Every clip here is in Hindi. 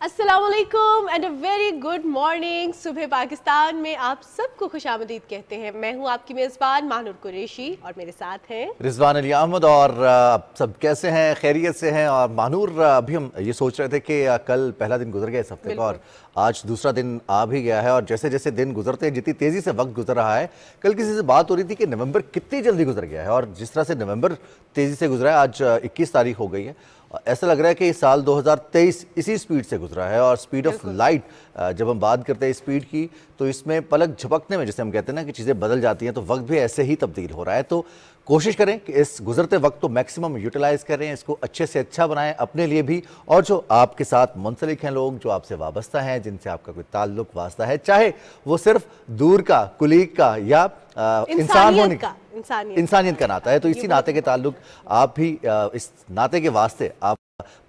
अस्सलाम वालेकुम and a very good morning. सुबह पाकिस्तान में आप सबको खुशामदीद कहते हैं। मैं हूं आपकी मेज़बान मानूर कुरैशी और मेरे साथ हैं रिजवान अली अहमद। और आप सब कैसे हैं? खैरियत से हैं? और मानूर, अभी हम ये सोच रहे थे कि कल पहला दिन गुजर गया इस हफ्ते का और आज दूसरा दिन आ भी गया है। और जैसे जैसे दिन गुजरते हैं, जितनी तेज़ी से वक्त गुजर रहा है, कल किसी से बात हो रही थी कि नवंबर कितनी जल्दी गुजर गया है। और जिस तरह से नवंबर तेज़ी से गुजरा है, आज 21 तारीख हो गई है, ऐसा लग रहा है कि साल 2023 इसी स्पीड से गुजरा है। और स्पीड ऑफ लाइट, जब हम बात करते हैं स्पीड की, तो इसमें पलक झपकने में, जैसे हम कहते हैं ना कि चीज़ें बदल जाती हैं, तो वक्त भी ऐसे ही तब्दील हो रहा है। तो कोशिश करें कि इस गुजरते वक्त को मैक्सिमम यूटिलाइज करें, इसको अच्छे से अच्छा बनाएं अपने लिए भी, और जो आपके साथ मुंसलिक हैं लोग, जो आपसे वाबस्ता हैं, जिनसे आपका कोई ताल्लुक वास्ता है, चाहे वो सिर्फ दूर का, कुलीग का या इंसान होने का, इंसानियत का नाता है, तो इसी नाते के ताल्लुक आप भी इस नाते के वास्ते आप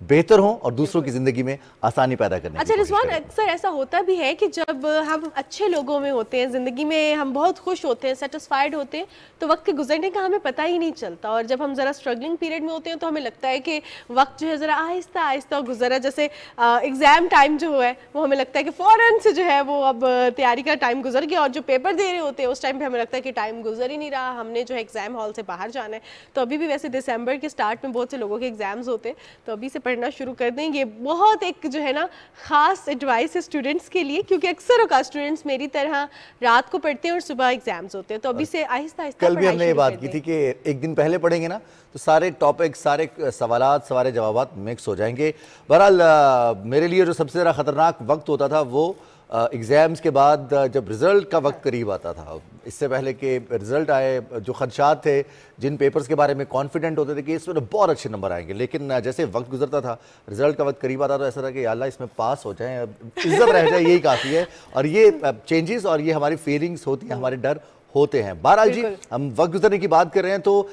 बेहतर हों और दूसरों की जिंदगी में आसानी पैदा करने की कोशिश करें। रिजवान, अक्सर ऐसा होता भी है कि जब हम अच्छे लोगों में होते हैं, जिंदगी में हम बहुत खुश होते हैं, सेटिस्फाइड होते हैं, तो वक्त के गुजरने का हमें पता ही नहीं चलता। और जब हम ज़रा स्ट्रगलिंग पीरियड में होते हैं तो हमें लगता है कि वक्त जो है ज़रा आहिस्ता आहिस्ता गुजरा। जैसे एग्ज़ाम टाइम जो है वो हमें लगता है कि फ़ौरन से जो है वो अब तैयारी का टाइम गुजर गया, और जो पेपर दे रहे होते हैं उस टाइम पर हमें लगता है कि टाइम गुजर ही नहीं रहा, हमने जो है एग्ज़ाम हॉल से बाहर जाना है। तो अभी भी वैसे दिसंबर के स्टार्ट में बहुत से लोगों के एग्ज़ाम्स होते हैं, तो अभी से पढ़ना शुरू कर देंगे। बहुत एक जो है ना खास एडवाइस है स्टूडेंट्स के लिए, क्योंकि अक्सर औकात स्टूडेंट्स मेरी तरह रात को पढ़ते हैं और सुबह एग्जाम्स होते हैं, तो अभी से आहिस्ता आहिस्ता कल भी हमने ये बात की थी कि एक दिन पहले पढ़ेंगे ना तो सारे टॉपिक, सारे सवालात, सारे जवाबात मिक्स हो जाएंगे। बहरहाल मेरे लिए जो सबसे ज़्यादा ख़तरनाक वक्त होता था वो एग्ज़ाम्स के बाद जब रिज़ल्ट का वक्त करीब आता था। इससे पहले कि रिज़ल्ट आए, जो खदशात थे, जिन पेपर्स के बारे में कॉन्फिडेंट होते थे कि इसमें तो बहुत अच्छे नंबर आएंगे, लेकिन जैसे वक्त गुजरता था, रिज़ल्ट का वक्त करीब आता, तो ऐसा था कि अल्लाह इसमें पास हो जाए, इज्जत रह जाए, यही काफ़ी है। और ये चेंजेस और ये हमारी फीलिंग्स होती हैं, हमारे डर होते हैं। बहरहाल जी, हम वक्त गुजरने की बात कर रहे हैं, तो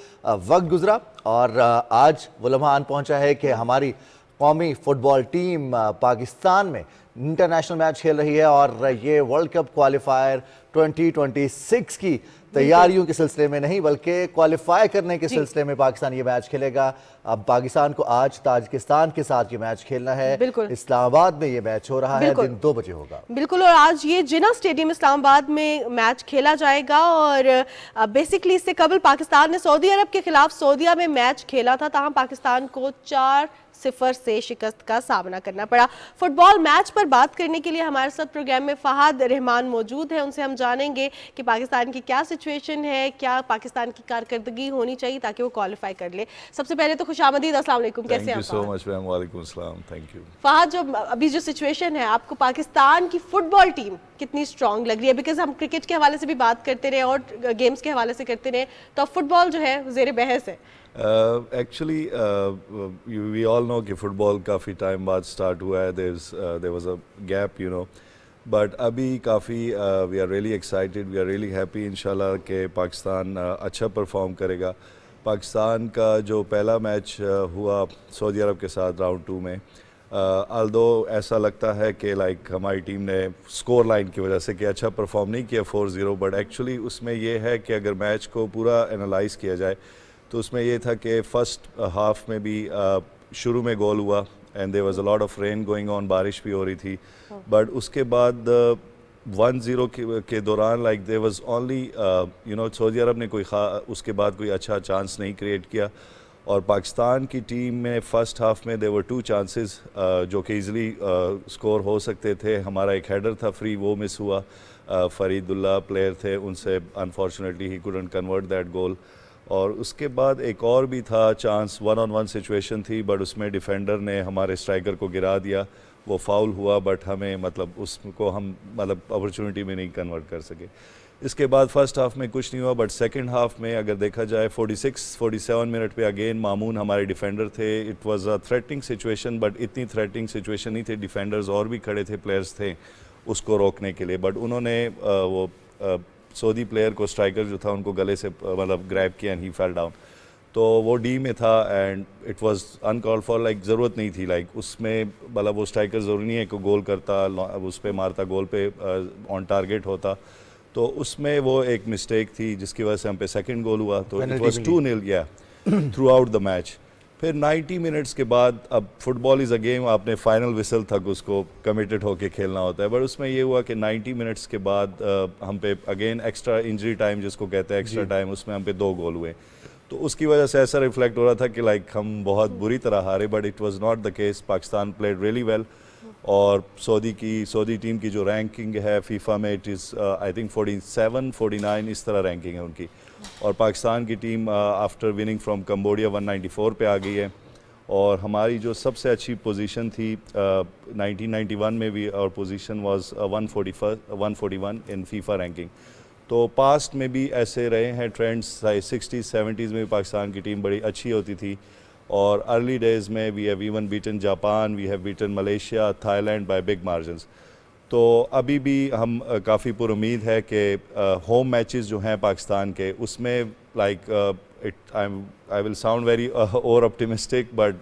वक्त गुजरा और आज वो लम्हा आन पहुँचा है कि हमारी कौमी फुटबॉल टीम पाकिस्तान में इंटरनेशनल मैच खेल रही है। और ये वर्ल्ड कप क्वालिफायर 2026 की तैयारियों के सिलसिले में नहीं, बल्कि क्वालिफाई करने के सिलसिले में पाकिस्तान ये मैच खेलेगा। अब पाकिस्तान को आज ताजिकिस्तान के साथ ये मैच खेलना है। इस्लामाबाद में ये मैच हो रहा है, दिन 2 बजे होगा। बिल्कुल, और आज ये जिना स्टेडियम इस्लामाबाद में मैच खेला जाएगा। और बेसिकली इससे कबल पाकिस्तान ने सऊदी अरब के खिलाफ सऊदीया में मैच खेला था, तहाँ पाकिस्तान को 4-0 से शिकस्त का सामना करना पड़ा। फुटबॉल मैच पर बात करने के लिए हमारे साथ प्रोग्राम में फहद रहमान मौजूद है। उनसे हम जानेंगे कि पाकिस्तान की क्या सिचुएशन है, क्या पाकिस्तान की कारकर्दगी होनी चाहिए ताकि वो क्वालिफाई कर ले। सबसे पहले तो खुशामदीद, अस्सलाम वालेकुम, कैसे हैं आप? सो मच मैम, वालेकुम सलाम, थैंक यू। फहद, जो अभी जो सिचुएशन है, आपको पाकिस्तान की फुटबॉल टीम कितनी स्ट्रॉन्ग लग रही है? बिकॉज हम क्रिकेट के हवाले से भी बात करते रहे और गेम्स के हवाले से करते रहे, तो फुटबॉल जो है ज़ेर बहस है। एक्चुअली वी ऑल नो कि फ़ुटबॉल काफ़ी टाइम बाद स्टार्ट हुआ है, there was a gap, you know, but अभी काफ़ी we are really excited, we are really happy इंशाल्लाह कि पाकिस्तान अच्छा परफॉर्म करेगा। पाकिस्तान का जो पहला मैच हुआ सऊदी अरब के साथ राउंड 2 में, अल्दो ऐसा लगता है कि लाइक हमारी टीम ने स्कोर लाइन की वजह से कि अच्छा परफॉर्म नहीं किया 4-0, बट एक्चुअली उसमें यह है कि अगर मैच को पूरा एनालाइज किया जाए तो उसमें ये था कि फ़र्स्ट हाफ में भी शुरू में गोल हुआ and there was a lot of rain going on, बारिश भी हो रही थी, बट उसके बाद 1-0 के दौरान like there was only you know Saudi Arab ने उसके बाद कोई अच्छा चांस नहीं क्रिएट किया। और पाकिस्तान की टीम में फ़र्स्ट हाफ में देयर वर 2 चांसेस जो कि ईज़िली स्कोर हो सकते थे। हमारा एक हेडर था फ्री, वो मिस हुआ, फरीदुल्लाह प्लेयर थे, उनसे unfortunately he couldn't convert that goal. और उसके बाद एक और भी था चांस, 1-on-1 सिचुएशन थी, बट उसमें डिफेंडर ने हमारे स्ट्राइकर को गिरा दिया, वो फाउल हुआ, बट हमें मतलब उसको हम मतलब अपॉर्चुनिटी में नहीं कन्वर्ट कर सके। इसके बाद फर्स्ट हाफ में कुछ नहीं हुआ, बट सेकंड हाफ में अगर देखा जाए 46-47 मिनट पे अगेन मामून हमारे डिफेंडर थे। It was a threatening situation, but इतनी थ्रेटनिंग सिचुएशन नहीं थी, डिफेंडर्स और भी खड़े थे, प्लेयर्स थे उसको रोकने के लिए, बट उन्होंने वो सऊदी प्लेयर को, स्ट्राइकर जो था, उनको गले से मतलब ग्रैब किया एंड ही फेल डाउन। तो वो डी में था and it was uncalled for, like ज़रूरत नहीं थी, लाइक उसमें मतलब वो स्ट्राइकर ज़रूरी नहीं है कि गोल करता, उस पर मारता, गोल पे ऑन टारगेट होता, तो उसमें वो एक मिस्टेक थी जिसकी वजह से हम पे सेकंड गोल हुआ। तो it was 2-0 through out the match. फिर 90 मिनट्स के बाद, अब फुटबॉल इज़ अ गेम, आपने फाइनल विसल तक उसको कमिटेड होके खेलना होता है, बट उसमें ये हुआ कि 90 मिनट्स के बाद हम पे अगेन एक्स्ट्रा इंजरी टाइम जिसको कहते हैं एक्स्ट्रा टाइम, उसमें हम पे 2 गोल हुए। तो उसकी वजह से ऐसा रिफ्लेक्ट हो रहा था कि लाइक हम बहुत बुरी तरह हारे, but it was not the case. Pakistan played really well, और सऊदी टीम की जो रैंकिंग है फीफा में, इट इज़ आई थिंक 47 49 इस तरह रैंकिंग है उनकी, और पाकिस्तान की team after winning from Cambodia 194 पे आ गई है, और हमारी जो सबसे अच्छी पोजीशन थी 1991 में भी, और position was 141 in FIFA ranking. तो पास्ट में भी ऐसे रहे हैं ट्रेंड्स, 60s 70s में भी पाकिस्तान की टीम बड़ी अच्छी होती थी, और अर्ली डेज़ में we have even beaten Japan, we have beaten Malaysia, Thailand by big margins. तो अभी भी हम काफ़ी पुरुमीद है कि होम मैचेस जो हैं पाकिस्तान के, उसमें like I will sound very over optimistic, but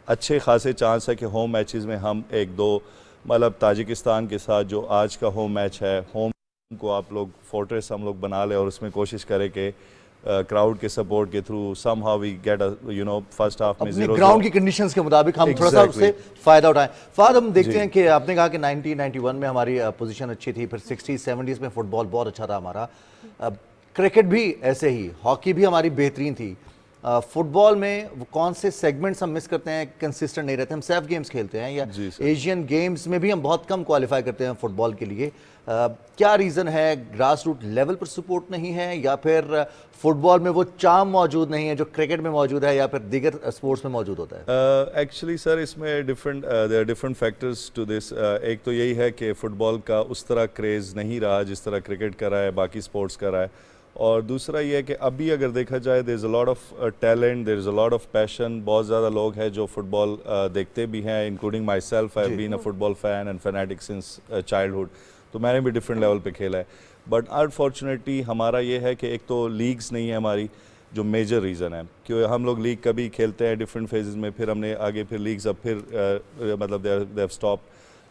अच्छे खासे चांस है कि होम मैचेस में हम 1-2, मतलब ताजिकिस्तान के साथ जो आज का होम मैच है, होम को आप लोग फोर्ट्रेस हम लोग बना ले, और उसमें कोशिश करें कि क्राउड के सपोर्ट के through somehow we get first half में 0 ग्राउंड की कंडीशंस के मुताबिक हम थोड़ा सा उससे फायदा उठाएं। फाद, हम देखते हैं कि आपने कहा कि 1991 में हमारी पोजीशन अच्छी थी, फिर 60s 70s में फुटबॉल बहुत अच्छा था हमारा, क्रिकेट भी ऐसे ही, हॉकी भी हमारी बेहतरीन थी। फुटबॉल में वो कौन से सेगमेंट्स हम मिस करते हैं, कंसिस्टेंट नहीं रहते? हम सेफ गेम्स खेलते हैं, या एशियन गेम्स में भी हम बहुत कम क्वालिफाई करते हैं फुटबॉल के लिए। क्या रीज़न है? ग्रास रूट लेवल पर सपोर्ट नहीं है, या फिर फुटबॉल में वो चार्म मौजूद नहीं है जो क्रिकेट में मौजूद है, या फिर दीगर स्पोर्ट्स में मौजूद होता है? एक्चुअली सर, इसमें there are different factors to this. एक तो यही है कि फ़ुटबॉल का उस तरह क्रेज़ नहीं रहा जिस तरह क्रिकेट का रहा है, बाकी स्पोर्ट्स का रहा है, और दूसरा ये है कि अभी अगर देखा जाए, there is a lot of talent, there is a lot of passion. बहुत ज़्यादा लोग हैं जो फुटबॉल देखते भी हैं, including myself. I have been a football fan and fanatic since childhood, तो मैंने भी डिफरेंट लेवल पे खेला है। बट अनफॉर्चुनेटली हमारा ये है कि एक तो लीग्स नहीं है हमारी, जो मेजर रीज़न है, क्योंकि हम लोग लीग कभी खेलते हैं डिफरेंट फेजेस में, फिर हमने आगे फिर लीग्स, अब फिर मतलब they have stop,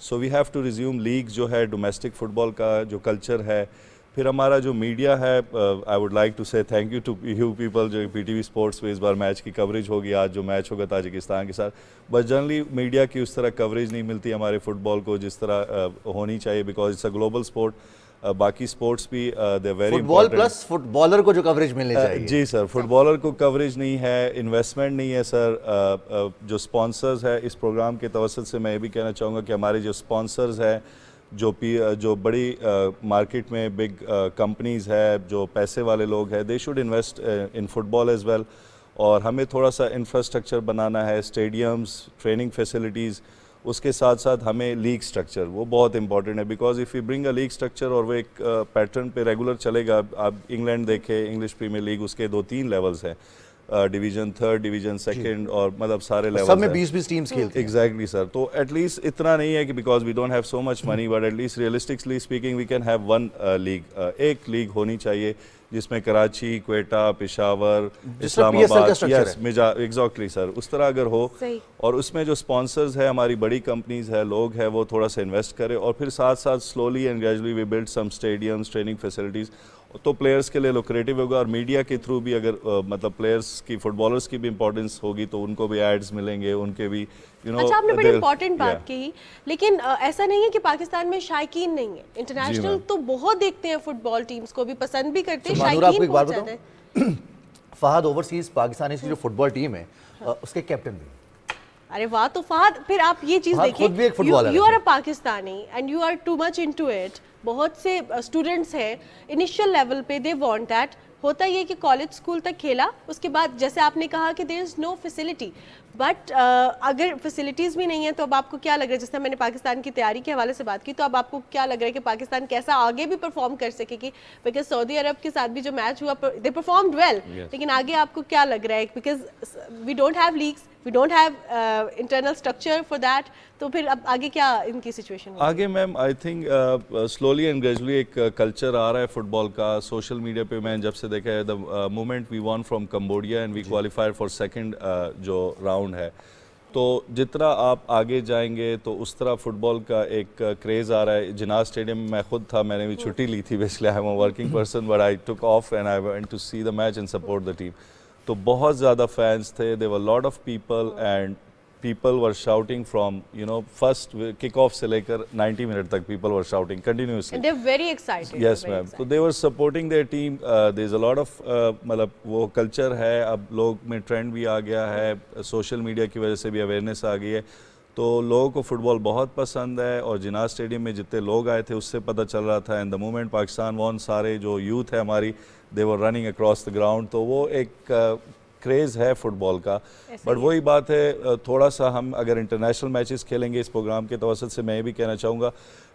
so we have to resume leagues जो है डोमेस्टिक फ़ुटबॉल का जो कल्चर है। फिर हमारा जो मीडिया है, I would like to say thank you to you people, जो पीटीवी स्पोर्ट्स पे इस बार मैच की कवरेज होगी, आज जो मैच होगा ताजिकिस्तान के साथ, बट जनरली मीडिया की उस तरह कवरेज नहीं मिलती हमारे फुटबॉल को जिस तरह होनी चाहिए, because it's a global sport. बाकी स्पोर्ट्स भी they very football plus footballer को जो कवरेज मिलनी चाहिए। जी सर, फुटबॉलर को कवरेज नहीं है, इन्वेस्टमेंट नहीं है सर। जो स्पॉन्सर्स है इस प्रोग्राम के तवसत से मैं ये भी कहना चाहूँगा कि हमारे जो स्पॉन्सर्स हैं, जो बड़ी मार्केट में बिग कंपनीज़ है, जो पैसे वाले लोग हैं, they should invest in football as well. और हमें थोड़ा सा इंफ्रास्ट्रक्चर बनाना है, स्टेडियम्स, ट्रेनिंग फैसिलिटीज़, उसके साथ साथ हमें लीग स्ट्रक्चर, वो बहुत इंपॉर्टेंट है, because if you bring a league structure और वो एक पैटर्न पे रेगुलर चलेगा। आप इंग्लैंड देखें, इंग्लिश प्रीमियर लीग, उसके 2-3 लेवल्स हैं, डिवीजन 3, डिवीजन 2, और मतलब सारे लेवल सब में 20-20 टीम्स खेलती हैं। एग्जैक्टली सर, तो एटलीस्ट इतना नहीं है कि because we don't have so much money, but at least realistically speaking we can have one league. एक लीग होनी चाहिए जिसमें Karachi, Quetta, Peshawar, Islamabad, yes exactly sir, उस तरह अगर हो, और उसमें जो स्पॉन्सर्स है, हमारी बड़ी कंपनीज है, लोग हैं, वो थोड़ा सा इन्वेस्ट करें, और फिर साथ साथ slowly and gradually we build some stadiums, training facilities, तो प्लेयर्स के लिए लुक्रेटिव होगा। और मीडिया के थ्रू भी अगर मतलब प्लेयर्स की, फुटबॉलर्स की भी इंपॉर्टेंस होगी, तो उनको भी एड्स मिलेंगे, उनके भी अच्छा, आपने बड़ी इंपॉर्टेंट बात कही, लेकिन ऐसा नहीं है कि पाकिस्तान में शायकीन नहीं है। इंटरनेशनल तो बहुत देखते हैं, फुटबॉल टीम्स को भी पसंद भी करते हैं, शायकीन बहुत ज्यादा है। फहद, ओवरसीज पाकिस्तानी की जो फुटबॉल टीम है, उसके कैप्टन भी। अरे वाह, तो फहद फिर आप ये चीज देखिए, you are a Pakistani and you are too much into it. बहुत से स्टूडेंट्स हैं इनिशियल लेवल पे, दे वांट दैट। होता ये कि कॉलेज स्कूल तक खेला, उसके बाद जैसे आपने कहा कि there is no facility, but अगर फैसिलिटीज़ भी नहीं है तो अब आपको क्या लग रहा है, जैसे मैंने पाकिस्तान की तैयारी के हवाले से बात की, तो अब आपको क्या लग रहा है कि पाकिस्तान कैसा आगे भी परफॉर्म कर सकेगी? बिकॉज सऊदी अरब के साथ भी जो मैच हुआ, दे परफॉर्म्ड वेल, लेकिन आगे आपको क्या लग रहा है? Because we don't have leagues, we don't have internal structure for that, तो फिर अब आगे क्या इनकी सिचुएशन? आगे ma'am I think slowly and gradually एक कल्चर आ रहा है फुटबॉल का। सोशल मीडिया पे मैंने जब से देखा है, the moment we won from Cambodia and we qualified for second जो राउंड है, तो जितना आप आगे जाएंगे तो उस तरह फुटबॉल का एक क्रेज़ आ रहा है। जिनाज स्टेडियम में मैं खुद था, मैंने भी छुट्टी ली थी, basically I am a working person, but I took off and I went to see the match and support the team. तो बहुत ज़्यादा फैंस थे, there were lot of people and people were shouting from, you know, first kick-off से लेकर 90 minute तक people were shouting continuously. And they're very excited. Yes, ma'am. So they were supporting their team. There's a lot of मतलब वो culture है, अब लोग में trend भी आ गया है, social media की वजह से भी awareness आ गई है, तो लोगों को फुटबॉल बहुत पसंद है और जिनाह स्टेडियम में जितने लोग आए थे उससे पता चल रहा था. And the moment Pakistan won, सारे जो यूथ है हमारी, they were running across the ground, तो वो एक क्रेज़ है फुटबॉल का. बट वही बात है, थोड़ा सा हम अगर इंटरनेशनल मैचेस खेलेंगे इस प्रोग्राम के तवसत से, मैं ये भी कहना चाहूँगा,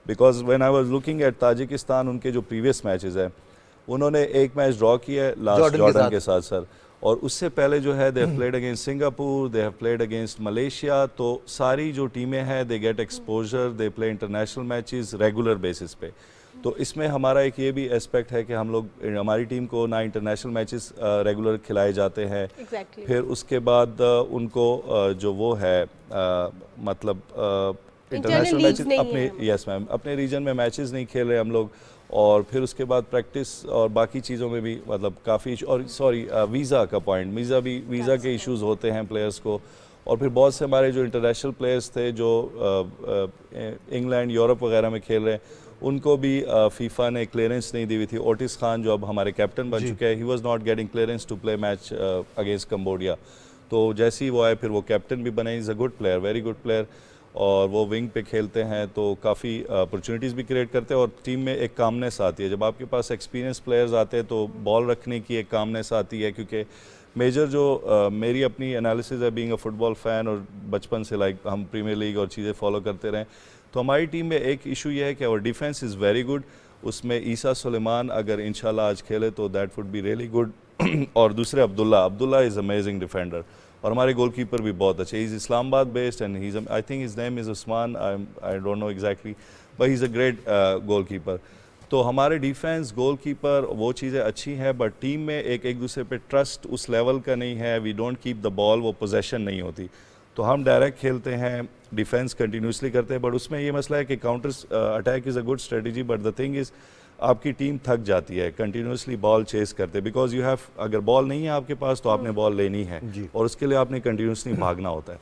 because when I was looking at Tajikistan, उनके जो प्रीवियस मैचेस हैं, उन्होंने एक मैच ड्रॉ किया है लास्ट जॉर्डन के साथ सर, और उससे पहले जो है they have played against Singapore, they have played against Malaysia. तो सारी जो टीमें हैं they get exposure, they play international matches regular basis पे. तो इसमें हमारा एक ये भी एस्पेक्ट है कि हम लोग, हमारी टीम को ना इंटरनेशनल मैचेस रेगुलर खिलाए जाते हैं. फिर उसके बाद उनको जो वो है मतलब इंटरनेशनल मैचेस अपने, यस मैम, अपने रीजन में मैचेस नहीं खेल रहे हम लोग. और फिर उसके बाद प्रैक्टिस और बाकी चीज़ों में भी मतलब काफ़ी, और सॉरी वीज़ा का पॉइंट, वीज़ा के इश्यूज़ होते हैं प्लेयर्स को. और फिर बहुत से हमारे जो इंटरनेशनल प्लेयर्स थे जो इंग्लैंड, यूरोप वगैरह में खेल रहे हैं, उनको भी फीफा ने क्लियरेंस नहीं दी हुई थी. ओटिस खान जो अब हमारे कैप्टन बन चुके हैं, he was not getting clearance to play match against Cambodia. तो जैसे ही वो आए फिर वो कैप्टन भी बने. Is a good player, very good player, और वो विंग पे खेलते हैं तो काफ़ी अपॉर्चुनिटीज़ भी क्रिएट करते हैं और टीम में एक कामनेस आती है. जब आपके पास एक्सपीरियंस प्लेयर्स आते हैं तो बॉल रखने की एक कामनेस आती है, क्योंकि मेजर जो मेरी अपनी एनालिसिस है बीइंग अ फुटबॉल फ़ैन, और बचपन से लाइक हम प्रीमियर लीग और चीज़ें फॉलो करते रहें, तो हमारी टीम में एक इशू ये है कि और डिफेंस इज़ वेरी गुड. उसमें ईसा सुलेमान अगर इंशाल्लाह आज खेले तो that would be really good. और दूसरे अब्दुल्ला इज़ अमेजिंग डिफेंडर, और हमारे गोलकीपर भी बहुत अच्छे. Is Islamabad based and he is, I think his name is Usman, I don't know exactly, but he is a great goalkeeper. तो हमारे डिफेंस, गोलकीपर, वो चीज़ें अच्छी हैं, बट टीम में एक दूसरे पे ट्रस्ट उस लेवल का नहीं है. We don't keep the ball, वो पोजेशन नहीं होती. तो हम डायरेक्ट खेलते हैं, डिफेंस कंटिन्यूसली करते हैं, बट उसमें ये मसला है कि counter attack is a good strategy, but the thing is आपकी टीम थक जाती है कंटिन्यूसली बॉल चेस करते, बिकॉज यू हैव, अगर बॉल नहीं है आपके पास तो आपने बॉल लेनी है और उसके लिए आपने कंटिन्यूसली भागना होता है.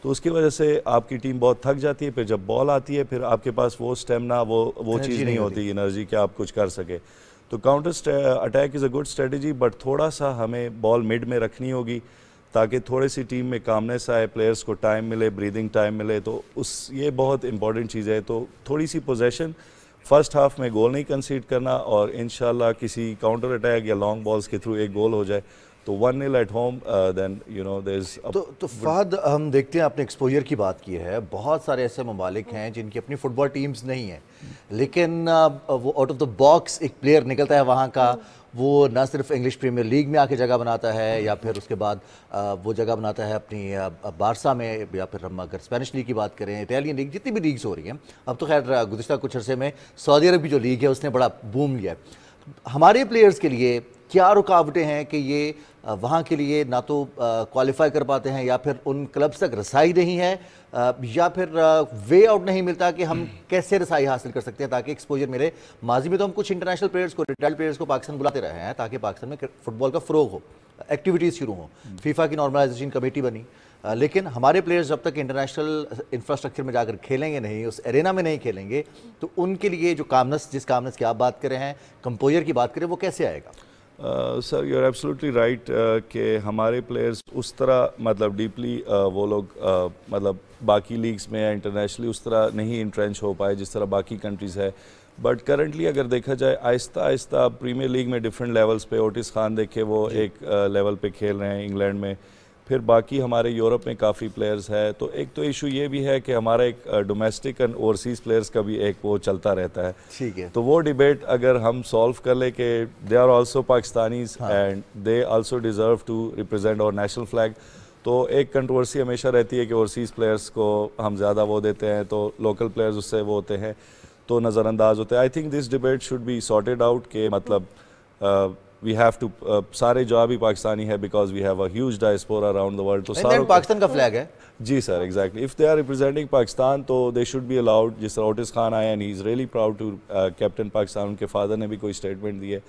तो उसकी वजह से आपकी टीम बहुत थक जाती है. फिर जब बॉल आती है फिर आपके पास वो स्टेमिना, वो चीज़ नहीं होती, एनर्जी कि आप कुछ कर सके. तो counter attack is a good strategy, but थोड़ा सा हमें बॉल मिड में रखनी होगी ताकि थोड़ी सी टीम में कामनेस आए, प्लेयर्स को टाइम मिले, ब्रीदिंग टाइम मिले. तो ये बहुत इंपॉर्टेंट चीज़ है. तो थोड़ी सी पोजेशन, फर्स्ट हाफ में गोल नहीं कंसीड करना, और इंशाल्लाह किसी काउंटर अटैक या लॉन्ग बॉल्स के थ्रू एक गोल हो जाए तो 1-0 at home, then you know there is. तो फहद, हम देखते हैं आपने एक्सपोजर की बात की है, बहुत सारे ऐसे ममालिक हैं जिनकी अपनी फुटबॉल टीम्स नहीं हैं, लेकिन वो आउट ऑफ द बॉक्स एक प्लेयर निकलता है वहाँ का, वो ना सिर्फ इंग्लिश प्रीमियर लीग में आके जगह बनाता है, या फिर उसके बाद वो जगह बनाता है अपनी बारसा में, या फिर हम अगर स्पेनिश लीग की बात करें, इटालियन लीग, जितनी भी लीग्स हो रही हैं. अब तो खैर गुज़िश्ता कुछ अरसे में सऊदी अरब की जो लीग है उसने बड़ा बूम लिया है. हमारे प्लेयर्स के लिए क्या रुकावटें हैं कि ये वहाँ के लिए ना तो क्वालिफाई कर पाते हैं, या फिर उन क्लब्स तक रसाई नहीं है, या फिर वे आउट नहीं मिलता कि हम कैसे रसाई हासिल कर सकते हैं ताकि एक्सपोजर मिले. माजी में तो हम कुछ इंटरनेशनल प्लेयर्स को, रिटायर्ड प्लेयर्स को पाकिस्तान बुलाते रहे हैं ताकि पाकिस्तान में फुटबॉल का फ़रोग हो, एक्टिविटीज़ शुरू हो, फीफा की नॉर्मलाइजेशन कमेटी बनी, लेकिन हमारे प्लेयर्स जब तक इंटरनेशनल इंफ्रास्ट्रक्चर में जाकर खेलेंगे नहीं, उस एरेना में नहीं खेलेंगे, तो उनके लिए जो कामनेस, जिस कामनेस की आप बात कर रहे हैं, कंपोजर की बात करें, वो कैसे आएगा? Sir you are absolutely right कि हमारे प्लेयर्स उस तरह मतलब डीपली वो लोग मतलब बाकी लीग्स में या इंटरनेशनली उस तरह नहीं इंट्रेंच हो पाए जिस तरह बाकी कंट्रीज़ है. बट करंटली अगर देखा जाए आहिस्ता आहिस्ता प्रीमियर लीग में डिफरेंट लेवल्स पे, ओटिस खान देखे वो एक लेवल पे खेल रहे हैं इंग्लैंड में, फिर बाकी हमारे यूरोप में काफ़ी प्लेयर्स है. तो एक तो इशू ये भी है कि हमारा एक डोमेस्टिक एंड ओवरसीज़ प्लेयर्स का भी एक वो चलता रहता है. ठीक है. तो वो डिबेट अगर हम सॉल्व कर ले कि they are also Pakistanis and they also deserve to represent our national flag, तो एक कंट्रोवर्सी हमेशा रहती है कि ओवरसीज़ प्लेयर्स को हम ज़्यादा वो देते हैं तो लोकल प्लेयर्स उससे वो होते हैं तो नज़रअंदाज होते हैं. I think this debate should be sorted out के मतलब we have to सारे जो भी पाकिस्तानी है because we have a huge diaspora around the world. तो सारे पाकिस्तान का फ्लैग है. जी sir, exactly. If they are representing Pakistan तो they should be allowed. जिस तरह ओटिस खान आए and he is really proud to captain Pakistan, उनके फादर ने भी कोई स्टेटमेंट दी है.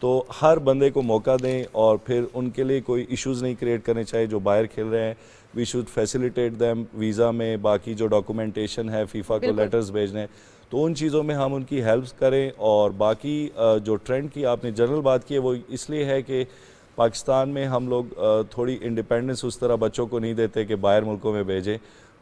तो हर बंदे को मौका दें और फिर उनके लिए कोई इश्यूज़ नहीं क्रिएट करने चाहिए जो बाहर खेल रहे हैं। We should facilitate them visa में, बाकी जो डॉक्यूमेंटेशन है, फीफा को लेटर्स भेजने, तो उन चीज़ों में हम उनकी हेल्प करें। और बाकी जो ट्रेंड की आपने जनरल बात की है वो इसलिए है कि पाकिस्तान में हम लोग थोड़ी इंडिपेंडेंस उस तरह बच्चों को नहीं देते कि बाहर मुल्कों में भेजें,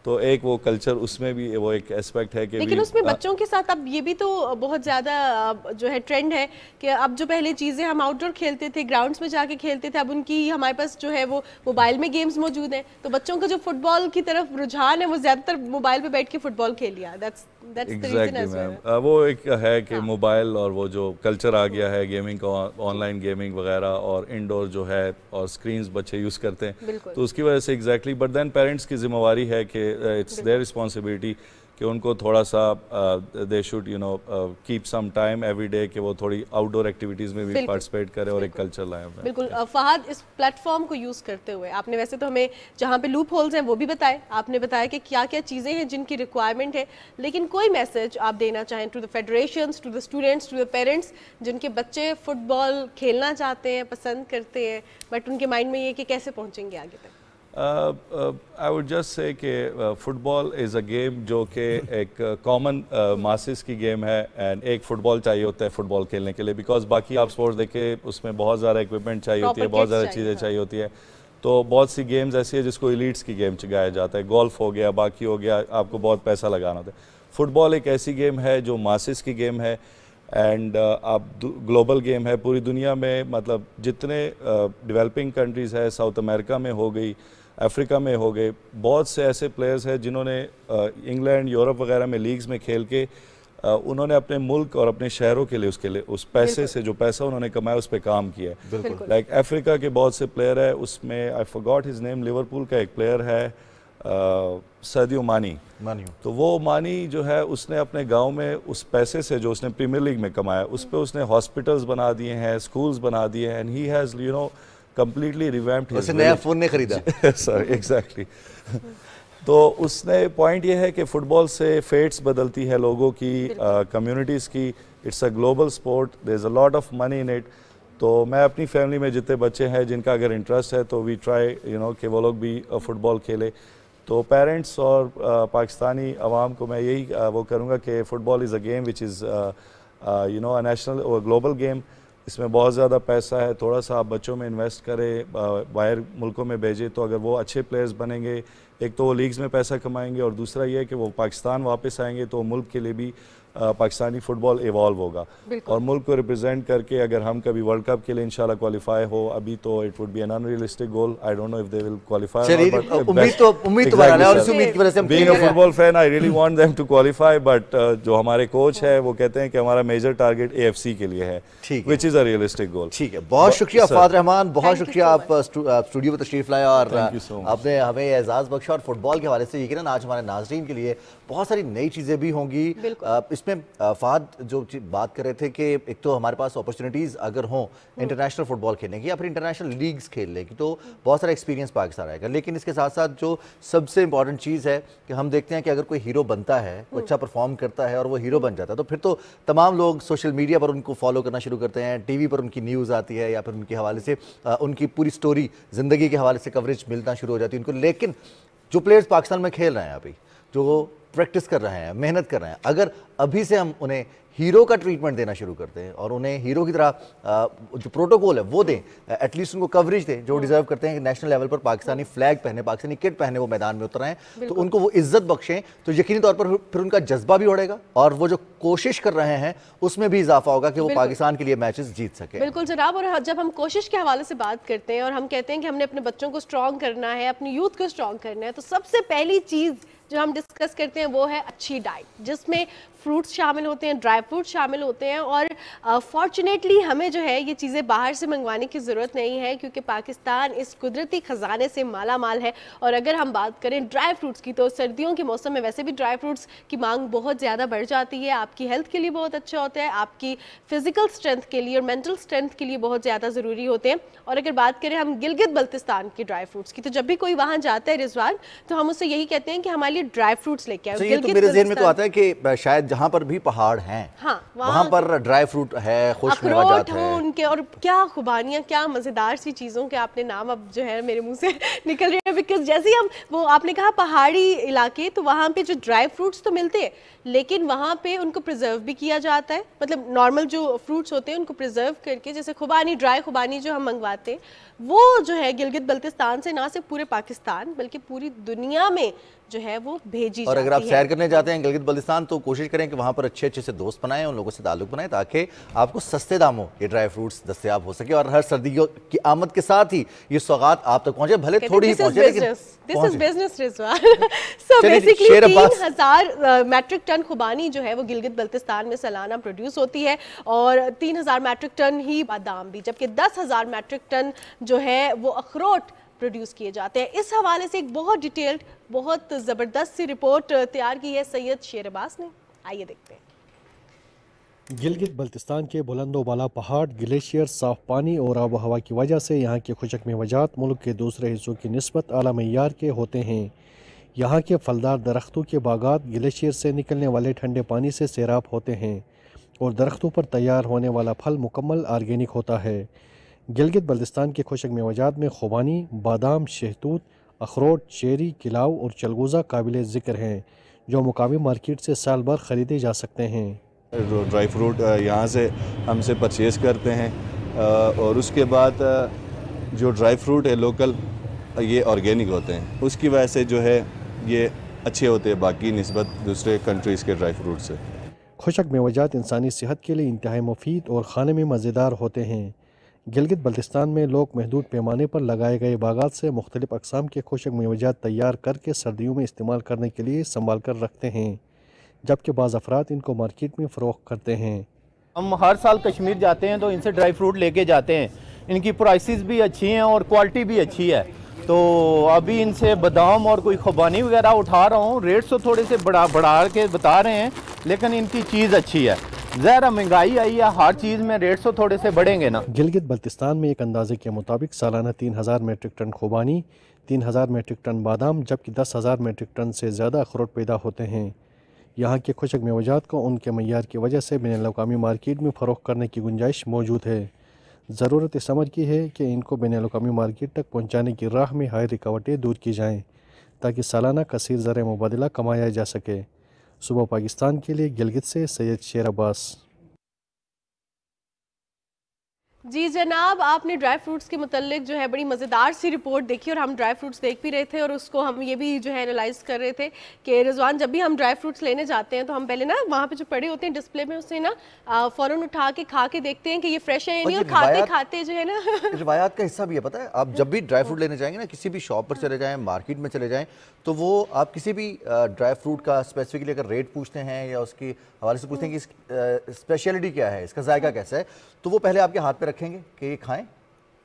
तो एक वो कल्चर उसमें भी वो एक एस्पेक्ट है कि लेकिन उसमें बच्चों के साथ अब ये भी तो बहुत ज़्यादा जो है ट्रेंड है कि अब जो पहले चीज़ें हम आउटडोर खेलते थे, ग्राउंड्स में जाके खेलते थे, अब उनकी हमारे पास जो है वो मोबाइल में गेम्स मौजूद हैं, तो बच्चों का जो फुटबॉल की तरफ रुझान है वो ज़्यादातर मोबाइल पे बैठ के फुटबॉल खेल लिया। एग्जैक्टली मैम, वो एक है कि मोबाइल और वो जो कल्चर आ गया है गेमिंग का, ऑनलाइन गेमिंग वगैरह और इंडोर जो है और स्क्रीन्स बच्चे यूज़ करते हैं, तो उसकी वजह से एग्जैक्टली। बट देन पेरेंट्स की जिम्मेवारी है कि इट्स देयर रिस्पॉन्सिबिलिटी कि उनको थोड़ा सा they should keep some time every day कि वो थोड़ी आउटडोर एक्टिविटीज़ में भी पार्टिसिपेट करें और एक कल्चर लाएं। बिल्कुल फहद, इस प्लेटफॉर्म को यूज़ करते हुए आपने वैसे तो हमें जहाँ पे लूप होल्स हैं वो भी बताए, आपने बताया कि क्या क्या चीज़ें हैं जिनकी रिक्वायरमेंट है, लेकिन कोई मैसेज आप देना चाहें to the federations, to the students, to the parents जिनके बच्चे फुटबॉल खेलना चाहते हैं, पसंद करते हैं, बट उनके माइंड में ये कि कैसे पहुँचेंगे आगे तक? आई वुड जस्ट से कि फुटबॉल इज़ अ गेम जो कि एक कॉमन मासेस की गेम है, एंड एक फुटबॉल चाहिए होता है फुटबॉल खेलने के लिए, बिकॉज बाकी आप स्पोर्ट्स देखें उसमें बहुत ज़्यादा इक्विपमेंट चाहिए होती है, बहुत ज़्यादा चीज़ें चाहिए होती है। तो बहुत सी गेम्स ऐसी है जिसको एलीट्स की गेम चगाया जाता है, गोल्फ हो गया, बाकी हो गया, आपको बहुत पैसा लगाना होता है। फुटबॉल एक ऐसी गेम है जो मासेस की गेम है, एंड आप ग्लोबल गेम है पूरी दुनिया में, मतलब जितने डेवलपिंग कंट्रीज़ है, साउथ अमेरिका में हो गई, अफ्रीका में हो गए, बहुत से ऐसे प्लेयर्स हैं जिन्होंने इंग्लैंड, यूरोप वगैरह में लीग्स में खेल के उन्होंने अपने मुल्क और अपने शहरों के लिए उसके लिए उस पैसे से जो पैसा उन्होंने कमाया उस पर काम किया है। लाइक अफ्रीका के बहुत से प्लेयर है, उसमें I forgot his name, Liverpool का एक प्लेयर है सदियो मानी, तो वो मानी जो है उसने अपने गांव में उस पैसे से जो उसने प्रीमियर लीग में कमाया उस पर उसने हॉस्पिटल्स बना दिए हैं, स्कूल्स बना दिए हैं, and he has completely revamped his नया फोन नहीं खरीदा सर एग्जैक्टली। तो उसने पॉइंट ये है कि फुटबॉल से फेट्स बदलती है लोगों की, कम्युनिटीज़ की, it's a global sport, there is a lot of money in it. तो मैं अपनी फैमिली में जितने बच्चे हैं जिनका अगर इंटरेस्ट है तो वी ट्राई कि वो लोग भी फुटबॉल खेले। तो पेरेंट्स और पाकिस्तानी अवाम को मैं यही वो करूँगा कि football is a game which is a national और ग्लोबल गेम, इसमें बहुत ज़्यादा पैसा है, थोड़ा सा आप बच्चों में इन्वेस्ट करें, बाहर मुल्कों में भेजें, तो अगर वो अच्छे प्लेयर्स बनेंगे, एक तो वो लीग्स में पैसा कमाएंगे और दूसरा ये है कि वो पाकिस्तान वापस आएंगे तो मुल्क के लिए भी पाकिस्तानी फुटबॉल इवॉल्व होगा और मुल्क को रिप्रेजेंट करके अगर हम कभी वर्ल्ड कप के लिए इंशाल्लाह क्वालिफाई हो, अभी तो it would be N unrealistic goal, I don't know if they will qualify. उम्मीद तो बना रहे हैं और इसी उम्मीद की वजह से हम being a football fan I really want them to qualify, but जो हमारे कोच है वो कहते हैं कि हमारा मेजर टारगेट AFC के लिए है, व्हिच इज अ रियलिस्टिक गोल। ठीक है, बहुत शुक्रिया फहद रहमान, बहुत शुक्रिया आप स्टूडियो में तशरीफ लाए और आपने हमें एजाज़ बख्शा। और फुटबॉल के हवाले से यकीनन आज हमारे नाज़रीन के लिए बहुत सारी नई चीज़ें भी होंगी। इसमें फहद जो बात कर रहे थे कि एक तो हमारे पास अपॉर्चुनिटीज़ अगर हों इंटरनेशनल फुटबॉल खेलने की या फिर इंटरनेशनल लीग्स खेलने की तो बहुत सारा एक्सपीरियंस पाकिस्तान आएगा, लेकिन इसके साथ साथ जो सबसे इंपॉर्टेंट चीज़ है कि हम देखते हैं कि अगर कोई हीरो बनता है, अच्छा परफॉर्म करता है और वो हीरो बन जाता है तो फिर तो तमाम लोग सोशल मीडिया पर उनको फॉलो करना शुरू करते हैं, टीवी पर उनकी न्यूज़ आती है या फिर उनके हवाले से उनकी पूरी स्टोरी ज़िंदगी के हवाले से कवरेज मिलना शुरू हो जाती है उनको। लेकिन जो प्लेयर्स पाकिस्तान में खेल रहे हैं अभी, जो प्रैक्टिस कर रहे हैं, मेहनत कर रहे हैं, अगर अभी से हम उन्हें हीरो का ट्रीटमेंट देना शुरू करते हैं और उन्हें हीरो की तरह जो प्रोटोकॉल है वो दें, एटलीस्ट उनको कवरेज दें जो डिजर्व करते हैं कि नेशनल लेवल पर पाकिस्तानी फ्लैग पहने, पाकिस्तानी किट पहने वो मैदान में उतर आए, तो उनको वो इज्जत बख्शें, तो यकीनी तौर पर फिर उनका जज्बा भी बढ़ेगा और वो जो कोशिश कर रहे हैं उसमें भी इजाफा होगा कि वो पाकिस्तान के लिए मैचेस जीत सके। बिल्कुल जनाब, और जब हम कोशिश के हवाले से बात करते हैं और हम कहते हैं कि हमने अपने बच्चों को स्ट्रॉन्ग करना है, अपनी यूथ को स्ट्रॉन्ग करना है, तो सबसे पहली चीज़ जो हम डिस्कस करते हैं वो है अच्छी डाइट, जिसमें फ्रूट्स शामिल होते हैं, ड्राई फ्रूट्स शामिल होते हैं। और फॉर्चुनेटली हमें जो है ये चीज़ें बाहर से मंगवाने की ज़रूरत नहीं है क्योंकि पाकिस्तान इस कुदरती ख़जाने से माला माल है। और अगर हम बात करें ड्राई फ्रूट्स की तो सर्दियों के मौसम में वैसे भी ड्राई फ्रूट्स की मांग बहुत ज़्यादा बढ़ जाती है, आपकी हेल्थ के लिए बहुत अच्छा होता है, आपकी फ़िज़िकल स्ट्रेंथ के लिए और मेंटल स्ट्रेंथ के लिए बहुत ज़्यादा ज़रूरी होते हैं। और अगर बात करें हम गिलगित बल्तिस्तान के ड्राई फ्रूट्स की, तो जब भी कोई वहाँ जाता है रिजवान, तो हम उससे यही कहते हैं कि हमारे लिए ड्राई फ्रूट्स लेके है। तो ये तो मेरे ज़हन में तो आता है कि शायद जहाँ पर भी पहाड़ हैं, हाँ, वहाँ पर ड्राई फ्रूट है, खुश्क मेवाजात है उनके, और क्या खुबानियाँ, क्या मज़ेदार सी चीज़ों के आपने नाम अब जो है मेरे मुंह से निकल रहे हैं। बिकॉज जैसे ही हम, वो आपने कहा पहाड़ी इलाके, तो वहाँ पे जो ड्राई फ्रूट्स तो मिलते हैं, लेकिन वहाँ पे उनको प्रिजर्व भी किया जाता है। मतलब नॉर्मल जो फ्रूट्स होते हैं उनको प्रिजर्व करके, जैसे खुबानी, ड्राई खुबानी जो हम मंगवाते हैं, वो जो है गिलगित बल्तिस्तान से ना सिर्फ पूरे पाकिस्तान बल्कि पूरी दुनिया में जो है वो भेजी और जाती अगर आप है। सैर करने जाते हैं गिलगित बल्तिस्तान, तो कोशिश करें कि वहाँ पर अच्छे अच्छे से दोस्त बनाएं, उन लोगों से ताल्लुक बनाएं, ताकि आपको सस्ते दामों ये ड्राई फ्रूट्स दस्तयाब हो सके। और हर सर्दियों की आमद के साथ ही ये सौगात आप तक पहुंचे, भले थोड़ी ही पहुंचे, लेकिन this is business Rizwan. So basically 3000 metric ton खुबानी जो है वो गिलगित बल्तिस्तान में सालाना प्रोड्यूस होती है, और 3000 मैट्रिक टन ही बादाम भी, जबकि 10,000 मैट्रिक टन जो है वो अखरोट प्रोड्यूस किए जाते हैं। इस हवाले से एक बहुत डिटेल्ड, बहुत ज़बरदस्त सी रिपोर्ट तैयार की है सैयद शेर अब्बास ने, आइए देखते हैं। गिलगित बल्तिस्तान के बुलंदो बाला पहाड़, ग्लेशियर, साफ पानी और आबो हवा की वजह से यहाँ के खुशक मेवाजात मुल्क के दूसरे हिस्सों की निस्बत आला मय्यार के होते हैं। यहाँ के फलदार दरख्तों के बागात ग्लेशियर से निकलने वाले ठंडे पानी से सैराब होते हैं, और दरख्तों पर तैयार होने वाला फल मुकम्मल आर्गेनिक होता है। गिलगित बल्तिस्तान के खुशक मेवाजात में खुबानी, बादाम, शहतूत, अखरोट, चेरी, किलाव और चलगोज़ा काबिल ज़िक्र हैं, जो मुकामी मार्केट से साल भर ख़रीदे जा सकते हैं। ड्राई फ्रूट यहाँ से हमसे परचेज़ करते हैं, और उसके बाद जो ड्राई फ्रूट है लोकल, ये ऑर्गेनिक होते हैं, उसकी वजह से जो है ये अच्छे होते हैं बाकी निस्बत दूसरे कंट्रीज़ के ड्राई फ्रूट से। खुशक मेवाजात इंसानी सेहत के लिए इंतहाई मुफीद और खाने में मज़ेदार होते हैं। गिलगित बल्तिस्तान में लोग महदूद पैमाने पर लगाए गए बागात से मुख्तलिफ अक़साम के खुशक मेवाजात तैयार करके सर्दियों में इस्तेमाल करने के लिए संभाल कर रखते हैं, जबकि बाज़ अफराद इनको मार्केट में फ़रोख्त करते हैं। हम हर साल कश्मीर जाते हैं तो इनसे ड्राई फ्रूट लेके जाते हैं, इनकी प्राइसेस भी अच्छी हैं और क्वालिटी भी अच्छी है। तो अभी इनसे बादाम और कोई खुबानी वगैरह उठा रहा हूँ, रेट तो थोड़े से बढ़ा के बता रहे हैं, लेकिन इनकी चीज़ अच्छी है। ज़रा महंगाई आई है, हर चीज़ में रेट तो थोड़े से बढ़ेंगे ना। गिलगित बल्तिस्तान में एक अंदाजे के मुताबिक सालाना 3000 मीट्रिक टन खुबानी, 3000 मीट्रिक टन बादाम, जबकि 10,000 मीट्रिक टन से ज़्यादा अखरोट पैदा होते हैं। यहाँ के खुशक मेवाजात को उनके मय्यार की वजह से बैनुल-अक़वामी मार्केट में फ़रोख्त करने की गुंजाइश मौजूद है। ज़रूरत इस अमर की है कि इनको बैनुल-अक़वामी मार्केट तक पहुँचाने की राह में हाई रुकावटें दूर की जाएँ, ताकि सालाना कसीर ज़र मुबादला कमाया जा सके। सुबह पाकिस्तान के लिए गिलगित से सैयद शेर अब्बास। जी जनाब, आपने ड्राई फ्रूट्स के मुतल्लिक जो है बड़ी मज़ेदार सी रिपोर्ट देखी, और हम ड्राई फ्रूट्स देख भी रहे थे, और उसको हम ये भी जो है एनालाइज कर रहे थे कि रिजवान, जब भी हम ड्राई फ्रूट्स लेने जाते हैं तो हम पहले ना वहाँ पे जो पड़े होते हैं डिस्प्ले में, उससे ना फ़ौरन उठा के खा के देखते हैं कि ये फ्रेश है या नहीं, और खाते खाते जो है ना रिवायात का हिस्सा भी है। पता है, आप जब भी ड्राई फ्रूट लेने जाएंगे ना, किसी भी शॉप पर चले जाएँ, मार्केट में चले जाएँ, तो वो आप किसी भी ड्राई फ्रूट का स्पेसिफिकली अगर रेट पूछते हैं या उसके हवाले से पूछते हैं कि स्पेशलिटी क्या है, इसका जायका कैसा है, तो वो पहले आपके हाथ पे रखेंगे कि ये खाएं,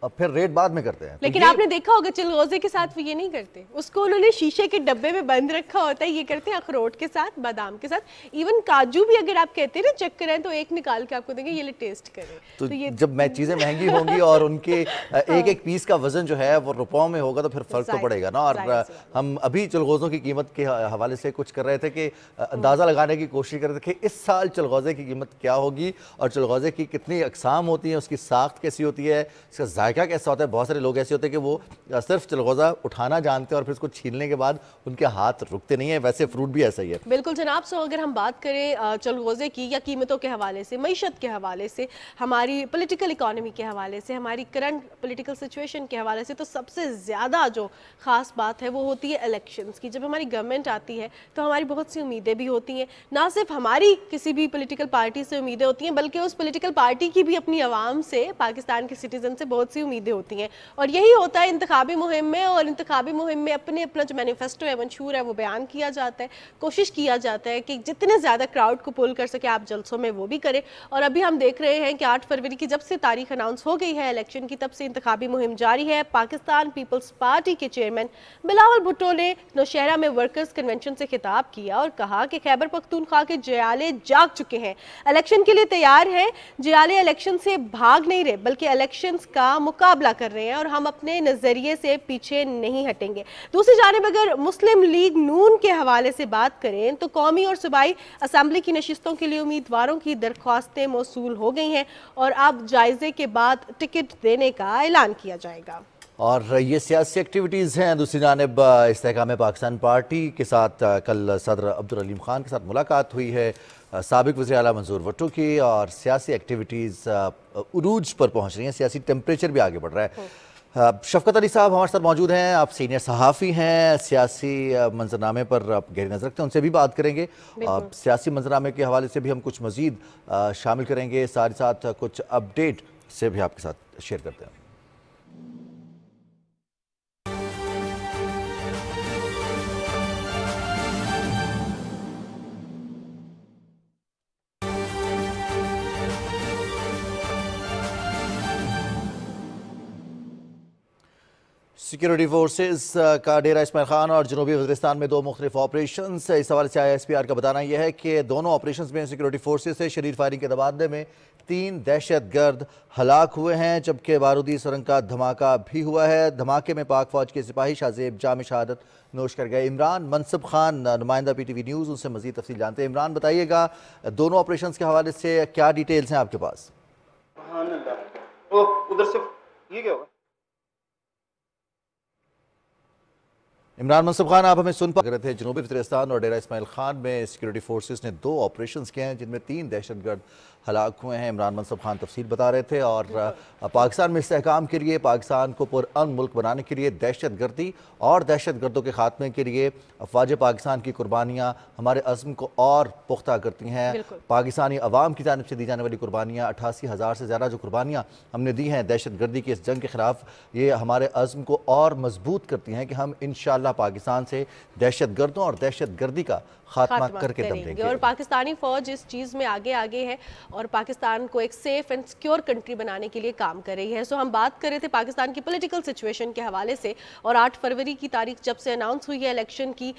और फिर रेट बाद में करते हैं। लेकिन तो आपने देखा होगा चिलगोज़े के साथ वो ये नहीं करते, उसको उन्होंने शीशे के डब्बे में बंद रखा होता है। ये करते हैं अखरोट के साथ, बादाम के साथ, इवन काजू भी अगर आप कहते हैं ना चेक करें, तो एक निकाल के आपको देंगे, ये ले टेस्ट करें। तो ये जब मैं चीज़ें महंगी होंगी और उनके एक एक पीस का वजन जो है वो रुपयों में होगा, तो फिर फ़र्क तो पड़ेगा ना। और हम अभी चिलगोज़ों की कीमत के हवाले से कुछ कर रहे थे कि अंदाज़ा लगाने की कोशिश कर रहे थे कि इस साल चिलगोज़े की कीमत क्या होगी, और चिलगोज़े की कितनी अक़साम होती हैं, उसकी साख्त कैसी होती है, इसका जायका कैसा होता है। बहुत सारे लोग ऐसे होते हैं कि वो सिर्फ चिलगोज़ा उठाना जानते हैं और फिर उसको छीलने के बाद उनके हाथ रुकते नहीं है। वैसे फ्रूट भी ऐसा ही है। बिल्कुल जनाब। सो अगर हम बात करें चिलगोज़े की या कीमतों के हवाले से, मईशत के हवाले से, हमारी पॉलिटिकल इकोनॉमी के हवाले से, हमारी करंट पॉलिटिकल सिचुएशन के हवाले से, तो सबसे ज़्यादा जो ख़ास बात है वो होती है इलेक्शंस की। जब हमारी गवर्नमेंट आती है तो हमारी बहुत सी उम्मीदें भी होती हैं, ना सिर्फ हमारी किसी भी पॉलिटिकल पार्टी से उम्मीदें होती हैं, बल्कि उस पॉलिटिकल पार्टी की भी अपनी आवाम से, पाकिस्तान के सिटीजन से बहुत सी उम्मीदें होती हैं। और यही होता है इंतखाबी मुहिम में, और इंतखाबी मुहिम में अपना जो मैनिफेस्टो है, मंशूर है, वो बयान किया जाता है। कोशिश किया जाता है कि जितने ज़्यादा क्राउड को पुल कर सके आप जलसों में, वो भी करें। और अभी हम देख रहे हैं कि 8 फरवरी की जब से तारीख अनाउंस हो गई है इलेक्शन की, तब से इंतखाबी मुहिम जारी है। पाकिस्तान पीपल्स पार्टी के चेयरमैन बिलावल भुट्टो ने नौशहरा में वर्कर्स कन्वेंशन से खिताब किया और कहा कि खैबर पख्तूनख्वा के जयाले जाग चुके हैं, इलेक्शन के लिए तैयार हैं। जयाले इलेक्शन से भाग नहीं रहे, बल्कि इलेक्शन का मुकाबला कर रहे हैं और हम अपने नज़रिए से पीछे नहीं हटेंगे। दूसरी जानिब अगर मुस्लिम लीग नून के हवाले से बात करें तो कौमी और सूबाई असम्बली की नशिस्तों के लिए उम्मीदवारों की दरख्वास्तें मौसूल हो गई हैं और अब जायजे के बाद टिकट देने का ऐलान किया जाएगा। और ये सियासी एक्टिविटीज़ हैं। दूसरी जानिब इस्तेहकाम पाकिस्तान पार्टी के साथ कल सदर अब्दुल हलीम खान के साथ मुलाकात हुई है साबिक वज़ीर आला मंजूर भुट्टो की, और सियासी एक्टिविटीज़ उरूज पर पहुँच रही हैं, सियासी टेम्परेचर भी आगे बढ़ रहा है। शफकत अली साहब हमारे साथ मौजूद हैं, आप सीनियर सहाफ़ी हैं, सियासी मंजरनामे पर आप गहरी नज़र रखते हैं, उनसे भी बात करेंगे। सियासी मंजरनामे के हवाले से भी हम कुछ मज़ीद शामिल करेंगे, साथ ही साथ कुछ अपडेट से भी आपके साथ शेयर करते हैं। सिक्योरिटी फोर्सेस का डेरा इस्माइल खान और जनूबी वज़ीरिस्तान में दो मुख्तलिफ ऑपरेशन। इस हवाले से ISPR का बताना यह है कि दोनों ऑपरेशन में सिक्योरिटी फोर्सेस से शदीद फायरिंग के तबादले में 3 दहशतगर्द हलाक हुए हैं, जबकि बारूदी सुरंग का धमाका भी हुआ है। धमाके में पाक फौज के सिपाही शाहजेब जाम शहादत नोश कर गए। इमरान मनसब खान नुमाइंदा PTV न्यूज़, उनसे मज़ीद तफसील जानते हैं। इमरान बताइएगा, दोनों ऑपरेशन के हवाले से क्या डिटेल्स हैं आपके पास? उधर से ये क्या होगा? इमरान मनसब खान, आप हमें सुन पा रहे थे। जनूबी वज़ीरिस्तान और डेरा इस्माइल खान में सिक्योरिटी फोर्सेस ने 2 ऑपरेशंस किए हैं जिनमें 3 दहशतगर्द हलाक हुए हैं। इमरान मनसब खान तफसील बता रहे थे। और पाकिस्तान में इस्तेहकाम के लिए, पाकिस्तान को पुरअमन मुल्क बनाने के लिए दहशतगर्दी और दहशतगर्दों के खात्मे के लिए अफवाज पाकिस्तान की कुर्बानियाँ हमारे अज़्म को और पुख्ता करती हैं। पाकिस्तानी अवाम की जानिब से दी जाने वाली कुर्बानियाँ, 88,000 से ज़्यादा जो कुर्बानियाँ हमने दी हैं दहशतगर्दी की इस जंग के ख़िलाफ़, ये हमारे अज़्म को और मजबूत करती हैं कि हम इंशाअल्लाह पाकिस्तान से दहशतगर्दों और दहशतगर्दी का खात्मा करके दम देंगे। और पाकिस्तानी फौज इस चीज़ में आगे है और पाकिस्तान को एक सेफ एंड सिक्योर कंट्री बनाने के लिए काम कर रही है। सो हम बात कर रहे थे पाकिस्तान की पॉलिटिकल सिचुएशन के हवाले से, और 8 फरवरी की तारीख जब से अनाउंस हुई है इलेक्शन की,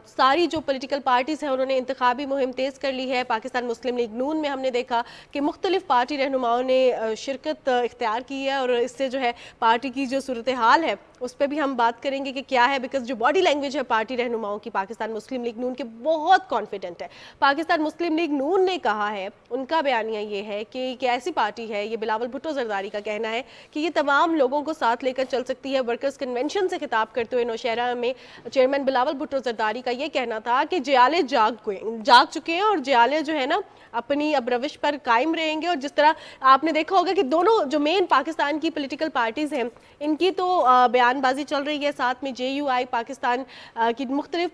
सारी जो पॉलिटिकल पार्टीज़ हैं उन्होंने इंतखाबी मुहिम तेज़ कर ली है। पाकिस्तान मुस्लिम लीग नून में हमने देखा कि मुख्तलिफ पार्टी रहनुमाओं ने शिरकत इख्तियार की है, और इससे जो है पार्टी की जो सूरत हाल है उस पर भी हम बात करेंगे कि क्या है, बिकॉज जो बॉडी लैंग्वेज है पार्टी रहनुमाओं की पाकिस्तान मुस्लिम लीग नून के बहुत कॉन्फिडेंट है। पाकिस्तान मुस्लिम लीग नून ने कहा है, उनका बयानिया ये है कि ऐसी पार्टी है, ये बिलावल भुट्टो जरदारी का कहना है कि ये तमाम लोगों को साथ लेकर चल सकती है। वर्कर्स कन्वेंशन से खिताब करते हुए नौशहरा में चेयरमैन बिलावल भुट्टो जरदारी का ये कहना था कि जियाले जाग चुके हैं और जियाले जो है ना अपनी अब रविश पर कायम रहेंगे। और जिस तरह आपने देखा होगा कि दोनों जो मेन पाकिस्तान की पॉलिटिकल पार्टीज़ हैं इनकी तो बयानबाजी चल रही है, साथ में JUI पाकिस्तान की मुख्तलिफ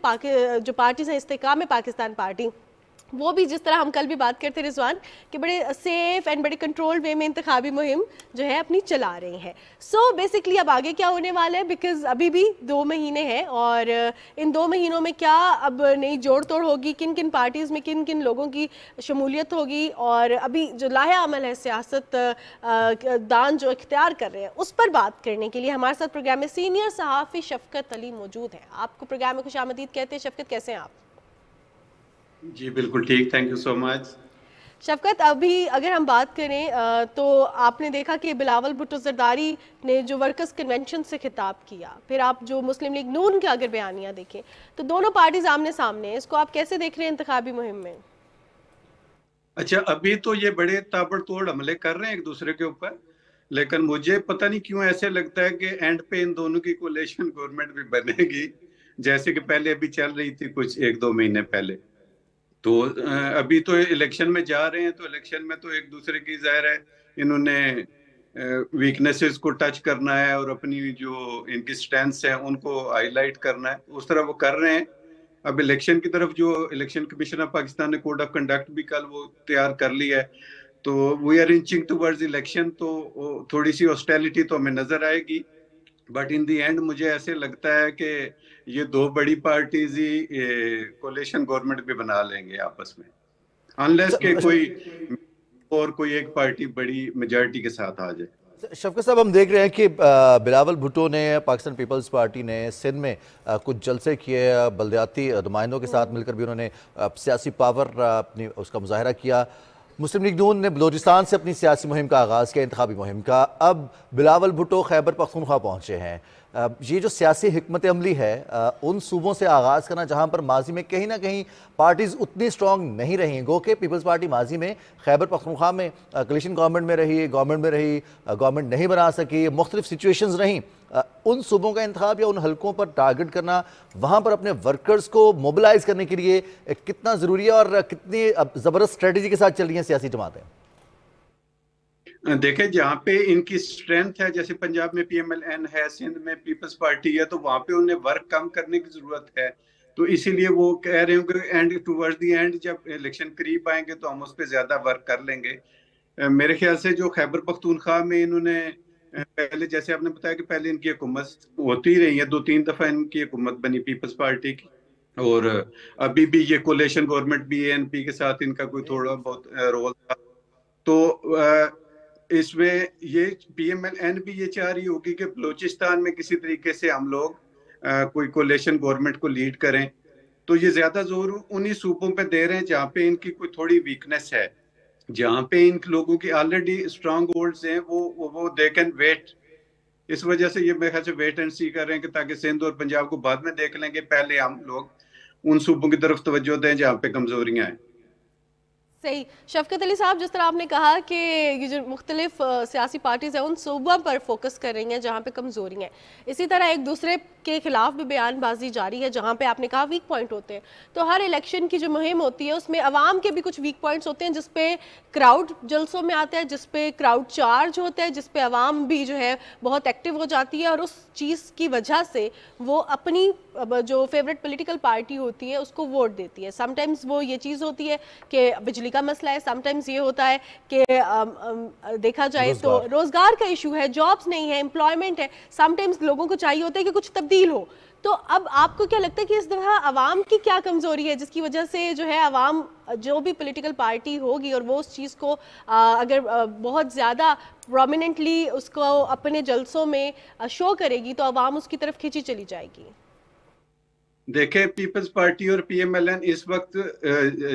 जो पार्टीज़ हैं, इस्तेहकाम पाकिस्तान पार्टी, वो भी जिस तरह हम कल भी बात करते रिजवान कि बड़े सेफ एंड बड़े कंट्रोल्ड वे में इंतखाबी मुहिम जो है अपनी चला रही हैं। सो बेसिकली अब आगे क्या होने वाला है, बिकॉज अभी भी 2 महीने हैं और इन 2 महीनों में क्या अब नई जोड़ तोड़ होगी, किन किन पार्टीज़ में किन किन लोगों की शमूलियत होगी, और अभी जो लाहे अमल है सियासत दान जो इख्तियार कर रहे हैं उस पर बात करने के लिए हमारे साथ प्रोग्राम में सीनियर सहाफ़ी शफकत अली मौजूद हैं। आपको प्रोग्राम में खुशामदीद कहते हैं। शफकत, कैसे हैं आप? जी बिल्कुल ठीक, थैंक यू सो मच। शफकत, अभी अगर हम बात करें तो आपने देखा कि बिलावल भुट्टो जरदारी ने जो वर्कर्स कन्वेंशन से खिताब किया, फिर आप जो मुस्लिम लीग नून के अगर बयानियां देखें तो दोनों पार्टीज आमने सामने हैं, इसको आप कैसे देख रहे हैं इंतखाबी मुहिम में? अच्छा, अभी तो ये बड़े ताबड़तोड़ हमले कर रहे हैं एक दूसरे के ऊपर, लेकिन मुझे पता नहीं क्यों ऐसे लगता है कि एंड पे इन दोनों की कोalition गवर्नमेंट भी बनेगी, जैसे कि पहले अभी चल रही थी कुछ 1-2 महीने पहले। तो अभी तो इलेक्शन में जा रहे हैं, तो इलेक्शन में तो एक दूसरे की जाहिर है इन्होंने वीकनेसेस को टच करना है और अपनी जो इनकी स्ट्रेंथ्स हैं उनको हाईलाइट करना है, उस तरह वो कर रहे हैं। अब इलेक्शन की तरफ जो इलेक्शन कमीशन ऑफ पाकिस्तान ने कोड ऑफ कंडक्ट भी कल वो तैयार कर लिया है, तो we are inching towards election, तो थोड़ी सी हॉस्टिलिटी तो हमें नजर आएगी, बट इन दी एंड मुझे ऐसे लगता है कि ये 2 बड़ी पार्टीज ही कोalition गवर्नमेंट भी बना लेंगे आपस में, अनलेस के कोई एक पार्टी बड़ी मेजॉरिटी के साथ आ जाए। शफकत साहब, हम देख रहे हैं कि बिलावल भुट्टो ने, पाकिस्तान पीपल्स पार्टी ने सिंध में कुछ जलसे किए, बलदियाती नुमाइंदों के साथ मिलकर भी उन्होंने सियासी पावर अपनी उसका मुजाहरा किया। मुस्लिम लीग नून ने बलोचिस्तान से अपनी सियासी मुहिम का आगाज़ किया, इंतखाबी मुहिम का। अब बिलावल भुट्टो खैबर पख्तूनख्वा पहुँचे हैं। ये जो सियासी हिकमत अमली है उन सूबों से आगाज़ करना जहाँ पर माजी में कहीं ना कहीं पार्टीज़ उतनी स्ट्रॉन्ग नहीं रही। गो कि पीपल्स पार्टी माजी में खैबर पख्तूनख्वा में कोलिशन गवर्नमेंट में रही, गवर्नमेंट नहीं बना सकी, मुख्तलिफ सिचुएशंस रहीं। उन सूबों का इंतखाब या उन हलकों पर टारगेट करना, वहाँ पर अपने वर्कर्स को मोबिलाइज करने के लिए कितना ज़रूरी है और कितनी ज़बरदस्त स्ट्रेटजी के साथ चल रही हैं सियासी जमातें? देखें, जहाँ पे इनकी स्ट्रेंथ है, जैसे पंजाब में PMLN है, सिंध में पीपल्स पार्टी है, तो वहाँ पे उन्हें वर्क कम करने की जरूरत है। तो इसीलिए वो कह रहे हैं कि एंड टुवर्ड्स द एंड जब इलेक्शन करीब आएंगे तो हम उस पर ज्यादा वर्क कर लेंगे। मेरे ख्याल से जो खैबर पख्तूनख्वा में इन्होंने पहले, जैसे आपने बताया कि पहले इनकी हुकूमत होती रही है, 2-3 दफा इनकी हुकूमत बनी पीपल्स पार्टी की, और अभी भी ये कोलिशन गवर्नमेंट भी ANP के साथ इनका कोई थोड़ा बहुत रोल था। तो इसमें ये PMLN भी ये चाह रही होगी कि बलूचिस्तान में किसी तरीके से हम लोग कोई कोलिशन गवर्नमेंट को लीड करें। तो ये ज्यादा जोर उन्हीं सूबों पे दे रहे हैं जहाँ पे इनकी कोई थोड़ी वीकनेस है, जहाँ पे इन लोगों की ऑलरेडी स्ट्रांग होल्ड्स हैं, वो दे कैन वेट। इस वजह से ये मेरे ख्याल से वेट एंड सी कर रहे हैं कि ताकि सिंध और पंजाब को बाद में देख लेंगे, पहले हम लोग उन सूबों की तरफ तवज्जो दें जहाँ पे कमजोरियां हैं। सही। शफकत अली साहब, जिस तरह आपने कहा कि ये जो मुख्तलिफ सियासी पार्टीज़ हैं उन सूबों पर फोकस कर रही हैं जहाँ पे कमज़ोरी हैं, इसी तरह एक दूसरे के खिलाफ भी बयानबाजी जारी है जहाँ पे आपने कहा वीक पॉइंट होते हैं। तो हर इलेक्शन की जो मुहिम होती है उसमें अवाम के भी कुछ वीक पॉइंट्स होते हैं, जिसपे क्राउड जलसों में आता है, जिसपे क्राउड चार्ज होता है, जिसपे अवाम भी जो है बहुत एक्टिव हो जाती है और उस चीज़ की वजह से वो अपनी जो फेवरेट पॉलिटिकल पार्टी होती है उसको वोट देती है। समटाइम्स वो ये चीज़ होती है कि बिजली का मसला है, समटाइम्स ये होता है कि देखा जाए तो रोजगार का इशू है, जॉब्स नहीं है, एम्प्लॉयमेंट है, समटाइम्स लोगों को चाहिए होता है कि कुछ तब्दील हो। तो अब आपको क्या लगता है कि इस दफा अवाम की क्या कमजोरी है जिसकी वजह से जो है अवाम जो भी पॉलिटिकल पार्टी होगी और वो उस चीज़ को अगर बहुत ज़्यादा प्रोमिनेंटली उसको अपने जलसों में शो करेगी तो अवाम उसकी तरफ खींची चली जाएगी? देखें, पीपल्स पार्टी और PMLN इस वक्त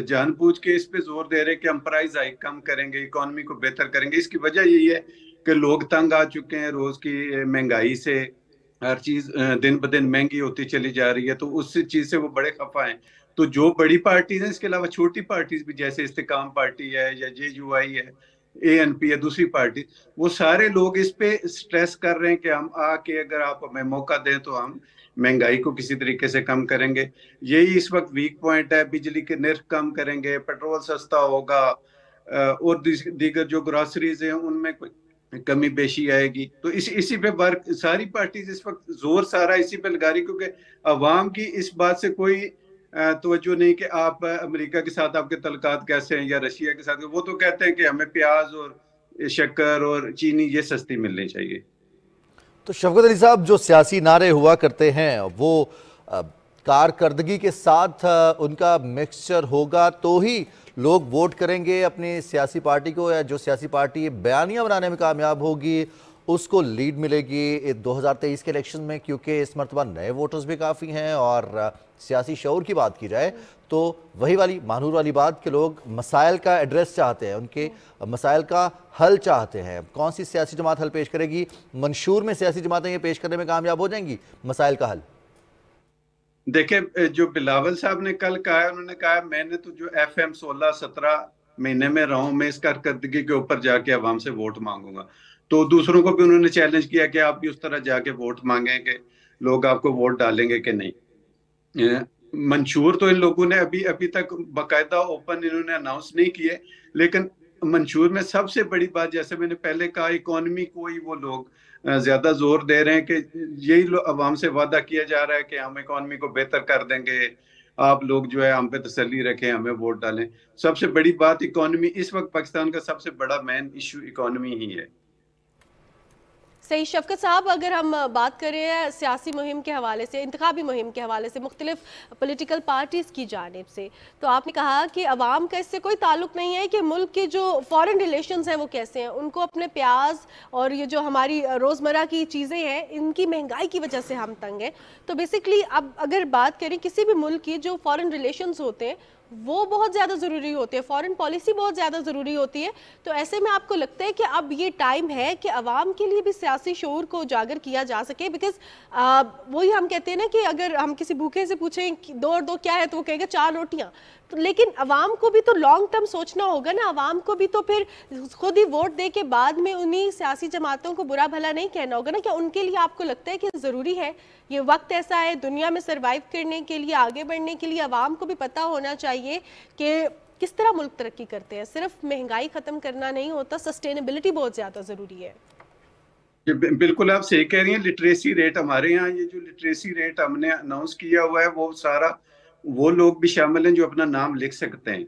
जानबूझ के इस पे जोर दे रहे हैं कि हम प्राइस हाइक कम करेंगे, इकोनॉमी को बेहतर करेंगे। इसकी वजह यही है कि लोग तंग आ चुके हैं रोज की महंगाई से, हर चीज दिन ब दिन महंगी होती चली जा रही है, तो उस चीज से वो बड़े खफा हैं। तो जो बड़ी पार्टीज हैं, इसके अलावा छोटी पार्टीज भी जैसे इस्तेकाम पार्टी है या JUI है, ANP है, दूसरी पार्टी, वो सारे लोग इस पे स्ट्रेस कर रहे हैं कि हम आके अगर आप हमें मौका दें तो हम महंगाई को किसी तरीके से कम करेंगे। यही इस वक्त वीक पॉइंट है। बिजली के निर्ख कम करेंगे, पेट्रोल सस्ता होगा और दीगर जो ग्रोसरीज हैं उनमें कमी बेशी आएगी। तो इसी पे वर्क सारी पार्टीज इस वक्त जोर सारा इसी पे लगा रही, क्योंकि अवाम की इस बात से कोई तवज्जो नहीं कि आप अमेरिका के साथ आपके तल्लुकात कैसे हैं या रशिया के साथ। वो तो कहते हैं कि हमें प्याज और शक्कर और चीनी ये सस्ती मिलनी चाहिए। तो शफकत अली साहब, जो सियासी नारे हुआ करते हैं वो कारकर्दगी के साथ उनका मिक्सचर होगा तो ही लोग वोट करेंगे अपनी सियासी पार्टी को, या जो सियासी पार्टी बयानियां बनाने में कामयाब होगी उसको लीड मिलेगी 2023 के इलेक्शन में? क्योंकि इस मरतबा नए वोटर्स भी काफ़ी हैं और सियासी शऊर की बात की जाए तो वही वाली मानूर वाली बात कि लोग मसाइल का एड्रेस चाहते हैं, उनके मसाइल का हल चाहते हैं। कौन सी सियासी जमात हल पेश करेगी? मंशूर में सियासी जमातें ये पेश करने में कामयाब हो जाएंगी मसाइल का हल? देखिए, जो बिलावल साहब ने कल कहा है, उन्होंने कहा मैंने तो जो FM 16-17 महीने में रहा हूं, मैं इस कारकर्दगी के ऊपर जाके अवाम से वोट मांगूंगा। तो दूसरों को भी उन्होंने चैलेंज किया कि आप भी उस तरह जाके वोट मांगें कि लोग आपको वोट डालेंगे कि नहीं। मंशूर तो इन लोगों ने अभी तक बाकायदा ओपन इन्होंने अनाउंस नहीं किए, लेकिन मंशूर में सबसे बड़ी बात, जैसे मैंने पहले कहा, इकोनॉमी को ही वो लोग ज्यादा जोर दे रहे हैं कि यही अवाम से वादा किया जा रहा है कि हम इकोनॉमी को बेहतर कर देंगे, आप लोग जो है हम पे तसल्ली रखें, हमें वोट डालें। सबसे बड़ी बात इकोनॉमी, इस वक्त पाकिस्तान का सबसे बड़ा मेन इशू इकोनॉमी ही है। सही। शफकत साहब, अगर हम बात करें सियासी मुहिम के हवाले से, इंतखाबी मुहिम के हवाले से मुख्तलिफ पॉलिटिकल पार्टीज़ की जानिब से, तो आपने कहा कि अवाम का इससे कोई ताल्लुक नहीं है कि मुल्क के जो फॉरेन रिलेशंस हैं वो कैसे हैं, उनको अपने प्याज और ये जो हमारी रोज़मर्रा की चीज़ें हैं इनकी महंगाई की वजह से हम तंग हैं। तो बेसिकली अब अगर बात करें किसी भी मुल्क की जो फॉरेन रिलेशंस होते हैं वो बहुत ज़्यादा ज़रूरी होती है, फॉरेन पॉलिसी बहुत ज़्यादा ज़रूरी होती है। तो ऐसे में आपको लगता है कि अब ये टाइम है कि अवाम के लिए भी सियासी शऊर को उजागर किया जा सके? बिकॉज वही हम कहते हैं ना कि अगर हम किसी भूखे से पूछें कि 2 और 2 क्या है, तो वो कहेगा 4 रोटियां। तो लेकिन अवाम को भी तो लॉन्ग टर्म सोचना होगा ना, अवाम को भी तो फिर खुद ही वोट दे के बाद में उन्हीं सियासी जमातों को बुरा भला नहीं कहना होगा ना। क्या उनके लिए आपको लगता है कि ज़रूरी है, ये वक्त ऐसा है दुनिया में सर्वाइव करने के लिए, आगे बढ़ने के लिए अवाम को भी पता होना चाहिए कि किस तरह मुल्क तरक्की करते हैं? सिर्फ महंगाई ख़त्म करना नहीं होता, सस्टेनेबिलिटी बहुत ज़्यादा ज़रूरी है। बिल्कुल आप सही कह रही हैं। लिटरेसी रेट हमारे यहाँ, ये जो लिटरेसी रेट हमने अनाउंस किया हुआ है, वो सारा वो लोग भी शामिल हैं जो अपना नाम लिख सकते हैं।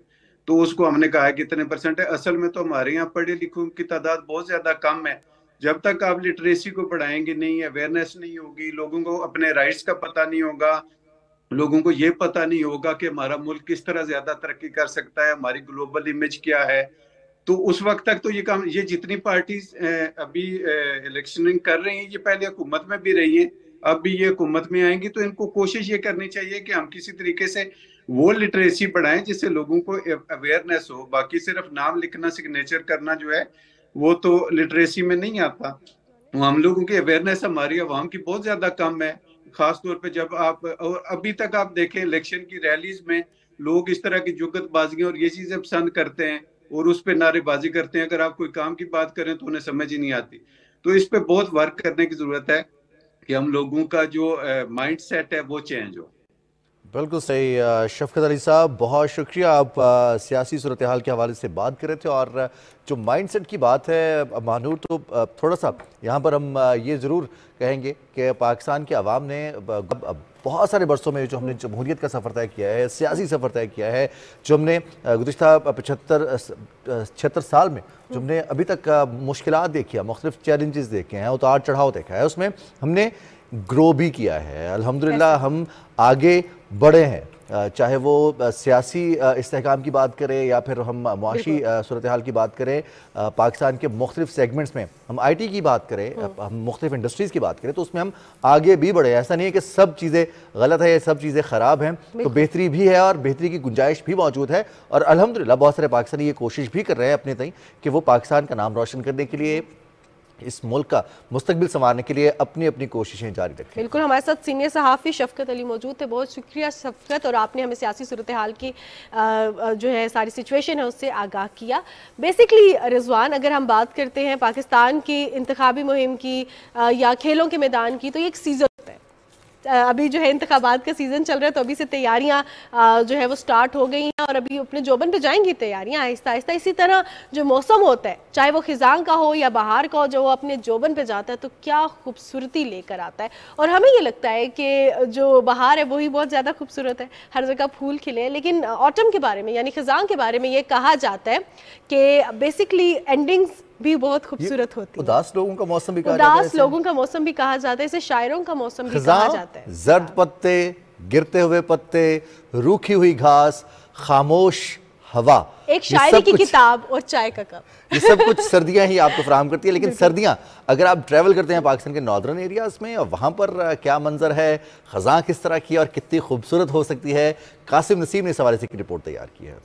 तो उसको हमने कहा है कितने % है। असल में तो हमारे यहाँ पढ़े लिखों की तादाद बहुत ज्यादा कम है। जब तक आप लिटरेसी को बढ़ाएंगे नहीं, अवेयरनेस नहीं होगी, लोगों को अपने राइट्स का पता नहीं होगा, लोगों को ये पता नहीं होगा कि हमारा मुल्क किस तरह ज्यादा तरक्की कर सकता है, हमारी ग्लोबल इमेज क्या है, तो उस वक्त तक तो ये काम, ये जितनी पार्टीज अभी इलेक्शनिंग कर रही हैं, ये पहले हुकूमत में भी रही हैं, अब भी ये हुकूमत में आएंगी, तो इनको कोशिश ये करनी चाहिए कि हम किसी तरीके से वो लिटरेसी बढ़ाएं जिससे लोगों को अवेयरनेस हो। बाकी सिर्फ नाम लिखना, सिग्नेचर करना जो है, वो तो लिटरेसी में नहीं आता। तो हम लोगों की अवेयरनेस, हमारी आवाम की बहुत ज्यादा कम है। खास तौर पे जब आप, और अभी तक आप देखें इलेक्शन की रैलीज में लोग इस तरह की जुगतबाजियां और ये चीजें पसंद करते हैं और उस पर नारेबाजी करते हैं। अगर आप कोई काम की बात करें तो उन्हें समझ ही नहीं आती। तो इस पे बहुत वर्क करने की जरूरत है कि हम लोगों का जो माइंड सेट है वो चेंज हो। बिल्कुल सही शफकत अली साहब, बहुत शुक्रिया। आप सियासी सूरत हाल के हवाले से बात कर रहे थे और जो माइंडसेट की बात है मानूर, तो थोड़ा सा यहाँ पर हम ये ज़रूर कहेंगे कि पाकिस्तान के अवाम ने बहुत सारे बरसों में जो हमने जमहूरियत का सफ़र तय किया है, सियासी सफ़र तय किया है, जो हमने गुज़िश्ता 75-76 साल में जो हमने अभी तक मुश्किलात देखी है, मुख्तलिफ चैलेंजेस देखे हैं, उतार चढ़ाव देखा है, उसमें हमने ग्रो भी किया है। अल्हम्दुलिल्लाह हम आगे बढ़े हैं, चाहे वो सियासी इस्तेहकाम की बात करें या फिर हम मुआशी सूरत हाल की बात करें, पाकिस्तान के मुख्तलिफ सेगमेंट्स में हम IT की बात करें, हम मुख्तलिफ इंडस्ट्रीज़ की बात करें, तो उसमें हम आगे भी बढ़े। ऐसा नहीं है कि सब चीज़ें गलत है, सब चीज़ें ख़राब हैं, तो बेहतरी भी है और बेहतरी की गुंजाइश भी मौजूद है। और अल्हम्दुलिल्लाह बहुत सारे पाकिस्तानी ये कोशिश भी कर रहे हैं अपने तई कि वो पाकिस्तान का नाम रोशन करने के लिए, इस मुल्क का मुस्तकबिल संवारने के लिए अपनी अपनी कोशिशें जारी रखें। बिल्कुल, हमारे साथ सीनियर सहाफ़ी शफकत अली मौजूद थे। बहुत शुक्रिया शफकत, और आपने हमें सियासी सूरत हाल की जो है सारी सिचुएशन है उससे आगाह किया। बेसिकली रिजवान, अगर हम बात करते हैं पाकिस्तान की इंतखाबी मुहिम की या खेलों के मैदान की, तो ये एक सीज़न होता है। अभी जो है इंतखाबात का सीज़न चल रहा है, तो अभी से तैयारियां जो है वो स्टार्ट हो गई हैं और अभी अपने जोबन पे जाएंगी तैयारियां आहिस्ता आहिस्ता। इसी तरह जो मौसम होता है, चाहे वो खिजां का हो या बहार का हो, जो वो अपने जोबन पे जाता है तो क्या खूबसूरती लेकर आता है। और हमें ये लगता है कि जो बहार है वही बहुत ज़्यादा खूबसूरत है, हर जगह फूल खिले हैं। लेकिन ऑटम के बारे में यानी खिजां के बारे में ये कहा जाता है कि बेसिकली एंडिंग्स भी बहुत खूबसूरत होती है। उदास लोगों का मौसम भी कहा जाता है, उदास लोगों का मौसम भी कहा जाता है, इसे शायरों का मौसम भी कहा जाता है। जर्द पत्ते, गिरते हुए पत्ते, रूखी हुई घास, खामोश हवा, एक शायरी की किताब और चाय का कप, ये सब कुछ सर्दियां ही आपको फराहम करती है। लेकिन सर्दियां अगर आप ट्रैवल करते हैं पाकिस्तान के नॉर्दर्न एरियाज में, वहां पर क्या मंजर है, खज़ां किस तरह की और कितनी खूबसूरत हो सकती है, कासिम नसीम ने इस हवाले से एक रिपोर्ट तैयार की है।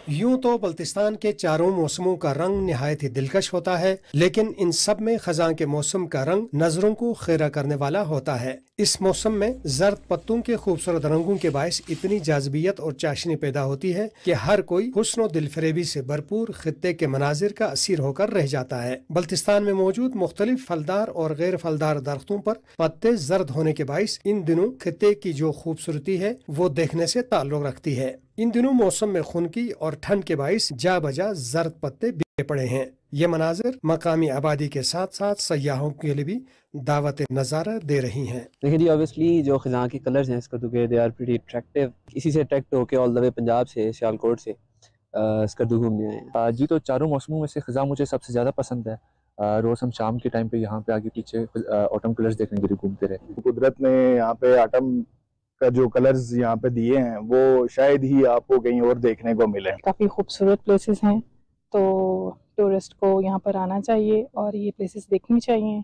यूं तो बल्तिस्तान के चारों मौसमों का रंग निहायत ही दिलकश होता है, लेकिन इन सब में खज़ां के मौसम का रंग नजरों को खेरा करने वाला होता है। इस मौसम में जर्द पत्तों के खूबसूरत रंगों के बायस इतनी जाज़बियत और चाशनी पैदा होती है कि हर कोई हुस्न और दिलफरेबी से भरपूर खित्ते के मनाजिर का असीर होकर रह जाता है। बल्तिस्तान में मौजूद मुख्तलिफ फलदार और गैर फलदार दरख्तों पर पत्ते जर्द होने के बायस इन दिनों खित्ते की जो खूबसूरती है वो देखने से ताल्लुक रखती है। इन दिनों मौसम में खुनकी और ठंड के बायस जा बजा जर्द पत्ते बिखरे पड़े हैं। ये मनाजिर मकामी आबादी के साथ साथ सयाहों के लिए भी दावत नज़ारा दे रही हैं। देखिए जी, ऑब्वियसली जो खिज़ां के कलर्स हैं स्कर्दू के, दे आर प्रीटी अट्रैक्टिव। इसी से अट्रैक्ट होकर ऑल द वे पंजाब से, सियालकोट से स्कर्दू घूमने आए हैं। जी, तो चारों मौसमों में से खिज़ां मुझे सबसे ज़्यादा पसंद है। रोज़ हम शाम के टाइम पे यहाँ पे आगे पीछे ऑटम कलर्स देखने के लिए घूमते रहे। कुदरत ने यहाँ पे ऑटम का जो कलर्स यहाँ पे दिए हैं वो शायद ही आपको कहीं और देखने को मिले। काफ़ी खूबसूरत प्लेसेस हैं, तो टूरिस्ट को यहाँ पर आना चाहिए और ये प्लेसेस देखनी चाहिए,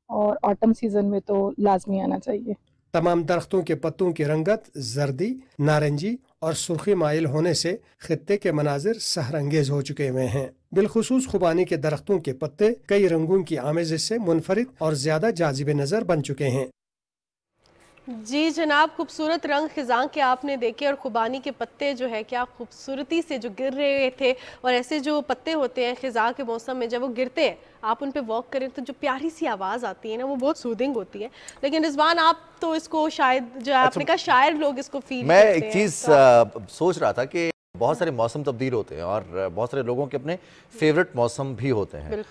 और ऑटम सीजन में तो लाजमी आना चाहिए। तमाम दरख्तों के पत्तों की रंगत जर्दी, नारंगी और सुर्खी माइल होने से खित्ते के मनाजिर सहरंगेज हो चुके हुए हैं। बिलखुसूस खुबानी के दरख्तों के पत्ते कई रंगों की आमेज़ से मुनफरिद और ज्यादा जाजिब नजर बन चुके हैं। जी जनाब, खूबसूरत रंग खिजां के आपने देखे और खुबानी के पत्ते जो है क्या खूबसूरती से जो गिर रहे थे, और ऐसे जो पत्ते होते हैं खिजां के मौसम में जब वो गिरते हैं आप उन पे वॉक करें तो जो प्यारी सी आवाज़ आती है ना वो बहुत सूदिंग होती है। लेकिन रिजवान आप तो इसको शायद जो आपने कहा शायर लोग इसको फील मैं करते एक हैं, चीज़ सोच रहा था कि बहुत सारे मौसम तब्दील होते हैं और बहुत सारे लोगों के अपने फेवरेट मौसम भी होते हैं।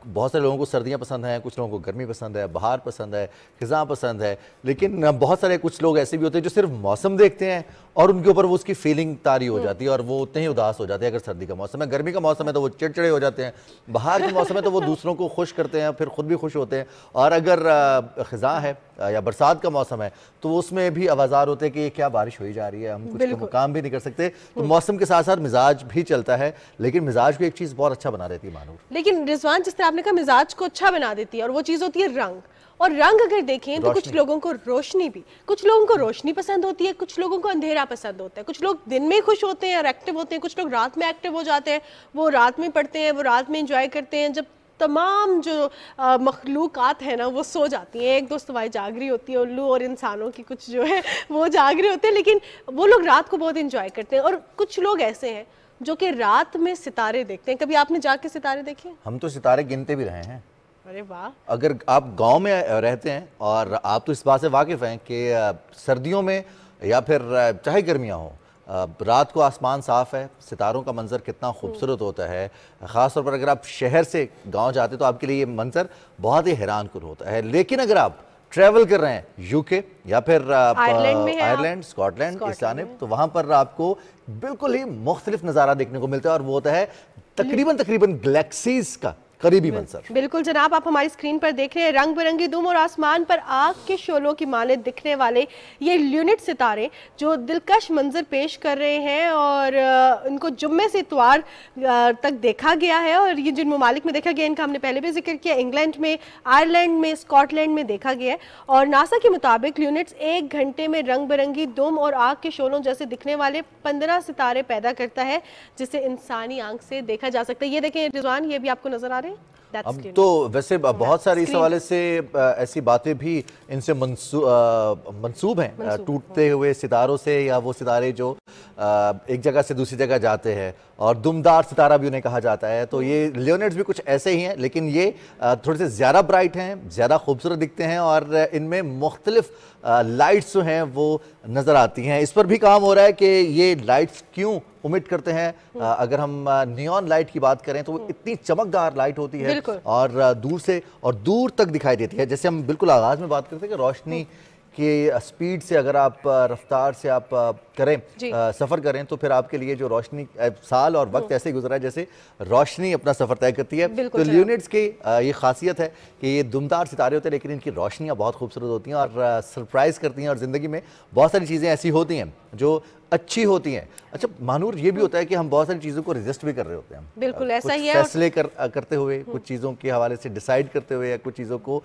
बहुत सारे लोगों को सर्दियां पसंद हैं, कुछ लोगों को गर्मी पसंद है, बहार पसंद है, खिज़ां पसंद है, लेकिन बहुत सारे कुछ लोग ऐसे भी होते हैं जो सिर्फ मौसम देखते हैं और उनके ऊपर वो उसकी फीलिंग तारी हो जाती है और वो उतने ही उदास हो जाते हैं। अगर सर्दी का मौसम है, गर्मी का मौसम है तो वो चिड़चिड़े हो जाते हैं, बहार के मौसम है तो वो दूसरों को खुश करते हैं, फिर खुद भी खुश होते हैं। और अगर खिज़ां है या बरसात का मौसम है तो उसमें भी आवाज़ार होते हैं कि क्या बारिश हो जा रही है, हम कुछ काम भी नहीं कर सकते। तो मौसम के साथ साथ मिजाज भी चलता है, लेकिन मिजाज को एक चीज़ बहुत अच्छा बना देती है मानूर। लेकिन रिजवान जिस तरह आपने कहा मिजाज को अच्छा बना देती है और वो चीज़ होती है रंग। और रंग अगर देखें तो कुछ लोगों को रोशनी भी, कुछ लोगों को रोशनी पसंद होती है, कुछ लोगों को अंधेरा पसंद होता है। कुछ लोग दिन में खुश होते हैं और एक्टिव होते हैं, कुछ लोग रात में एक्टिव हो जाते हैं, वो रात में पढ़ते हैं, वो रात में इंजॉय करते हैं जब तमाम जो मखलूक़ात है ना वो सो जाती हैं। एक दो सवाई जाग रही होती है, उल्लू और इंसानों की कुछ जो है वो जाग रहे होते हैं, लेकिन वो लोग रात को बहुत इंजॉय करते हैं। और कुछ लोग ऐसे हैं जो कि रात में सितारे देखते हैं। कभी आपने जाके सितारे देखे? हम तो सितारे गिनते भी रहे हैं। अरे वाह! अगर आप गांव में रहते हैं और आप तो इस बात से वाकिफ़ हैं कि सर्दियों में या फिर चाहे गर्मियाँ हों, रात को आसमान साफ़ है, सितारों का मंज़र कितना खूबसूरत होता है। ख़ास तौर पर अगर आप शहर से गांव जाते तो आपके लिए ये मंज़र बहुत ही हैरान कुन होता है। लेकिन अगर आप ट्रैवल कर रहे हैं यूके या फिर आयरलैंड, स्कॉटलैंड इस जानिब, तो वहाँ पर आपको बिल्कुल ही मुख्तलिफ नज़ारा देखने को मिलता है और वो होता है तकरीबन गैलेक्सीज़ का करीबी मंजर। बिल्कुल जनाब, आप हमारी स्क्रीन पर देख रहे हैं रंग बिरंगी धूम और आसमान पर आग के शोलों की माले दिखने वाले ये ल्यूनिट सितारे जो दिलकश मंजर पेश कर रहे हैं और इनको जुम्मे से इतवार तक देखा गया है। और ये जिन ममालिक में देखा गया इनका हमने पहले भी जिक्र किया, इंग्लैंड में, आयरलैंड में, स्कॉटलैंड में देखा गया है। और नासा के मुताबिक ल्यूनिट्स 1 घंटे में रंग बिरंगी धूम और आग के शोलों जैसे दिखने वाले 15 सितारे पैदा करता है जिसे इंसानी आंख से देखा जा सकता है। ये देखें रिजवान, ये भी आपको नजर आ रहे हैं। अब तो वैसे बहुत सारी इस हवाले से ऐसी बातें भी इनसे मंसूब हैं, टूटते हुए सितारों से, या वो सितारे जो एक जगह से दूसरी जगह जाते हैं और दुमदार सितारा भी उन्हें कहा जाता है। तो ये लियोनेट्स भी कुछ ऐसे ही हैं, लेकिन ये थोड़े से ज़्यादा ब्राइट हैं, ज़्यादा खूबसूरत दिखते हैं और इनमें मुख्तलिफ लाइट्स जो हैं वो नज़र आती हैं। इस पर भी काम हो रहा है कि ये लाइट्स क्यों उमिट करते हैं। अगर हम नियॉन लाइट की बात करें तो वो इतनी चमकदार लाइट होती है और दूर से और दूर तक दिखाई देती है। जैसे हम बिल्कुल आगाज़ में बात करते हैं कि रोशनी की स्पीड से अगर आप रफ्तार से आप करें, सफ़र करें, तो फिर आपके लिए जो रोशनी साल और वक्त ऐसे गुजरा है जैसे रोशनी अपना सफ़र तय करती है। तो ल्यूनिट्स की ये खासियत है कि ये दुमदार सितारे होते हैं लेकिन इनकी रोशनियाँ बहुत खूबसूरत होती हैं और सरप्राइज़ करती हैं। और ज़िंदगी में बहुत सारी चीज़ें ऐसी होती हैं जो अच्छी होती हैं। अच्छा मानूर, ये भी होता है कि हम बहुत सारी चीज़ों को रिजिस्ट भी कर रहे होते हैं। बिल्कुल ऐसा ही है। फैसले करते हुए, कुछ चीज़ों के हवाले से डिसाइड करते हुए, या कुछ चीज़ों को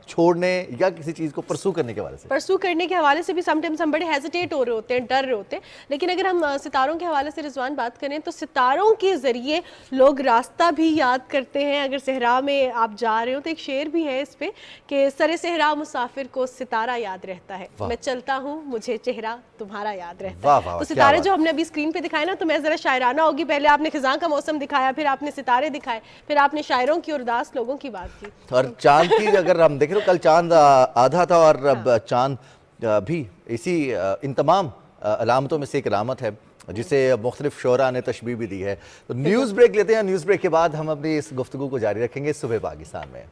छोड़ने या किसी चीज़ को परसू करने के हवाले से, के हवाले से भी समटाइम्स हम बड़े हेजिटेट हो रहे होते हैं, डर रहे होते हैं। लेकिन अगर हम सितारों के हवाले से रिजवान बात करें तो सितारों के ज़रिए लोग रास्ता भी याद करते हैं। अगर सहरा में आप जा रहे हो तो एक शेर भी है इस पे कि सरे सहरा मुसाफिर को सितारा याद रहता है, मैं चलता हूँ मुझे चेहरा तुम्हारा याद रहता है। तो सितारे जो हमने अभी स्क्रीन पे दिखाए ना, तो मैं जरा शायराना होगी, पहले आपने खिज़ां का मौसम दिखाया, फिर आपने सितारे दिखाए, फिर आपने शायरों की और उदास लोगों की बात की। और चांद की अगर हम देखें तो कल चांद आधा था और अब चांद भी इसी इन तमाम अलामतों में से एक अलामत है जिसे मुख्तलिफ शोरा ने तशबीह भी दी है। तो न्यूज़ ब्रेक लेते हैं, न्यूज़ ब्रेक के बाद हम अपनी इस गुफ्तगू को जारी रखेंगे सुबह पाकिस्तान में।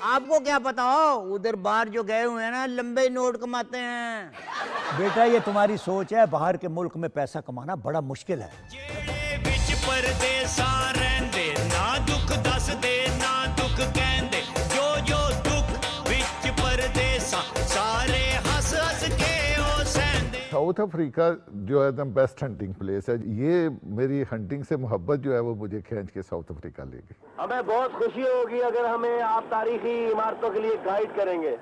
आपको क्या पता हो, उधर बाहर जो गए हुए हैं ना लंबे नोट कमाते हैं। बेटा ये तुम्हारी सोच है, बाहर के मुल्क में पैसा कमाना बड़ा मुश्किल है। ना दुख दस दे ना दुख कहंदे, जो जो दुख साउथ अफ्रीका जो है एकदम बेस्ट हंटिंग प्लेस है। ये मेरी हंटिंग से मोहब्बत जो है वो मुझे खींच के साउथ अफ्रीका ले गई। हमें बहुत खुशी होगी अगर हमें आप तारीखी इमारतों के लिए गाइड करेंगे।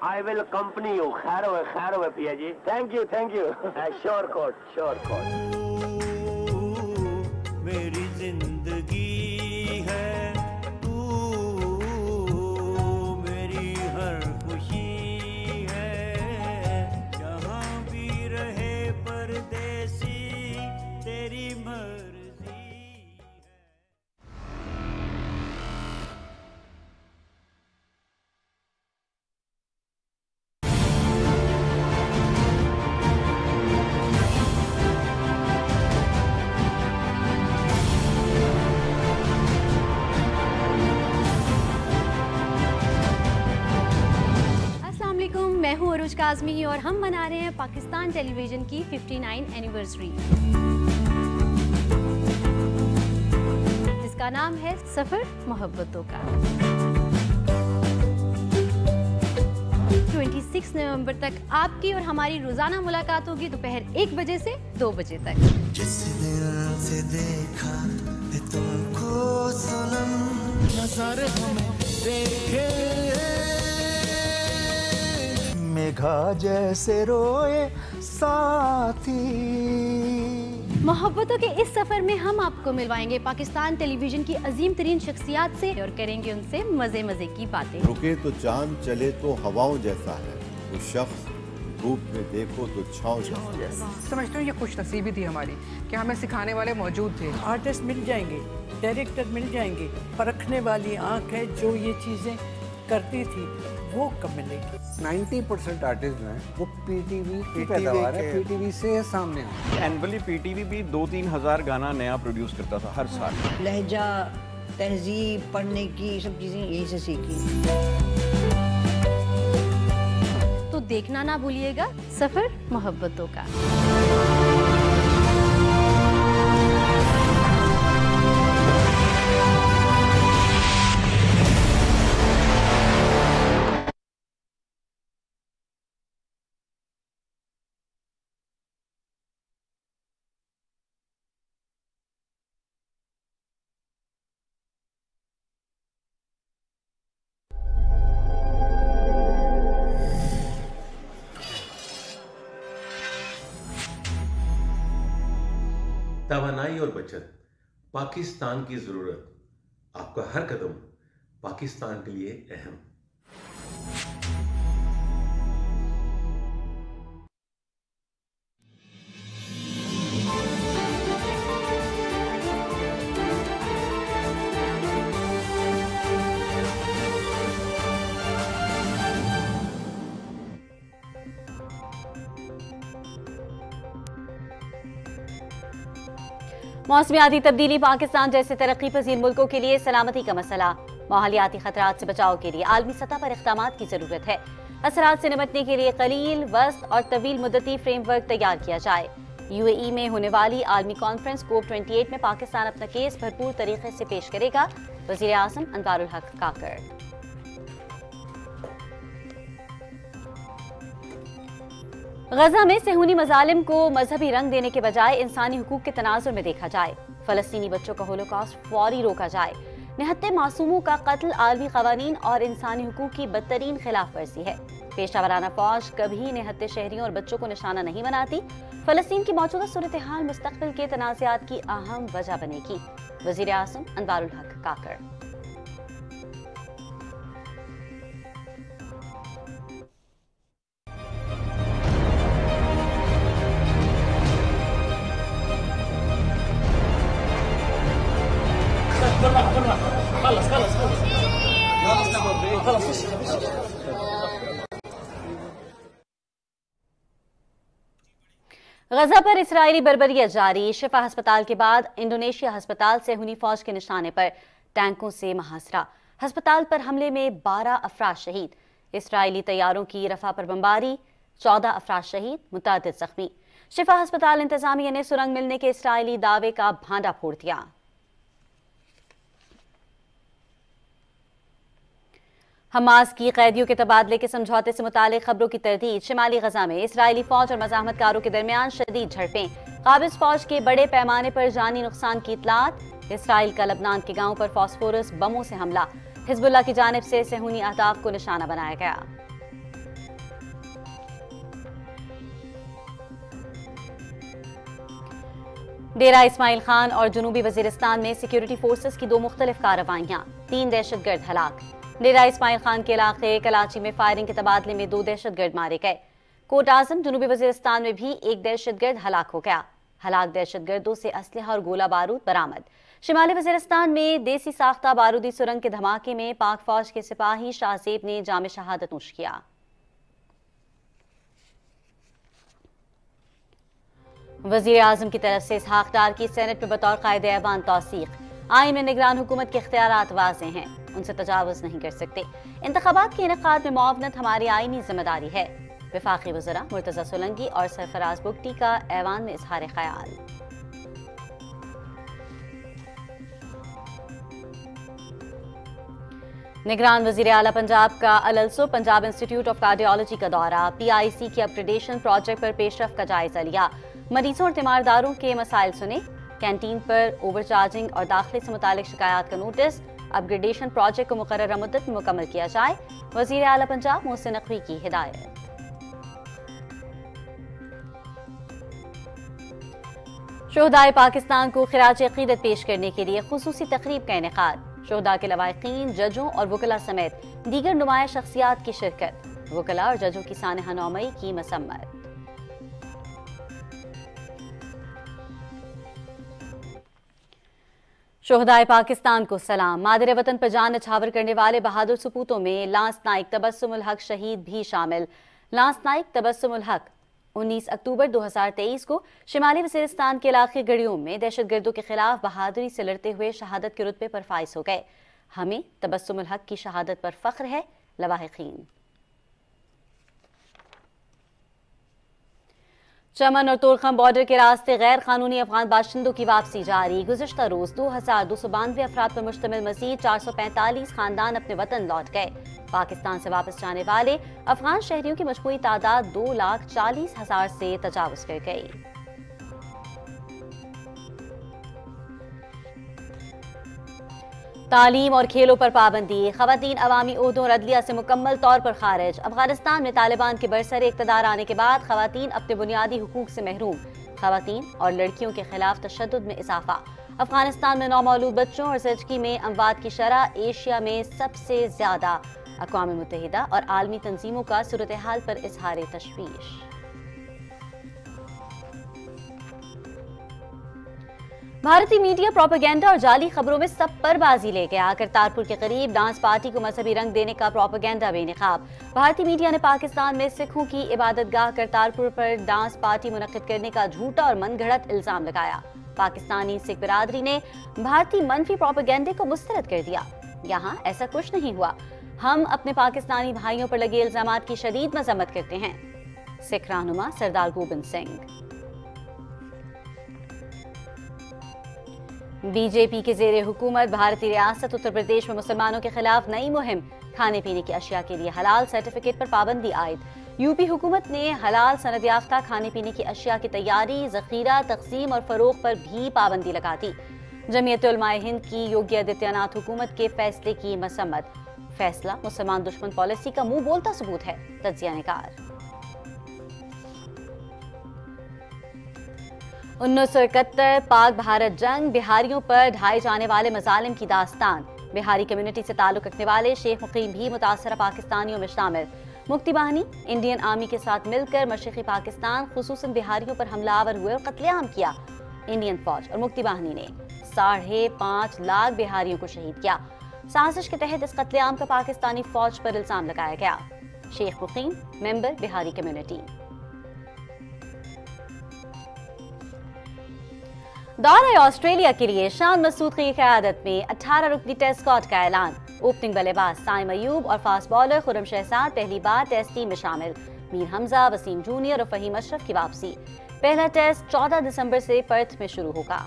I will company you. खैर हुए पिया जी। थैंक यू श्योर कोट। मेरी जिंदगी है तू, मेरी हर खुशी है, जहाँ भी रहे परदेसी तेरी मर्जी है। मैं हूँ अरूज काज़मी और हम मना रहे हैं पाकिस्तान टेलीविजन की 59 एनिवर्सरी, जिसका नाम है सफ़र मोहब्बतों का। 26 नवंबर तक आपकी और हमारी रोजाना मुलाकात होगी दोपहर 1 बजे से 2 बजे तक। जिस दिन से देखा है तुमको सनम, नजर हमें देखे मेघा जैसे रोए साथी। मोहब्बतों के इस सफर में हम आपको मिलवाएंगे पाकिस्तान टेलीविजन की अजीम तरीन शख्सियात से और करेंगे उनसे मजे मजे की बातें। रुके तो चांद, चले तो हवाओं जैसा है, वो शख्स धूप में देखो तो छाँव जैसा। समझते हो ये खुश नसीबी थी हमारी कि हमें सिखाने वाले मौजूद थे। आर्टिस्ट मिल जाएंगे, डायरेक्टर मिल जाएंगे, परखने वाली आंख है जो ये चीजें करती थी वो कब मिलेगी। 90% आर्टिस्ट हैं वो पीटीवी की पैदावार है, पीटीवी से सामने आए। एनुअली पीटीवी भी 2-3 हज़ार गाना नया प्रोड्यूस करता था हर साल। लहजा, तहजीब, पढ़ने की सब चीज़ें यहीं से सीखी। तो देखना ना भूलिएगा सफर मोहब्बतों का। तवानाई और बचत, पाकिस्तान की जरूरत, आपका हर कदम पाकिस्तान के लिए अहम। मौसमियाती तब्दीली पाकिस्तान जैसे तरक्की पजीर मुल्कों के लिए सलामती का मसला। माहौलियाती खतरात से बचाव के लिए आलमी सतह पर इक़दामात की जरूरत है। असरात से निपटने के लिए कलील, वस्त और तवील मुद्दती फ्रेमवर्क तैयार किया जाए। यूएई में होने वाली आलमी कॉन्फ्रेंस COP28 में पाकिस्तान अपना केस भरपूर तरीके से पेश करेगा। वज़ीर आज़म अनवारुल हक काकर। गजा में सेहूनी मजालिम को मजहबी रंग देने के बजाय इंसानी हुकूक के तनाजुर में देखा जाए। फलस्तीनी बच्चों का होलोकॉस्ट फौरी रोका जाए। निहत्ते मासूमों का कत्ल आलमी कवानीन और इंसानी हुकूक की बदतरीन खिलाफ वर्जी है। पेशा वराना फौज कभी निहत्ते शहरियों और बच्चों को निशाना नहीं बनाती। फलस्तीन की मौजूदा सूरत हाल मुस्तकबिल के तनाज़ात की अहम वजह बनेगी। वज़ीर आज़म अनवारुल हक काकर। गजा पर इसराइली बर्बरियत जारी। शिफा अस्पताल के बाद इंडोनेशिया अस्पताल सेहूनी फौज के निशाने पर टैंकों से मुहासरा। अस्पताल पर हमले में 12 अफराद शहीद। इसराइली तैयारों की रफा पर बमबारी, 14 अफराद शहीद, मुतअद्दिद जख्मी। शिफा अस्पताल इंतजामिया ने सुरंग मिलने के इसराइली दावे का भांडा फोड़ दिया। हमास की कैदियों के तबादले के समझौते से मुतालिक खबरों की तरदीद। शिमाली गजा में इसराइली फौज और मज़ाहमतकारों के दरमियान शदीद झड़पें। काबिज फौज के बड़े पैमाने पर जानी नुकसान की इतलात। इसराइल का लबनान के गांव पर फास्फोरस बमों से हमला। हिजबुल्लाह की जानिब से सेहूनी अहदाफ को निशाना बनाया गया। डेरा इस्माइल खान और जनूबी वजीरिस्तान में सिक्योरिटी फोर्सेस की 2 मुख्तलिफ कार्रवाइयां। 3 दहशतगर्द हलाक। डेरा इस्माइल खान के इलाके कराची में फायरिंग के तबादले में 2 दहशतगर्द मारे गए। कोट आजम जनूबी वजीरिस्तान में भी 1 दहशतगर्द हलाक हो गया। हलाक दहशतगर्दों से असलहा और गोला बारूद बरामद। शिमाली वजीरिस्तान में देसी साख्ता बारूदी सुरंग के धमाके में पाक फौज के सिपाही शाहजेब ने जाम शहादत नोश किया। वजीर आजम की तरफ से इसहाक डार की सेनेट में बतौर कायदे ऐवान तौसीक। आईन में निगरान हुकूमत के इख्तियारात वाज़ेह हैं, उनसे तजावुज़ नहीं कर सकते। इंतखाबात के इनेकाद में मुआवनत हमारी आईनी जिम्मेदारी है। वफाकी वज़रा मुर्तज़ा सोलंकी और सरफराज बुगटी का ऐवान में इजहार ख्याल। निगरान वज़ीर आला पंजाब का also Punjab institute of cardiology का दौरा। PIC के अपग्रेडेशन प्रोजेक्ट पर पेशरफ का जायजा लिया। मरीजों और तीमारदारों के मसाइल सुने। कैंटीन पर ओवरचार्जिंग और दाखिले से मुतालिक शिकायत का नोटिस। अपग्रेडेशन प्रोजेक्ट को मुकर्ररा मुद्दत में मुकम्मल किया जाए। वज़ीर आला पंजाब मोहसिन नकवी की हिदायत। शोहदाए पाकिस्तान को खिराज अकीदत पेश करने के लिए खुसूसी तकरीब का इनेकाद। शोहदा के लवाहिकीन, जजों और वकला समेत दीगर नुमाया शख्सियात की शिरकत। वकला और जजों की सानहा नौमई की मसम्मत। शोहदाए पाकिस्तान को सलाम। मादरे वतन पर जान न्यौछावर करने वाले बहादुर सपूतों में लांस नाइक तबस्सुमुल हक शहीद भी शामिल। लांस नाइक तबस्सुमुल हक 19 अक्टूबर 2023 को शिमाली वजीरिस्तान के इलाके गड़ियों में दहशतगर्दों के खिलाफ बहादुरी से लड़ते हुए शहादत के रुतबे पर फाइज हो गए। हमें तबस्सुमुल हक की शहादत पर फख्र है। लवाहिकीन। चमन और तोरखम बॉर्डर के रास्ते गैर कानूनी अफगान बाशिंदों की वापसी जारी। गुज़िश्ता रोज 2292 अफराद पर मुश्तमिल मज़ीद 445 खानदान अपने वतन लौट गए। पाकिस्तान से वापस जाने वाले अफगान शहरियों की मजमूई तादाद 2,40,000 से तजावुज़ कर गई। तालीम और खेलों पर पाबंदी। खवातीन अवामी ओहदों और अदलिया से मुकम्मल तौर पर खारिज। अफगानिस्तान में तालिबान के बरसरे इक़्तिदार आने के बाद खवातीन अपने बुनियादी हुकूक से महरूम। खवातीन और लड़कियों के खिलाफ तशद्दुद में इजाफा। अफगानिस्तान में नौमौलूद बच्चों और ज़चगी में अमवात की शरह एशिया में सबसे ज्यादा। अक़वाम मुत्तहिदा और आलमी तंजीमों का सूरत हाल पर इजहार तशवीश। भारतीय मीडिया प्रोपेगेंडा और जाली खबरों में सब पर बाजी ले गया। करतारपुर के करीब डांस पार्टी को मजहबी रंग देने का प्रोपेगेंडा बेनकाब। भारतीय मीडिया ने पाकिस्तान में सिखों की इबादतगाह करतारपुर पर डांस पार्टी मुनक्किद करने का झूठा और मनगढ़ंत इल्जाम लगाया। पाकिस्तानी सिख बिरादरी ने भारतीय मनफी प्रोपेगेंडे को मुस्तरद कर दिया। यहाँ ऐसा कुछ नहीं हुआ। हम अपने पाकिस्तानी भाइयों पर लगे इल्जामात की शदीद मजम्मत करते हैं। सिख रहनुमा सरदार गोबिंद सिंह। बीजेपी के जेरे हुकूमत भारतीय रियासत उत्तर प्रदेश में मुसलमानों के खिलाफ नई मुहिम। खाने पीने की अशिया के लिए हलाल सर्टिफिकेट पर पाबंदी आयद। यूपी हुकूमत ने हलाल सनद याफ्ता खाने पीने की अशिया की तैयारी, जखीरा, तकसीम और फरोख पर भी पाबंदी लगा दी। जमीयत उलमाए हिंद की योगी आदित्यनाथ हुकूमत के फैसले की मसम्मत। फैसला मुसलमान दुश्मन पॉलिसी का मुंह बोलता सबूत है। तज्जिया निगार। 1971 पाक भारत जंग, बिहारियों पर ढाए जाने वाले मजालिम की दास्तान। बिहारी कम्युनिटी से ताल्लुक रखने वाले शेख मुकीम भी मुतासरा पाकिस्तानियों में शामिल। मुक्ति बाहिनी इंडियन आर्मी के साथ मिलकर मशरिकी पाकिस्तान खुसूसन बिहारियों पर हमलावर हुए और कत्लेआम किया। इंडियन फौज और मुक्ति बाहिनी ने 5.5 लाख बिहारियों को शहीद किया। साजिश के तहत इस कत्लेआम का पाकिस्तानी फौज पर इल्जाम लगाया गया। शेख मुकीम मेंबर बिहारी कम्युनिटी। दौरे ऑस्ट्रेलिया के लिए शान मसूद की क़यादत में 18 रुकनी टेस्ट स्क्वाड का ऐलान। ओपनिंग बल्लेबाज साइम अयूब और फास्ट बॉलर खुर्रम शहजाद पहली बार टेस्ट टीम में शामिल। मीर हमजा, वसीम जूनियर और फहीम अशरफ की वापसी। पहला टेस्ट 14 दिसंबर से पर्थ में शुरू होगा।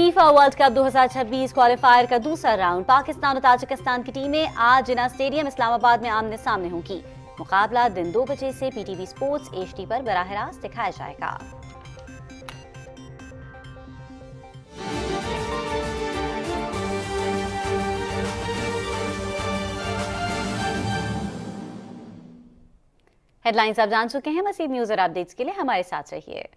फीफा वर्ल्ड कप 2026 क्वालिफायर का दूसरा राउंड पाकिस्तान और ताजिकिस्तान की टीमें आज जिना स्टेडियम इस्लामाबाद में आमने सामने होंगी। मुकाबला दिन 2 बजे से पीटीवी स्पोर्ट्स HD पर बराह रास्त दिखाया जाएगा। हेडलाइंस आप जान चुके हैं। मज़ीद न्यूज़ और अपडेट्स के लिए हमारे साथ रहिए।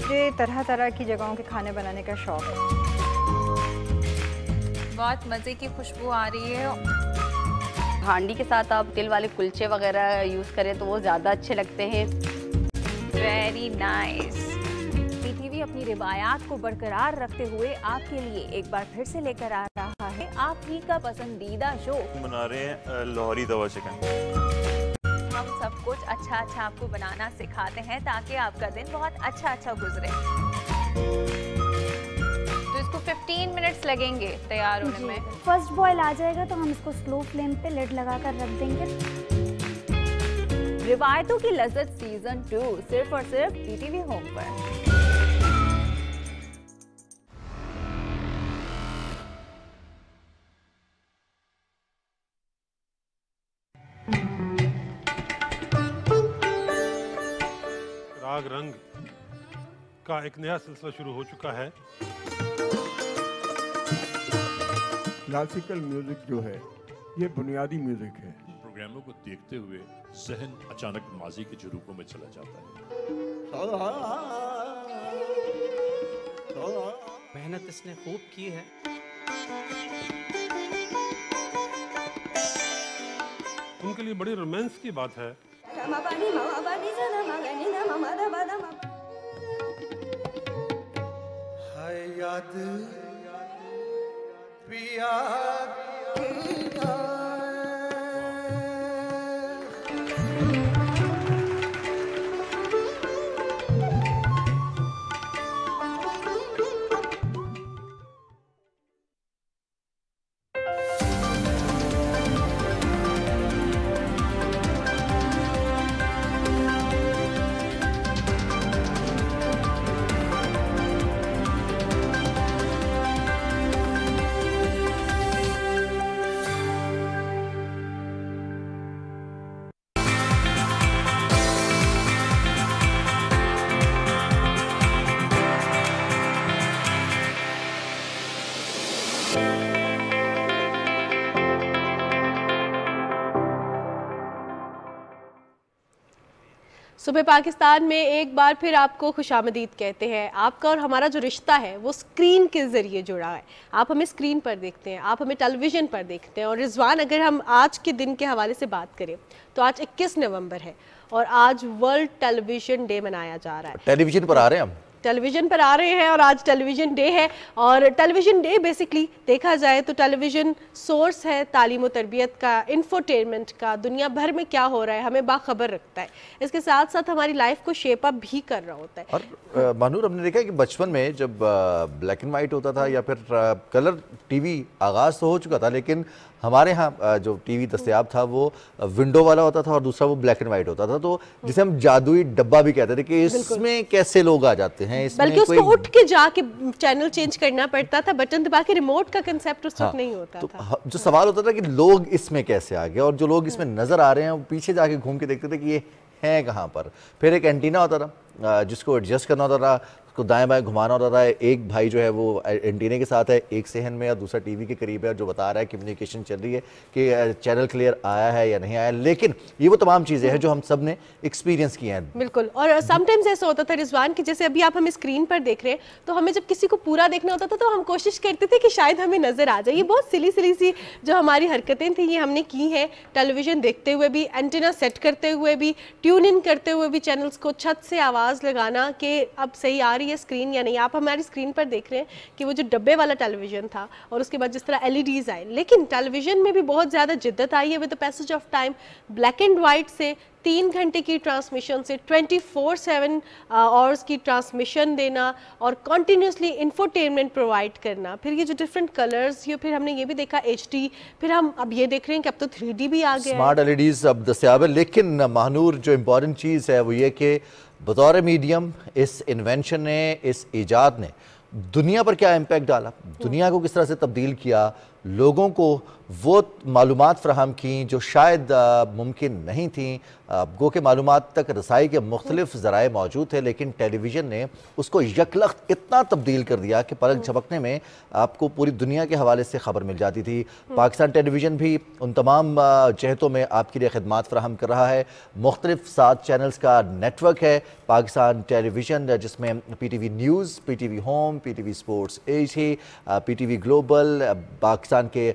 मुझे तरह तरह की जगहों के खाने बनाने का शौक है। बहुत मज़े की खुशबू आ रही है। हांडी के साथ आप तिल वाले कुलचे वगैरह यूज़ करें तो वो ज़्यादा अच्छे लगते हैं। Very nice. पीटीवी अपनी रिवायात को बरकरार रखते हुए आपके लिए एक बार फिर से लेकर आ रहा है आप ही का पसंदीदा शो। बना रहे हैं लाहौरी तवा चिकन। हम सब कुछ अच्छा अच्छा आपको बनाना सिखाते हैं ताकि आपका दिन बहुत अच्छा गुजरे। तो इसको 15 मिनट्स लगेंगे तैयार होने में। फर्स्ट बॉयल आ जाएगा तो हम इसको स्लो फ्लेम पे लिड लगाकर रख देंगे। रिवायतों की लज्जत सीजन 2 सिर्फ और सिर्फ पीटीवी होम पर। राग रंग का एक नया सिलसिला शुरू हो चुका है। क्लासिकल म्यूजिक जो है ये बुनियादी म्यूजिक है। प्रोग्रामों को देखते हुए जहन अचानक माजी के झरोखों में चला जाता है। मेहनत इसने खूब की है। उनके लिए बड़ी रोमांस की बात है। याद पिया सुबह पाकिस्तान में एक बार फिर आपको खुशामदीद कहते हैं। आपका और हमारा जो रिश्ता है वो स्क्रीन के ज़रिए जुड़ा है। आप हमें स्क्रीन पर देखते हैं, आप हमें टेलीविज़न पर देखते हैं। और रिजवान, अगर हम आज के दिन के हवाले से बात करें तो आज 21 नवंबर है और आज वर्ल्ड टेलीविज़न डे मनाया जा रहा है। टेलीविज़न पर आ रहे हैं हम, टेलीविज़न पर आ रहे हैं और आज टेलीविज़न डे है। और टेलीविज़न डे बेसिकली देखा जाए तो टेलीविज़न सोर्स है तालीम और तरबियत का, इंफोटेनमेंट का, दुनिया भर में क्या हो रहा है हमें बाखबर रखता है। इसके साथ साथ हमारी लाइफ को शेप अप भी कर रहा होता है। और मानूर, हमने देखा है कि बचपन में जब ब्लैक एंड वाइट होता था या फिर कलर टीवी आगाज़ तो हो चुका था, लेकिन हमारे यहाँ जो टीवी दस्तयाब था वो विंडो वाला होता था और दूसरा वो ब्लैक एंड वाइट होता था। तो जिसे हम जादुई डब्बा भी कहते थे कि इसमें कैसे लोग आ जाते हैं, इसमें बल्कि उसको उठ के जाके चैनल चेंज करना पड़ता था, बटन दबा के। रिमोट का कंसेप्ट उस वक्त नहीं होता तो था। जो सवाल होता था कि लोग इसमें कैसे आ गए, और जो लोग इसमें नजर आ रहे हैं वो पीछे जाके घूम के देखते थे कि ये है कहाँ पर। फिर एक एंटीना होता था जिसको एडजस्ट करना होता था, उसको दाएं बाएं घुमाना होता था। एक भाई जो है वो एंटीने के साथ है, एक सेहन में या दूसरा टीवी के करीब है, जो बता रहा है कम्युनिकेशन चल रही है कि चैनल क्लियर आया है या नहीं आया। लेकिन ये वो तमाम चीज़ें हैं जो हम सब ने एक्सपीरियंस की हैं। बिल्कुल। और समटाइम्स ऐसा होता था रिजवान कि जैसे अभी आप हमें स्क्रीन पर देख रहे हैं तो हमें जब किसी को पूरा देखना होता था तो हम कोशिश करते थे कि शायद हमें नजर आ जाए। ये बहुत सिली सी जो हमारी हरकतें थी ये हमने की हैं, टेलीविजन देखते हुए भी, एंटीना सेट करते हुए भी, ट्यून इन करते हुए भी चैनल्स को, छत से आवाज़ लगाना कि अब सही आ रही है स्क्रीन या नहीं। आप हमारी स्क्रीन पर देख रहे हैं कि वो जो डब्बे वाला टेलीविजन था और उसके बाद जिस तरह LEDs आए, लेकिन टेलीविजन में भी बहुत ज़्यादा जिद्दत आई है with the passage of time. Black and white से 3 घंटे की ट्रांसमिशन से 24/7 आवर्स की ट्रांसमिशन देना और कंटिन्यूसली इंफोटेनमेंट प्रोवाइड करना, फिर ये जो डिफरेंट कलर्स, ये फिर हमने ये भी देखा HD, फिर हम अब ये देख रहे हैं कि अब तो 3D भी आ गया, स्मार्ट LEDs अब दस्तयाब है। लेकिन महानूर, जो इम्पॉर्टेंट चीज़ है वो ये कि बतौर मीडियम इस इन्वेंशन ने, इस ईजाद ने दुनिया पर क्या इम्पैक्ट डाला, दुनिया को किस तरह से तब्दील किया, लोगों को वो मालूमात फ़राहम की जो शायद मुमकिन नहीं थी। गो के मालूमात तक रसाई के मुख्तलिफ ज़राए मौजूद थे, लेकिन टेलीविज़न ने उसको यकलख्त इतना तब्दील कर दिया कि पलक झपकने में आपको पूरी दुनिया के हवाले से ख़बर मिल जाती थी। पाकिस्तान टेलीविज़न भी उन तमाम जहतों में आपके लिए खिदमात फ़राहम कर रहा है। मुख्तलिफ 7 चैनल्स का नेटवर्क है पाकिस्तान टेलीविज़न, जिसमें PTV news, PTV home, PTV sports HD, PTV global, Pakistan के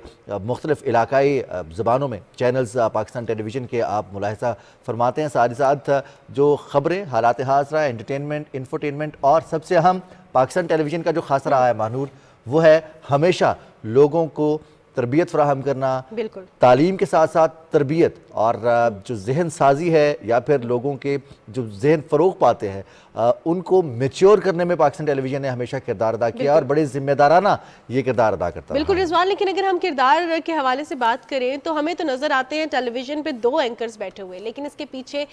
मुख्तलिफ इलाकाई ज़बानों में चैनल्स पाकिस्तान टेलीविज़न के आप मुलाहिज़ा फरमाते हैं। साथ ही साथ जो ख़बरें, हालात हाज़रा, एंटरटेनमेंट, इंफोटेनमेंट और सबसे अहम पाकिस्तान टेलीविज़न का जो खास रहा है महानूर, वो है हमेशा लोगों को तरबियत फ़राहम करना, बिल्कुल तालीम के साथ साथ तरबियत और जो जहन साजी है या फिर लोगों के जो जहन फ़रोग पाते हैं उनको मैच्योर करने में पाकिस्तान टेलीविज़न ने हमेशा किरदार अदा किया और बड़े जिम्मेदाराना ये किरदार अदा करता है। बिल्कुल रिजवान, लेकिन अगर हम किरदार के हवाले से बात करें तो हमें तो नज़र आते हैं टेलीविज़न पे 2 एंकर्स बैठे हुए, लेकिन इसके पीछे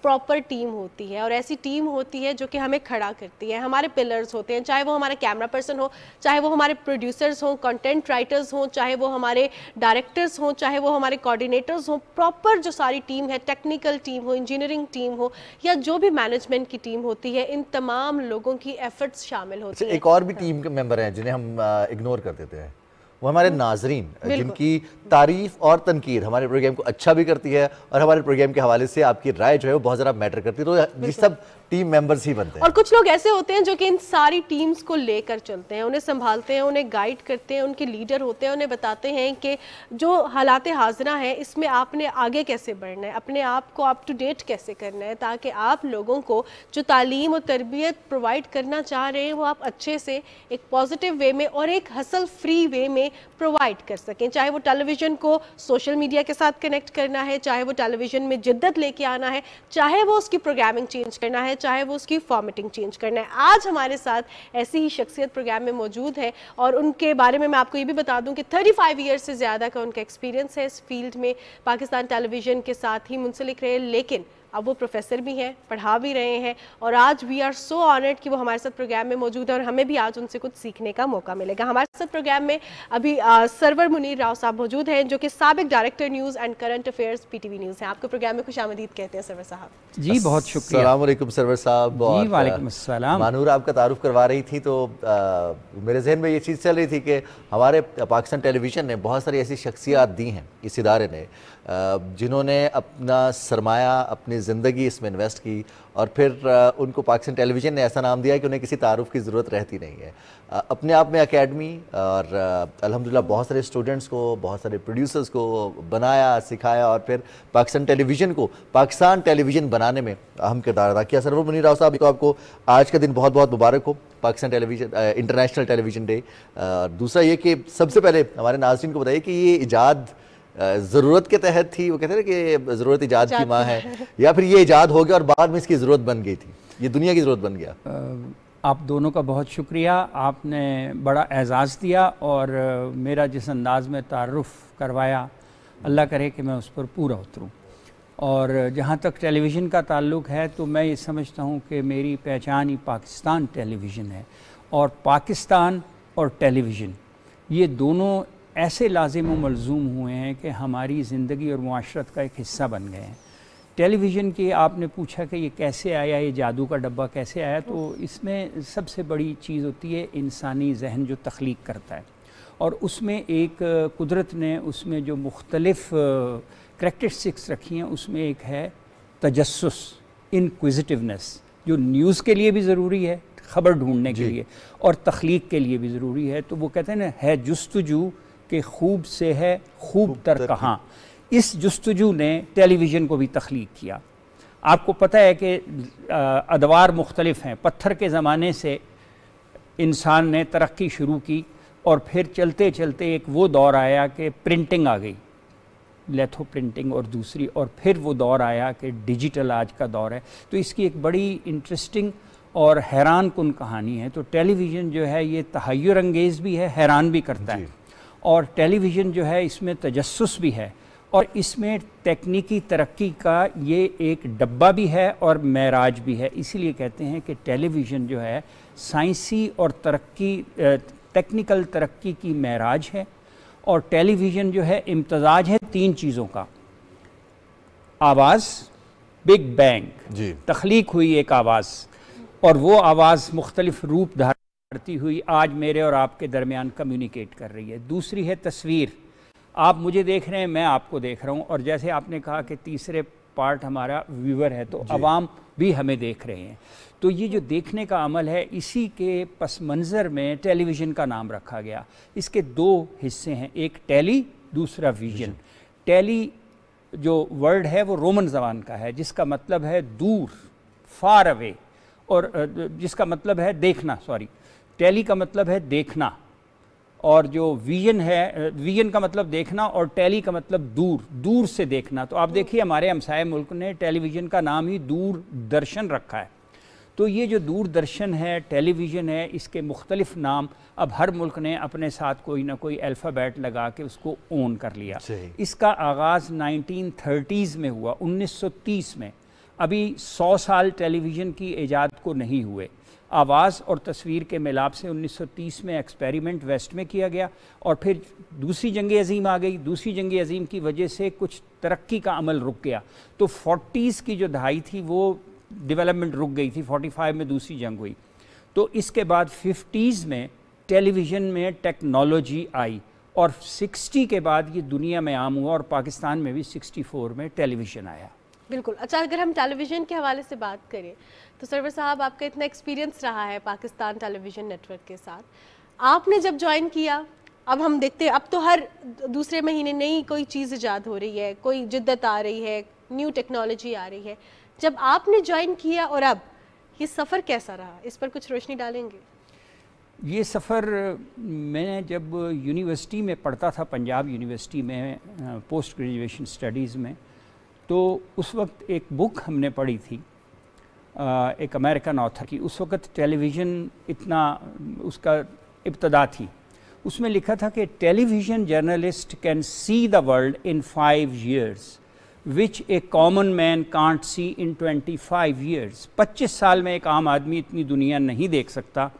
प्रॉपर टीम होती है और ऐसी टीम होती है जो कि हमें खड़ा करती है। हमारे पिलर्स होते हैं, चाहे वो हमारे कैमरा पर्सन हो, चाहे वो हमारे प्रोड्यूसर्स हों, कंटेंट राइटर्स हों, चाहे वो हमारे डायरेक्टर्स हों, चाहे वो हमारे कोऑर्डिनेटर्स हों। प्रॉपर जो सारी टीम है, टेक्निकल टीम हो, इंजीनियरिंग टीम हो या जो भी मैनेजमेंट की टीम होती है, इन तमाम लोगों की एफर्ट्स शामिल होती है। एक और भी टीम के मेंबर हैं जिन्हें हम इग्नोर कर देते हैं, वो हमारे नाजरीन, जिनकी तारीफ और तनकीद हमारे प्रोग्राम को अच्छा भी करती है और हमारे प्रोग्राम के हवाले से आपकी राय जो है वो बहुत ज़्यादा मैटर करती है। तो ये सब टीम मेंबर्स ही बनते हैं। और कुछ लोग ऐसे होते हैं जो कि इन सारी टीम्स को लेकर चलते हैं, उन्हें संभालते हैं, उन्हें गाइड करते हैं, उनके लीडर होते हैं, उन्हें बताते हैं कि जो हालात हाज़िरा हैं इसमें आपने आगे कैसे बढ़ना है, अपने आप को अप टू डेट कैसे करना है, ताकि आप लोगों को जो तालीम और तरबियत प्रोवाइड करना चाह रहे हैं वो आप अच्छे से एक पॉजिटिव वे में और एक हसल फ्री वे में प्रोवाइड कर सकें। चाहे वो टेलीविज़न को सोशल मीडिया के साथ कनेक्ट करना है, चाहे वो टेलीविज़न में जिद्दत लेके आना है, चाहे वो उसकी प्रोग्रामिंग चेंज करना है, चाहे वो उसकी फॉर्मेटिंग चेंज करना है। आज हमारे साथ ऐसी ही शख्सियत प्रोग्राम में मौजूद है और उनके बारे में मैं आपको ये भी बता दूं कि 35 ईयर्स से ज़्यादा का उनका एक्सपीरियंस है इस फील्ड में, पाकिस्तान टेलीविज़न के साथ ही मुंसलिक रहे, लेकिन अब वो प्रोफेसर भी हैं, पढ़ा भी रहे हैं और आज वी आर सो ऑनर्ड कि वो हमारे साथ प्रोग्राम में मौजूद है और हमें भी आज उनसे कुछ सीखने का मौका मिलेगा। हमारे साथ प्रोग्राम में अभी सरवर मुनीर राव साहब मौजूद हैं जो कि साबिक director news and current affairs PTV news हैं। आपको प्रोग्राम में खुशामदीद कहते हैं सरवर साहब। जी बहुत शुक्रिया। अस्सलाम वालेकुम सरवर साहब। जी वालेकुम अस्सलाम। मानूर आपका तारुफ करवा रही थी तो मेरे जहन में ये चीज़ चल रही थी कि हमारे पाकिस्तान टेलीविज़न ने बहुत सारी ऐसी शख्सियात दी हैं इस इदारे ने जिन्होंने अपना सरमाया, अपनी ज़िंदगी इसमें इन्वेस्ट की और फिर उनको पाकिस्तान टेलीविज़न ने ऐसा नाम दिया कि उन्हें किसी तारुफ की ज़रूरत रहती नहीं है। अपने आप में एकेडमी और अल्हम्दुलिल्लाह बहुत सारे स्टूडेंट्स को, बहुत सारे प्रोड्यूसर्स को बनाया, सिखाया और फिर पाकिस्तान टेलीविज़न को पाकिस्तान टेलीविज़न बनाने में अहम किरदार अदा किया। सरवर मुनीर राव साहब, तो आपको आज का दिन बहुत बहुत मुबारक हो, Pakistan television international television day. दूसरा ये कि सबसे पहले हमारे नाज़रीन को बताइए कि ये इजाद ज़रूरत के तहत थी, वो कहते हैं कि ज़रूरत इजाद की माँ है, या फिर ये इजाद हो गया और बाद में इसकी ज़रूरत बन गई थी, ये दुनिया की ज़रूरत बन गया? आप दोनों का बहुत शुक्रिया, आपने बड़ा एजाज़ दिया और मेरा जिस अंदाज़ में तारुफ़ करवाया, अल्लाह करे कि मैं उस पर पूरा उतरूँ। और जहाँ तक टेलीविज़न का ताल्लुक़ है तो मैं ये समझता हूँ कि मेरी पहचान ही पाकिस्तान टेलीविज़न है और पाकिस्तान और टेलीविज़न ये दोनों ऐसे लाजिम व मलजूम हुए हैं कि हमारी ज़िंदगी और मुआशरत का एक हिस्सा बन गए हैं। टेलीविज़न की आपने पूछा कि ये कैसे आया, ये जादू का डब्बा कैसे आया, तो इसमें सबसे बड़ी चीज़ होती है इंसानी जहन जो तख्लीक करता है और उसमें एक कुदरत ने उसमें जो मुख्तलिफ़ करैक्टरिस्टिक्स रखी हैं उसमें एक है तजस्सुस, इनक्विजिटिवनेस, जो न्यूज़ के लिए भी ज़रूरी है, ख़बर ढूंढने के लिए, और तख्लीक के लिए भी ज़रूरी है। तो वो कहते हैं ना, है जुस्तजू के खूब से है खूब तर कहाँ। इस जुस्तजू ने टेलीविज़न को भी तख्लीक किया। आपको पता है कि अदवार मुख्तलिफ़ हैं। पत्थर के ज़माने से इंसान ने तरक्की शुरू की और फिर चलते चलते एक वो दौर आया कि प्रिंटिंग आ गई, लेथो प्रिंटिंग और दूसरी, और फिर वो दौर आया कि डिजिटल आज का दौर है। तो इसकी एक बड़ी इंटरेस्टिंग और हैरान कुन कहानी है। तो टेलीविज़न जो है ये तहय्युर अंगेज़ भी है, हैरान भी करता है, और टेलीविज़न जो है इसमें तजस्सुस भी है, और इसमें तकनीकी तरक्की का ये एक डब्बा भी है और महराज भी है। इसीलिए कहते हैं कि टेलीविज़न जो है साइंसी और टेक्निकल तरक्की की महराज है, और टेलीविज़न जो है इम्तजाज है 3 चीज़ों का। आवाज़, बिग बैंग, तख्लीक हुई एक आवाज़, और वो आवाज़ मुख्तलिफ रूप धारती हुई आज मेरे और आपके दरमियान कम्युनिकेट कर रही है। दूसरी है तस्वीर, आप मुझे देख रहे हैं, मैं आपको देख रहा हूँ, और जैसे आपने कहा कि तीसरे पार्ट हमारा व्यूअर है, तो अवाम भी हमें देख रहे हैं। तो ये जो देखने का अमल है, इसी के पस मंज़र में टेलीविज़न का नाम रखा गया। इसके 2 हिस्से हैं, एक टेली, दूसरा विजन। टेली जो वर्ड है वो रोमन ज़बान का है, जिसका मतलब है दूर, फार अवे, और जिसका मतलब है देखना, टेली का मतलब है देखना, और जो विजन है, विजन का मतलब देखना, और टेली का मतलब दूर, दूर से देखना। तो आप देखिए हमारे हमसाये मुल्क ने टेलीविज़न का नाम ही दूरदर्शन रखा है। तो ये जो दूरदर्शन है, टेलीविज़न है, इसके मुख्तलिफ नाम अब हर मुल्क ने अपने साथ कोई ना कोई अल्फ़ाबेट लगा के उसको ओन कर लिया। इसका आगाज़ 1930s में हुआ, 1930 में। अभी 100 साल टेलीविज़न की ईजाद को नहीं हुए। आवाज़ और तस्वीर के मिलाप से 1930 में एक्सपेरिमेंट वेस्ट में किया गया, और फिर दूसरी जंग अज़ीम आ गई। दूसरी जंग अज़ीम की वजह से कुछ तरक्की का अमल रुक गया, तो 40s की जो दहाई थी वो डेवलपमेंट रुक गई थी। 45 में दूसरी जंग हुई, तो इसके बाद 50s में टेलीविज़न में टेक्नोलॉजी आई, और 60 के बाद ये दुनिया में आम हुआ, और पाकिस्तान में भी 64 में टेलीविज़न आया। बिल्कुल। अच्छा, अगर हम टेलीविज़न के हवाले से बात करें तो सरवर साहब, आपका इतना एक्सपीरियंस रहा है पाकिस्तान टेलीविज़न नेटवर्क के साथ, आपने जब ज्वाइन किया, अब हम देखते हैं अब तो हर दूसरे महीने नई कोई चीज़ ईजाद हो रही है, कोई जिद्दत आ रही है, न्यू टेक्नोलॉजी आ रही है। जब आपने ज्वाइन किया और अब ये सफ़र कैसा रहा, इस पर कुछ रोशनी डालेंगे? ये सफ़र, मैं जब यूनिवर्सिटी में पढ़ता था, पंजाब यूनिवर्सिटी में पोस्ट ग्रेजुएशन स्टडीज़ में, तो उस वक्त एक बुक हमने पढ़ी थी एक अमेरिकन ऑथर की। उस वक्त टेलीविज़न इतना उसका इब्तदा थी। उसमें लिखा था कि television journalist can see the world in 5 years which A common man can't see in 25 years। 25 साल में एक आम आदमी इतनी दुनिया नहीं देख सकता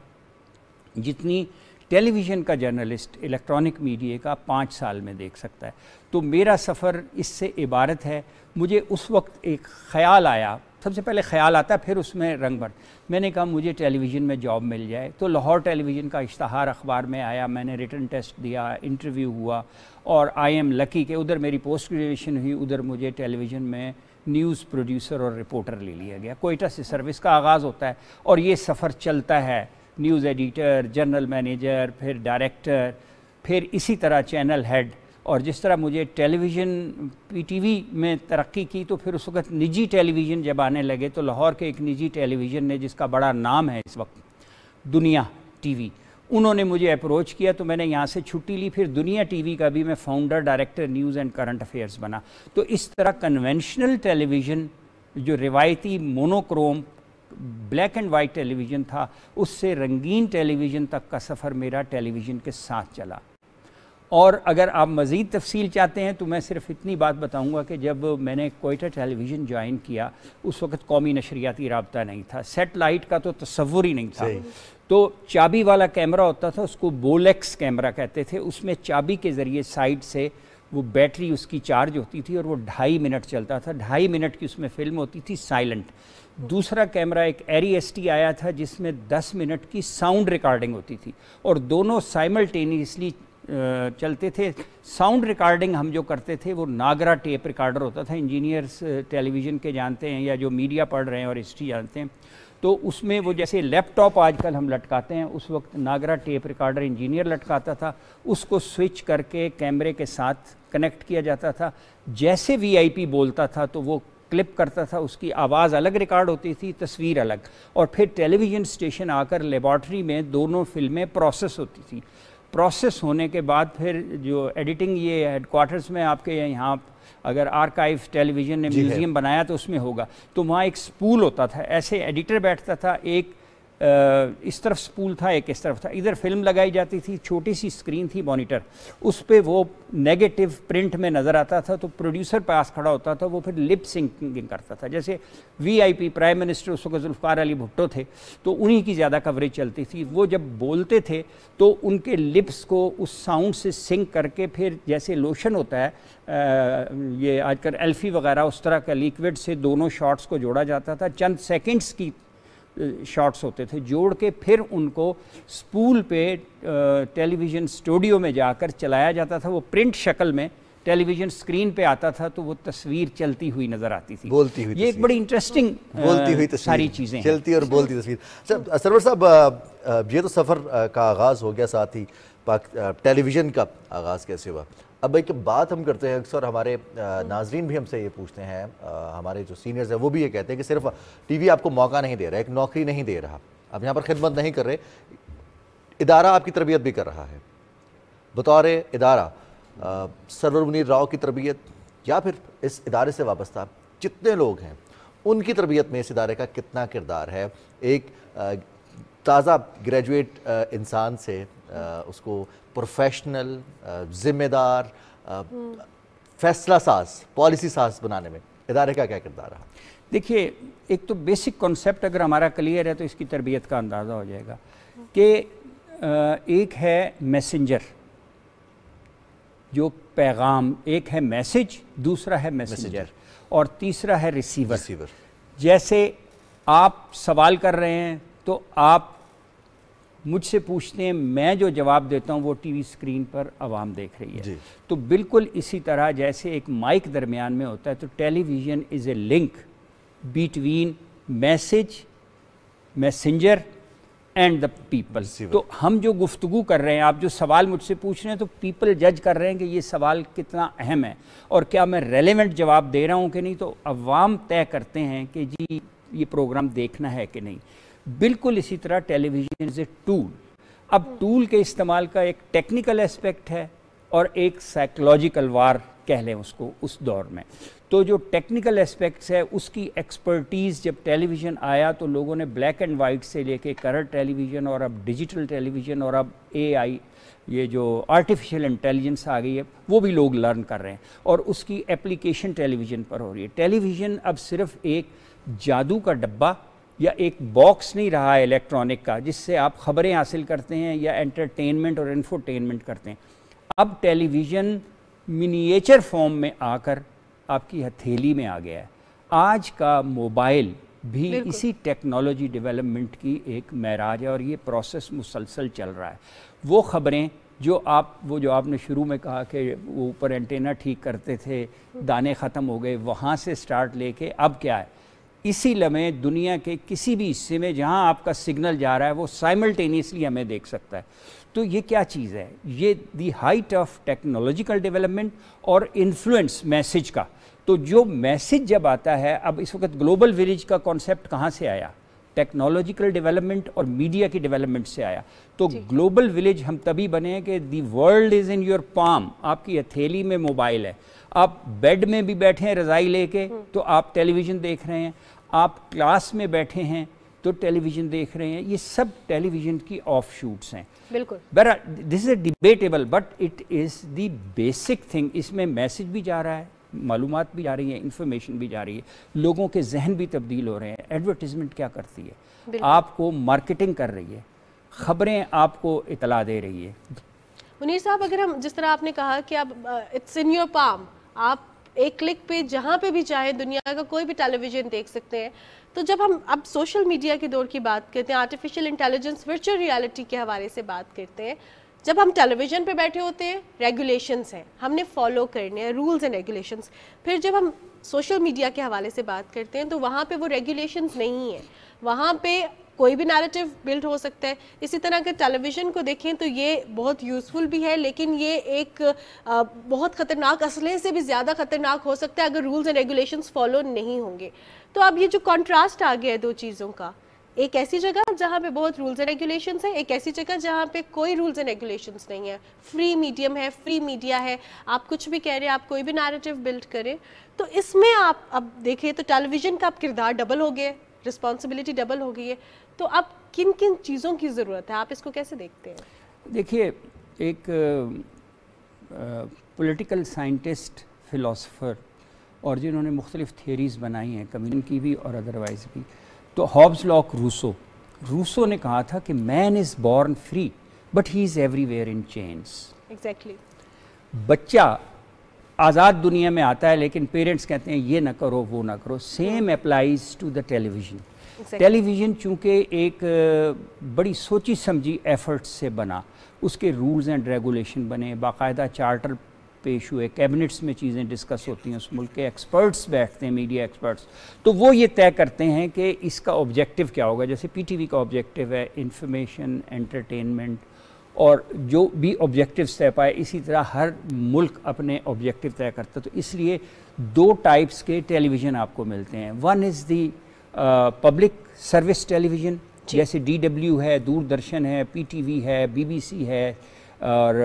जितनी टेलीविज़न का जर्नलिस्ट इलेक्ट्रॉनिक मीडिया का 5 साल में देख सकता है। तो मेरा सफ़र इससे इबारत है। मुझे उस वक्त एक ख़याल आया, सबसे पहले ख़याल आता है, फिर उसमें रंग भर। मैंने कहा मुझे टेलीविज़न में जॉब मिल जाए, तो लाहौर टेलीविज़न का इश्तहार अखबार में आया, मैंने रिटन टेस्ट दिया, इंटरव्यू हुआ, और आई एम लकी कि उधर मेरी पोस्ट ग्रेजुएशन हुई, उधर मुझे टेलीविज़न में न्यूज़ प्रोड्यूसर और रिपोर्टर ले लिया गया। कोयटा से सर्विस का आगाज़ होता है, और ये सफ़र चलता है, न्यूज़ एडिटर, जनरल मैनेजर, फिर डायरेक्टर, फिर इसी तरह चैनल हेड। और जिस तरह मुझे टेलीविज़न पीटीवी में तरक्की की, तो फिर उस वक्त निजी टेलीविज़न जब आने लगे, तो लाहौर के एक निजी टेलीविज़न ने, जिसका बड़ा नाम है इस वक्त, दुनिया टीवी, उन्होंने मुझे अप्रोच किया, तो मैंने यहाँ से छुट्टी ली। फिर दुनिया टीवी का भी मैं founder director news and current affairs बना। तो इस तरह कन्वेंशनल टेलीविज़न, जो रिवायती monochrome black and white television था, उससे रंगीन टेलीविज़न तक का सफ़र मेरा टेलीविज़न के साथ चला। और अगर आप मज़ीद तफसील चाहते हैं तो मैं सिर्फ इतनी बात बताऊंगा कि जब मैंने कोयटा टेलीविज़न ज्वाइन किया, उस वक्त कौमी नशरियाती राब्ता नहीं था, सेटेलाइट का तो तस्वुर ही नहीं था। तो चाबी वाला कैमरा होता था, उसको बोलेक्स कैमरा कहते थे। उसमें चाबी के ज़रिए साइड से वो बैटरी उसकी चार्ज होती थी, और वो 2.5 मिनट चलता था। 2.5 मिनट की उसमें फ़िल्म होती थी साइलेंट। दूसरा कैमरा एक एरी-एस-टी आया था, जिसमें 10 मिनट की साउंड रिकॉर्डिंग होती थी, और दोनों साइमल्टेनियसली चलते थे। साउंड रिकॉर्डिंग हम जो करते थे वो नागरा टेप रिकॉर्डर होता था। इंजीनियर्स टेलीविज़न के जानते हैं, या जो मीडिया पढ़ रहे हैं और हिस्ट्री जानते हैं, तो उसमें वो जैसे लैपटॉप आजकल हम लटकाते हैं, उस वक्त नागरा टेप रिकॉर्डर इंजीनियर लटकाता था, उसको स्विच करके कैमरे के साथ कनेक्ट किया जाता था। जैसे वीआईपी बोलता था तो वो क्लिप करता था, उसकी आवाज़ अलग रिकॉर्ड होती थी, तस्वीर अलग, और फिर टेलीविज़न स्टेशन आकर लेबॉर्ट्री में दोनों फिल्में प्रोसेस होती थी। प्रोसेस होने के बाद फिर जो एडिटिंग ये हेडक्वार्टर्स में आपके यहाँ अगर आर्काइव टेलीविज़न ने म्यूज़ियम बनाया तो उसमें होगा, तो वहाँ एक स्पूल होता था, ऐसे एडिटर बैठता था, एक इस तरफ स्पूल था, एक इस तरफ था, इधर फिल्म लगाई जाती थी, छोटी सी स्क्रीन थी मॉनिटर, उस पे वो नेगेटिव प्रिंट में नज़र आता था, तो प्रोड्यूसर पास खड़ा होता था, वो फिर लिप सिंकिंग करता था। जैसे वीआईपी प्राइम मिनिस्टर उस वक्त जुल्फ़िकार अली भुट्टो थे, तो उन्हीं की ज़्यादा कवरेज चलती थी। वो जब बोलते थे तो उनके लिप्स को उस साउंड से सिंक करके फिर जैसे लोशन होता है, ये आजकल एल्फी वगैरह उस तरह का लिक्विड से दोनों शॉट्स को जोड़ा जाता था, चंद सेकंड्स की शॉट्स होते थे, जोड़ के फिर उनको स्पूल पे टेलीविज़न स्टूडियो में जाकर चलाया जाता था। वो प्रिंट शक्ल में टेलीविज़न स्क्रीन पे आता था, तो वो तस्वीर चलती हुई नज़र आती थी, बोलती हुई। ये एक बड़ी इंटरेस्टिंग बोलती हुई सारी चीज़ें, चलती और बोलती तस्वीर। अच्छा सरवर साहब, ये तो सफ़र का आगाज़ हो गया, साथ ही टेलीविज़न का आगाज़ कैसे हुआ। अब एक बात हम करते हैं, अक्सर हमारे नाजरीन भी हमसे ये पूछते हैं, हमारे जो सीनियर्स हैं वो भी ये कहते हैं कि सिर्फ टीवी आपको मौका नहीं दे रहा है, एक नौकरी नहीं दे रहा, आप यहाँ पर खिदमत नहीं कर रहे, इदारा आपकी तरबियत भी कर रहा है। बतौर इदारा सरवर मुनीर राव की तरबियत या फिर इस इदारे से वाबस्ता जितने लोग हैं उनकी तरबियत में इस इदारे का कितना किरदार है। एक ताज़ा ग्रेजुएट इंसान से उसको प्रोफेशनल, ज़िम्मेदार, फैसला साज, पॉलिसी साज बनाने में इदारे का क्या किरदार रहा? देखिए, एक तो बेसिक कॉन्सेप्ट अगर हमारा क्लियर है तो इसकी तरबियत का अंदाज़ा हो जाएगा कि एक है मैसेंजर, जो पैगाम, एक है मैसेज, दूसरा है मैसेंजर, और तीसरा है रिसीवर। जैसे आप सवाल कर रहे हैं तो आप मुझसे पूछते हैं, मैं जो जवाब देता हूं वो टीवी स्क्रीन पर आवाम देख रही है, तो बिल्कुल इसी तरह जैसे एक माइक दरमियान में होता है, तो television is a link between message, messenger and the people. तो हम जो गुफ्तगू कर रहे हैं, आप जो सवाल मुझसे पूछ रहे हैं, तो पीपल जज कर रहे हैं कि ये सवाल कितना अहम है और क्या मैं रेलेवेंट जवाब दे रहा हूँ कि नहीं, तो अवाम तय करते हैं कि जी ये प्रोग्राम देखना है कि नहीं। बिल्कुल इसी तरह टेलीविज़न इज़ ए टूल। अब टूल के इस्तेमाल का एक टेक्निकल एस्पेक्ट है और एक साइकोलॉजिकल वार कह लें उसको उस दौर में। तो जो टेक्निकल एस्पेक्ट्स है उसकी एक्सपर्टीज़ जब टेलीविज़न आया तो लोगों ने ब्लैक एंड वाइट से लेके कलर टेलीविज़न और अब डिजिटल टेलीविज़न और अब AI, ये जो आर्टिफिशियल इंटेलिजेंस आ गई है, वो भी लोग लर्न कर रहे हैं और उसकी एप्लीकेशन टेलीविज़न पर हो रही है। टेलीविज़न अब सिर्फ एक जादू का डब्बा या एक बॉक्स नहीं रहा है इलेक्ट्रॉनिक का जिससे आप ख़बरें हासिल करते हैं या एंटरटेनमेंट और इन्फोटेनमेंट करते हैं। अब टेलीविज़न मिनिएचर फॉर्म में आकर आपकी हथेली में आ गया है। आज का मोबाइल भी इसी टेक्नोलॉजी डेवलपमेंट की एक महराज है और ये प्रोसेस मुसलसल चल रहा है। वो ख़बरें जो आपने शुरू में कहा कि वो ऊपर एंटेना ठीक करते थे, दाने ख़त्म हो गए, वहाँ से स्टार्ट लेके अब क्या है, इसी लम्हे दुनिया के किसी भी हिस्से में जहाँ आपका सिग्नल जा रहा है वो साइमल्टेनियसली हमें देख सकता है। तो ये क्या चीज़ है, ये दी हाइट ऑफ टेक्नोलॉजिकल डेवलपमेंट और इन्फ्लुएंस मैसेज का। तो जो मैसेज जब आता है, अब इस वक्त ग्लोबल विलेज का कॉन्सेप्ट कहाँ से आया, टेक्नोलॉजिकल डेवलपमेंट और मीडिया की डेवलपमेंट से आया। तो ग्लोबल विलेज हम तभी बने हैं कि the world is in your palm, आपकी हथेली में मोबाइल है, आप बेड में भी बैठे हैं रज़ाई लेके तो आप टेलीविज़न देख रहे हैं, आप क्लास में बैठे हैं तो टेलीविज़न देख रहे हैं। ये सब टेलीविज़न की ऑफ शूट्स हैं। बिल्कुल, this is debatable but it is the basic thing. इसमें मैसेज भी जा रहा है, मालूमात भी जा रही है, इंफॉर्मेशन भी जा रही है, लोगों के जहन भी तब्दील हो रहे हैं। एडवर्टीजमेंट क्या करती है, आपको मार्केटिंग कर रही है, ख़बरें आपको इतला दे रही है। मुनीर साहब, अगर हम जिस तरह आपने कहा कि अब इट्स इन योर पाम, आप एक क्लिक पे जहाँ पे भी चाहे दुनिया का कोई भी टेलीविज़न देख सकते हैं, तो जब हम अब सोशल मीडिया के दौर की बात करते हैं, आर्टिफिशियल इंटेलिजेंस, वर्चुअल रियलिटी के हवाले से बात करते हैं, जब हम टेलीविज़न पे बैठे होते हैं रेगुलेशंस हैं, हमने फॉलो करने हैं रूल्स एंड रेगुलेशंस। फिर जब हम सोशल मीडिया के हवाले से बात करते हैं तो वहाँ पे वो रेगुलेशंस नहीं है, वहाँ पे कोई भी नैरेटिव बिल्ड हो सकता है। इसी तरह के टेलीविज़न को देखें तो ये बहुत यूज़फुल भी है, लेकिन ये एक बहुत ख़तरनाक, असले से भी ज़्यादा ख़तरनाक हो सकता है अगर रूल्स एंड रेगुलेशंस फॉलो नहीं होंगे। तो अब ये जो कॉन्ट्रास्ट आ गया है दो चीज़ों का, एक ऐसी जगह जहाँ पे बहुत रूल्स एंड रेगुलेशंस है, एक ऐसी जगह जहाँ पे कोई रूल्स एंड रेगुलेशंस नहीं है, फ्री मीडियम है, फ्री मीडिया है, आप कुछ भी कह रहे हैं, आप कोई भी नैरेटिव बिल्ड करें। तो इसमें आप अब देखें तो टेलीविज़न का अब किरदार डबल हो गया, रिस्पॉन्सिबिलिटी डबल हो गई है। तो अब किन किन चीज़ों की ज़रूरत है, आप इसको कैसे देखते हैं? देखिए, एक पॉलिटिकल साइंटिस्ट, फिलोसफर और जिन्होंने मुख्तलिफ थियरीज़ बनाई हैं कम्युनिटी की भी और अदरवाइज़ भी, तो हॉब्स लॉक रूसो ने कहा था कि man is born free but he is everywhere in chains. Exactly. बच्चा आज़ाद दुनिया में आता है लेकिन पेरेंट्स कहते हैं ये ना करो वो ना करो। Same applies to the television. Television चूँकि एक बड़ी सोची समझी एफर्ट्स से बना, उसके रूल्स एंड रेगुलेशन बने, बाकायदा चार्टर पेश हुए, कैबिनेट्स में चीज़ें डिस्कस होती हैं, उस मुल्क के एक्सपर्ट्स बैठते हैं, मीडिया एक्सपर्ट्स, तो वो ये तय करते हैं कि इसका ऑब्जेक्टिव क्या होगा। जैसे पीटीवी का ऑब्जेक्टिव है इंफॉर्मेशन, एंटरटेनमेंट, और जो भी ऑब्जेक्टिव्स तय पाए, इसी तरह हर मुल्क अपने ऑब्जेक्टिव तय करता है। तो इसलिए दो टाइप्स के टेलीविज़न आपको मिलते हैं। One is the public service television, जैसे DW है, दूरदर्शन है, PTV है, BBC है और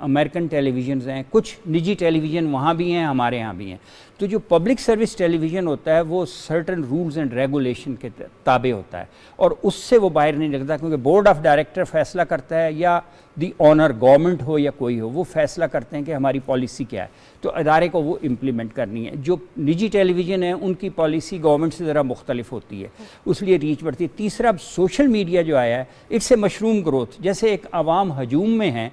अमेरिकन टेलीविज़न्स हैं, कुछ निजी टेलीविज़न वहाँ भी हैं, हमारे यहाँ भी हैं। तो जो पब्लिक सर्विस टेलीविज़न होता है वो सर्टन रूल्स एंड रेगुलेशन के ताबे होता है और उससे वो बाहर नहीं लगता, क्योंकि बोर्ड ऑफ डायरेक्टर फैसला करता है या दी ऑनर गवर्नमेंट हो या कोई हो, वो फैसला करते हैं कि हमारी पॉलिसी क्या है, तो अदारे को वो इम्प्लीमेंट करनी है। जो निजी टेलीविज़न है उनकी पॉलिसी गवर्नमेंट से ज़रा मुख्तलिफ होती है, उसलिए रीच बढ़ती है। तीसरा, सोशल मीडिया जो आया है, इट्स ए मशरूम ग्रोथ। जैसे एक आवाम हजूम में है,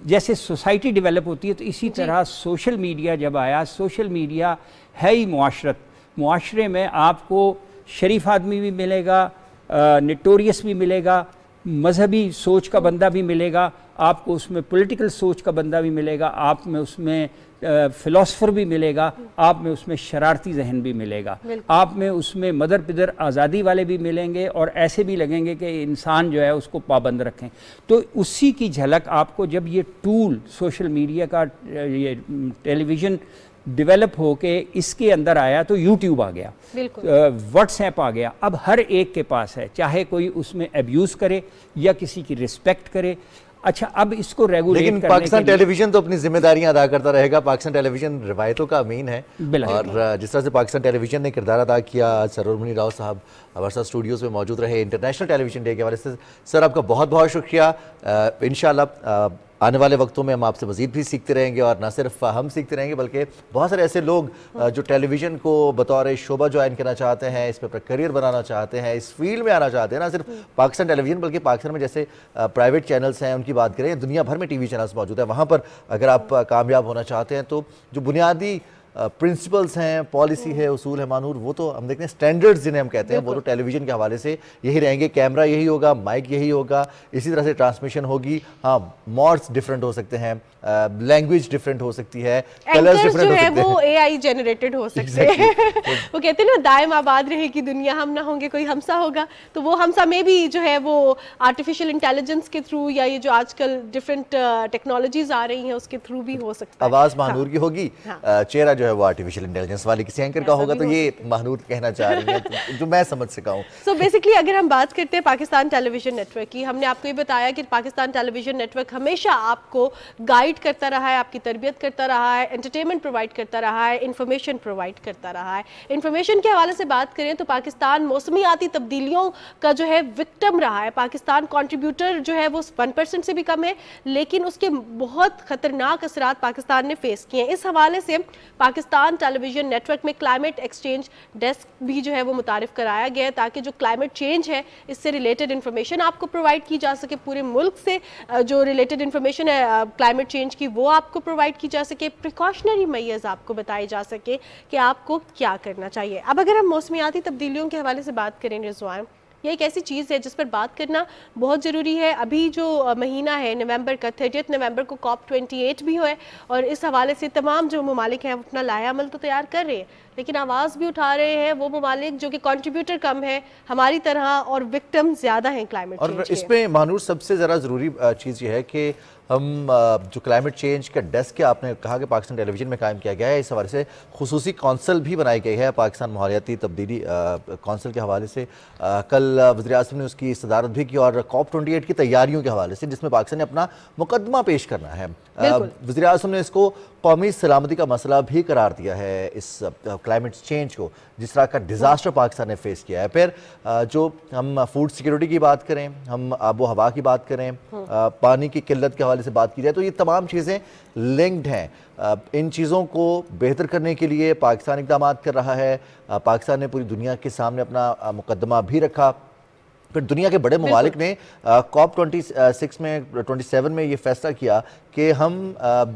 जैसे सोसाइटी डेवलप होती है, तो इसी तरह सोशल मीडिया जब आया, सोशल मीडिया है ही मुआशरत। मुआशरे में आपको शरीफ आदमी भी मिलेगा, नोटोरियस भी मिलेगा, मजहबी सोच का बंदा भी मिलेगा, आपको उसमें पॉलिटिकल सोच का बंदा भी मिलेगा, आप में उसमें फ़िलासफ़र भी मिलेगा, आप में उसमें शरारती जहन भी मिलेगा, आप में उसमें मदर पिदर आज़ादी वाले भी मिलेंगे और ऐसे भी लगेंगे कि इंसान जो है उसको पाबंद रखें। तो उसी की झलक आपको जब ये टूल सोशल मीडिया का, ये टेलीविज़न डेवलप हो के इसके अंदर आया, तो यूट्यूब आ गया, व्हाट्सएप आ गया, अब हर एक के पास है, चाहे कोई उसमें अब्यूज़ करे या किसी की रिस्पेक्ट करे। अच्छा, अब इसको रेगुलेट करने लेकिन पाकिस्तान टेलीविजन तो अपनी जिम्मेदारियां अदा करता रहेगा। पाकिस्तान टेलीविजन रिवायतों का अमीन है और जिस तरह से पाकिस्तान टेलीविजन ने किरदार अदा किया, सरोवर मुनी राव साहब हमारे साथ स्टूडियोज़ में मौजूद रहे इंटरनेशनल टेलीविजन डे के हवाले से। सर, आपका बहुत बहुत शुक्रिया। इंशाल्लाह आने वाले वक्तों में हम आपसे मज़ीद भी सीखते रहेंगे और ना सिर्फ हम सीखते रहेंगे बल्कि बहुत सारे ऐसे लोग जो टेलीविज़न को बतौर शोबा ज्वाइन करना चाहते हैं, इस पर अपना करियर बनाना चाहते हैं, इस फील्ड में आना चाहते हैं, ना सिर्फ पाकिस्तान टेलीविज़न बल्कि पाकिस्तान में जैसे प्राइवेट चैनल्स हैं उनकी बात करें, दुनिया भर में TV चैनल्स मौजूद है, वहाँ पर अगर आप कामयाब होना चाहते हैं तो जो बुनियादी प्रिंसिपल्स हैं, पॉलिसी है, उसूल है मानूर, वो तो हम देखते हैं, स्टैंडर्ड्स जिन्हें हम कहते हैं वो तो टेलीविज़न के हवाले से यही रहेंगे। कैमरा यही होगा, माइक यही होगा, इसी तरह से ट्रांसमिशन होगी। हाँ, मॉड्स डिफरेंट हो सकते हैं, लैंग्वेज डिफरेंट हो सकती है, कलर्स डिफरेंट हो सकते हैं, वो AI जनरेटेड हो सकते हैं। वो कहते हैं ना, दायम आबाद रहेगी दुनिया, हम ना होंगे कोई हमसा होगा। तो वो हमसा में भी जो है वो आर्टिफिशियल इंटेलिजेंस के थ्रू या ये जो आजकल डिफरेंट टेक्नोलॉजीज आ रही हैं उसके थ्रू भी हो सकता है। आवाज़ महानूर की होगी, चेहरा जो है वो आर्टिफिशियल इंटेलिजेंस वाले किसी एंकर का होगा, तो ये महानूर कहना चाह रही है जो मैं समझ सका हूँ। सो बेसिकली अगर हम बात करते हैं पाकिस्तान टेलीविजन नेटवर्क की, हमने आपको ये बताया कि पाकिस्तान टेलीविजन नेटवर्क हमेशा आपको गाइड करता रहा है, आपकी तरबियत करता रहा है, एंटरटेनमेंट प्रोवाइड करता रहा है, इंफॉर्मेशन प्रोवाइड करता रहा है। इंफॉर्मेशन के हवाले से बात करें तो पाकिस्तान मौसमियाती तब्दीलियों का जो है विक्टिम रहा है। पाकिस्तान कंट्रीब्यूटर जो है वो 1% से भी कम है, लेकिन उसके बहुत खतरनाक असरात पाकिस्तान ने फेस किए हैं। इस हवाले से पाकिस्तान टेलीविजन नेटवर्क में क्लाइमेट एक्सचेंज डेस्क भी जो है वो मुतारिफ कराया गया है, ताकि जो क्लाइमेट चेंज है इससे रिलेटेड इंफॉर्मेशन आपको प्रोवाइड की जा सके, पूरे मुल्क से जो रिलेटेड इंफॉर्मेशन है क्लाइमेट चेंज की वो आपको प्रोवाइड की जा सके, प्रिकॉशनरी मेजर्स आपको बताए जा सके कि आपको क्या करना चाहिए। अब अगर हम मौसमियाती तब्दीलियों के हवाले से बात करें रिजवान, ये एक ऐसी चीज़ है जिस पर बात करना बहुत ज़रूरी है। अभी जो महीना है नवंबर का, 30 नवंबर को COP28 भी है और इस हवाले से तमाम जो ममालिक हैं वो अपना लाया अमल तो तैयार कर रहे हैं, लेकिन आवाज़ भी उठा रहे हैं वो ममालिक जो कि कंट्रीब्यूटर कम है हमारी तरह और विक्टिम ज़्यादा हैं क्लाइमेट चेंज के। और इसमें महानूर सबसे ज़रा ज़रूरी चीज़ ये है कि हम जो क्लाइमेट चेंज का डेस्क है, आपने कहा कि पाकिस्तान टेलीविज़न में कायम किया गया है, इस हवाले से खुसूसी कौंसल भी बनाई गई है पाकिस्तान माहौलियाती तब्दीली कौंसल के हवाले से। कल कल वज़ीर-ए-आज़म ने उसकी सदारत भी की और COP28 की तैयारियों के हवाले से, जिसमें पाकिस्तान ने अपना मुकदमा पेश करना है। वज़ीर-ए-आज़म ने इसको कौमी सलामती का मसला भी करार दिया है, इस क्लाइमेट चेंज को, जिस तरह का डिज़ास्टर पाकिस्तान ने फेस किया है। फिर जो हम फूड सिक्योरिटी की बात करें, हम आबो हवा की बात करें, पानी की किल्लत के हवाले से बात की जाए, तो ये तमाम चीज़ें लिंक्ड हैं। इन चीज़ों को बेहतर करने के लिए पाकिस्तान इक़दाम कर रहा है। पाकिस्तान ने पूरी दुनिया के सामने अपना मुकदमा भी रखा। फिर दुनिया के बड़े ममालिक ने COP26 में 27 में ये फैसला किया कि हम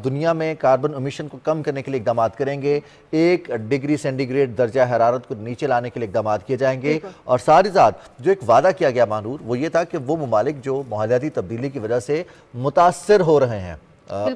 दुनिया में कार्बन एमिशन को कम करने के लिए इक़दाम करेंगे। 1 डिग्री सेंटीग्रेड दर्जा हरारत को नीचे लाने के लिए इक़दाम किए जाएंगे। और साथ ही साथ जो एक वादा किया गया मानूर, वो ये था कि वो ममालिक जो माहौलियाती तब्दीली की वजह से मुतासर हो रहे हैं,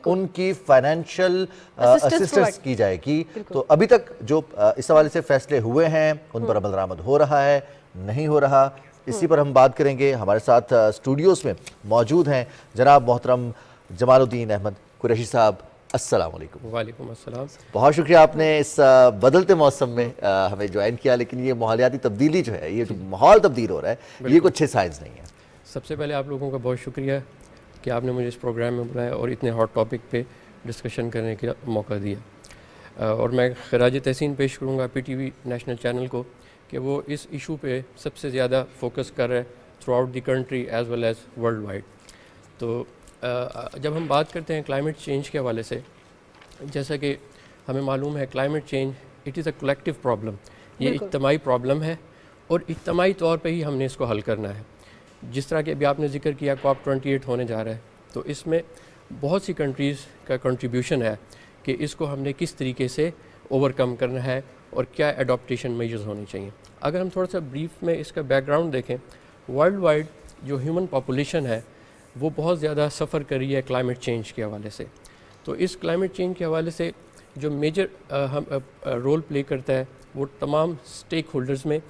उनकी फाइनेंशियल असिस्टेंस की जाएगी। तो अभी तक जो इस हवाले से फैसले हुए हैं, उन पर अमल दरामद हो रहा है, नहीं हो रहा, इसी पर हम बात करेंगे। हमारे साथ स्टूडियोज़ में मौजूद हैं जनाब मोहतरम जमालुद्दीन अहमद कुरैशी साहब। अस्सलाम वालेकुम। वालेकुम अस्सलाम। बहुत शुक्रिया आपने इस बदलते मौसम में हमें ज्वाइन किया, लेकिन ये माहौलियाती तब्दीली जो है, ये जो माहौल तब्दील हो रहा है, ये कुछ साइंस नहीं है। सबसे पहले आप लोगों का बहुत शुक्रिया कि आपने मुझे इस प्रोग्राम में बुलाया और इतने हॉट टॉपिक पे डिस्कशन करने का मौका दिया। और मैं खराज तहसीन पेश करूँगा PTV नेशनल चैनल को कि वो इस इशू पे सबसे ज़्यादा फोकस कर रहे हैं through out the country as well as world wide. तो जब हम बात करते हैं क्लाइमेट चेंज के हवाले से, जैसा कि हमें मालूम है climate change it is a collective problem, ये इज्तमाही प्रॉब्लम है और इज्तमाही तौर पे ही हमने इसको हल करना है। जिस तरह के अभी आपने जिक्र किया COP28 होने जा रहा है, तो इसमें बहुत सी कंट्रीज़ का कंट्रीब्यूशन है कि इसको हमने किस तरीके से ओवरकम करना है और क्या एडॉप्टेशन मेजर्स होने चाहिए। अगर हम थोड़ा सा ब्रीफ में इसका बैकग्राउंड देखें, वर्ल्ड वाइड जो ह्यूमन पॉपुलेशन है वो बहुत ज़्यादा सफ़र कर रही है क्लाइमेट चेंज के हवाले से। तो इस क्लाइमेट चेंज के हवाले से जो मेजर हम रोल प्ले करता है वो तमाम स्टेक होल्डर्स में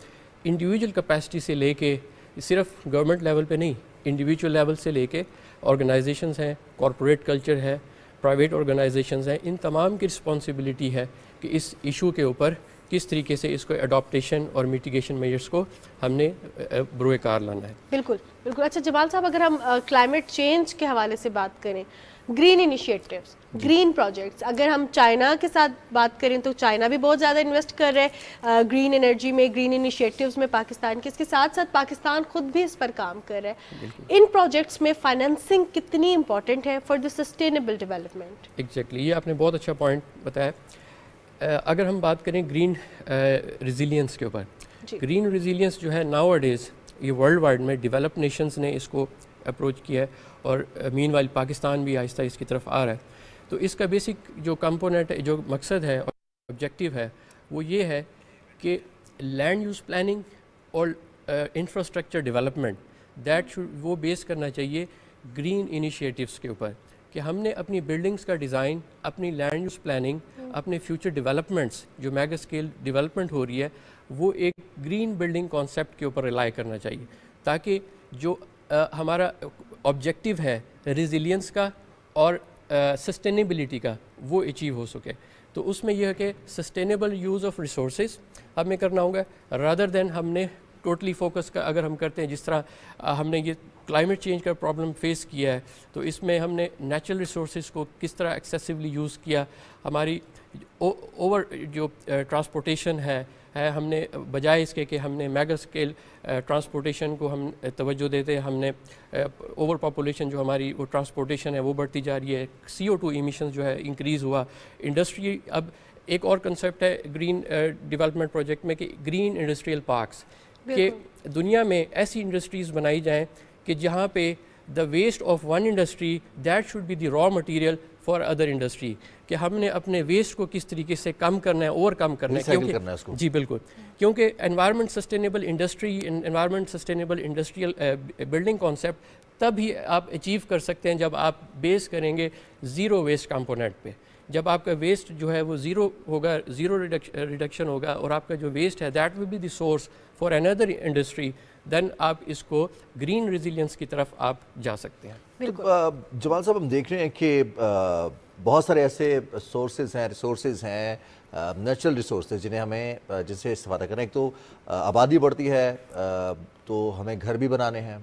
इंडिविजुअल कैपेसिटी से लेके, सिर्फ गवर्नमेंट लेवल पे नहीं, इंडिविजुअल लेवल से लेके ऑर्गेनाइजेशंस हैं, कॉरपोरेट कल्चर है, प्राइवेट ऑर्गेनाइजेशंस हैं, इन तमाम की रिस्पॉन्सिबिलिटी है कि इस इशू के ऊपर किस तरीके से इसको एडॉप्टेशन और मिटिगेशन मेजर्स को हमने बरोए कार लाना है। बिल्कुल बिल्कुल। अच्छा जमाल साहब, अगर हम क्लाइमेट चेंज के हवाले से बात करें, ग्रीन इनिशिएटिव्स, ग्रीन प्रोजेक्ट्स, अगर हम चाइना के साथ बात करें तो चाइना भी बहुत ज़्यादा इन्वेस्ट कर रहे हैं ग्रीन एनर्जी में, ग्रीन इनिशिएटिव्स में पाकिस्तान के। इसके साथ साथ पाकिस्तान खुद भी इस पर काम कर रहा है। इन प्रोजेक्ट्स में फाइनेंसिंग कितनी इंपॉर्टेंट है for the sustainable development? Exactly, ये आपने बहुत अच्छा पॉइंट बताया। अगर हम बात करें ग्रीन रेजिलियंस के ऊपर, ग्रीन रेजिलियंस जो है नाउ डेज़ ये वर्ल्ड वाइड में डेवलप्ड नेशंस ने इसको अप्रोच किया है और मीनवाइल पाकिस्तान भी आहिस्ता इसकी तरफ आ रहा है। तो इसका बेसिक जो कंपोनेंट है, जो मकसद है और ऑब्जेक्टिव है, वो ये है कि लैंड यूज़ प्लानिंग और इंफ्रास्ट्रक्चर डेवलपमेंट दैट शुड, वो बेस करना चाहिए ग्रीन इनिशिएटिव्स के ऊपर कि हमने अपनी बिल्डिंग्स का डिज़ाइन, अपनी लैंड यूज़ प्लानिंग, अपने फ्यूचर डेवलपमेंट्स जो मेगा स्केल डेवलपमेंट हो रही है वो एक ग्रीन बिल्डिंग कॉन्सेप्ट के ऊपर रिलाई करना चाहिए, ताकि जो हमारा ऑब्जेक्टिव है रेजिलियंस का और सस्टेनेबिलिटी का वो अचीव हो सके। तो उसमें यह है कि सस्टेनेबल यूज़ ऑफ रिसोर्सेज हमें करना होगा, रादर देन हमने टोटली फोकस का अगर हम करते हैं, जिस तरह हमने ये क्लाइमेट चेंज का प्रॉब्लम फेस किया है, तो इसमें हमने नेचुरल रिसोर्सेज को किस तरह एक्सेसिवली यूज़ किया, हमारी ओवर जो ट्रांसपोर्टेशन है हमने बजाय इसके कि हमने मेगा स्केल ट्रांसपोर्टेशन को हम तवज्जो देते हैं, हमने ओवर पॉपुलेशन जो हमारी वो ट्रांसपोर्टेशन है वो बढ़ती जा रही है, CO2 इमिशन जो है इंक्रीज़ हुआ, इंडस्ट्री। अब एक और कंसेप्ट है ग्रीन डेवलपमेंट प्रोजेक्ट में कि ग्रीन इंडस्ट्रियल पार्क्स, कि दुनिया में ऐसी इंडस्ट्रीज़ बनाई जाएँ कि जहाँ पे the waste of one industry that should be the raw material for other industry, कि हमने अपने वेस्ट को किस तरीके से कम करना है, ओवरकम करना है, क्योंकि जी बिल्कुल, क्योंकि environment sustainable industry, environment sustainable industrial building concept तब ही आप अचीव कर सकते हैं जब आप बेस करेंगे ज़ीरो वेस्ट कंपोनेंट पे। जब आपका वेस्ट जो है वो ज़ीरो होगा, ज़ीरो रिडक्शन होगा और आपका जो वेस्ट है that will be the source for another industry, then आप इसको ग्रीन रेजिलियंस की तरफ आप जा सकते हैं। जमाल साहब, हम देख रहे हैं कि बहुत सारे ऐसे सोर्सेज हैं, रिसोर्सेज हैं, नेचुरल रिसोर्सेज जिन्हें हमें जिनसे इस्तेमाल करना है। एक तो आबादी बढ़ती है तो हमें घर भी बनाने हैं,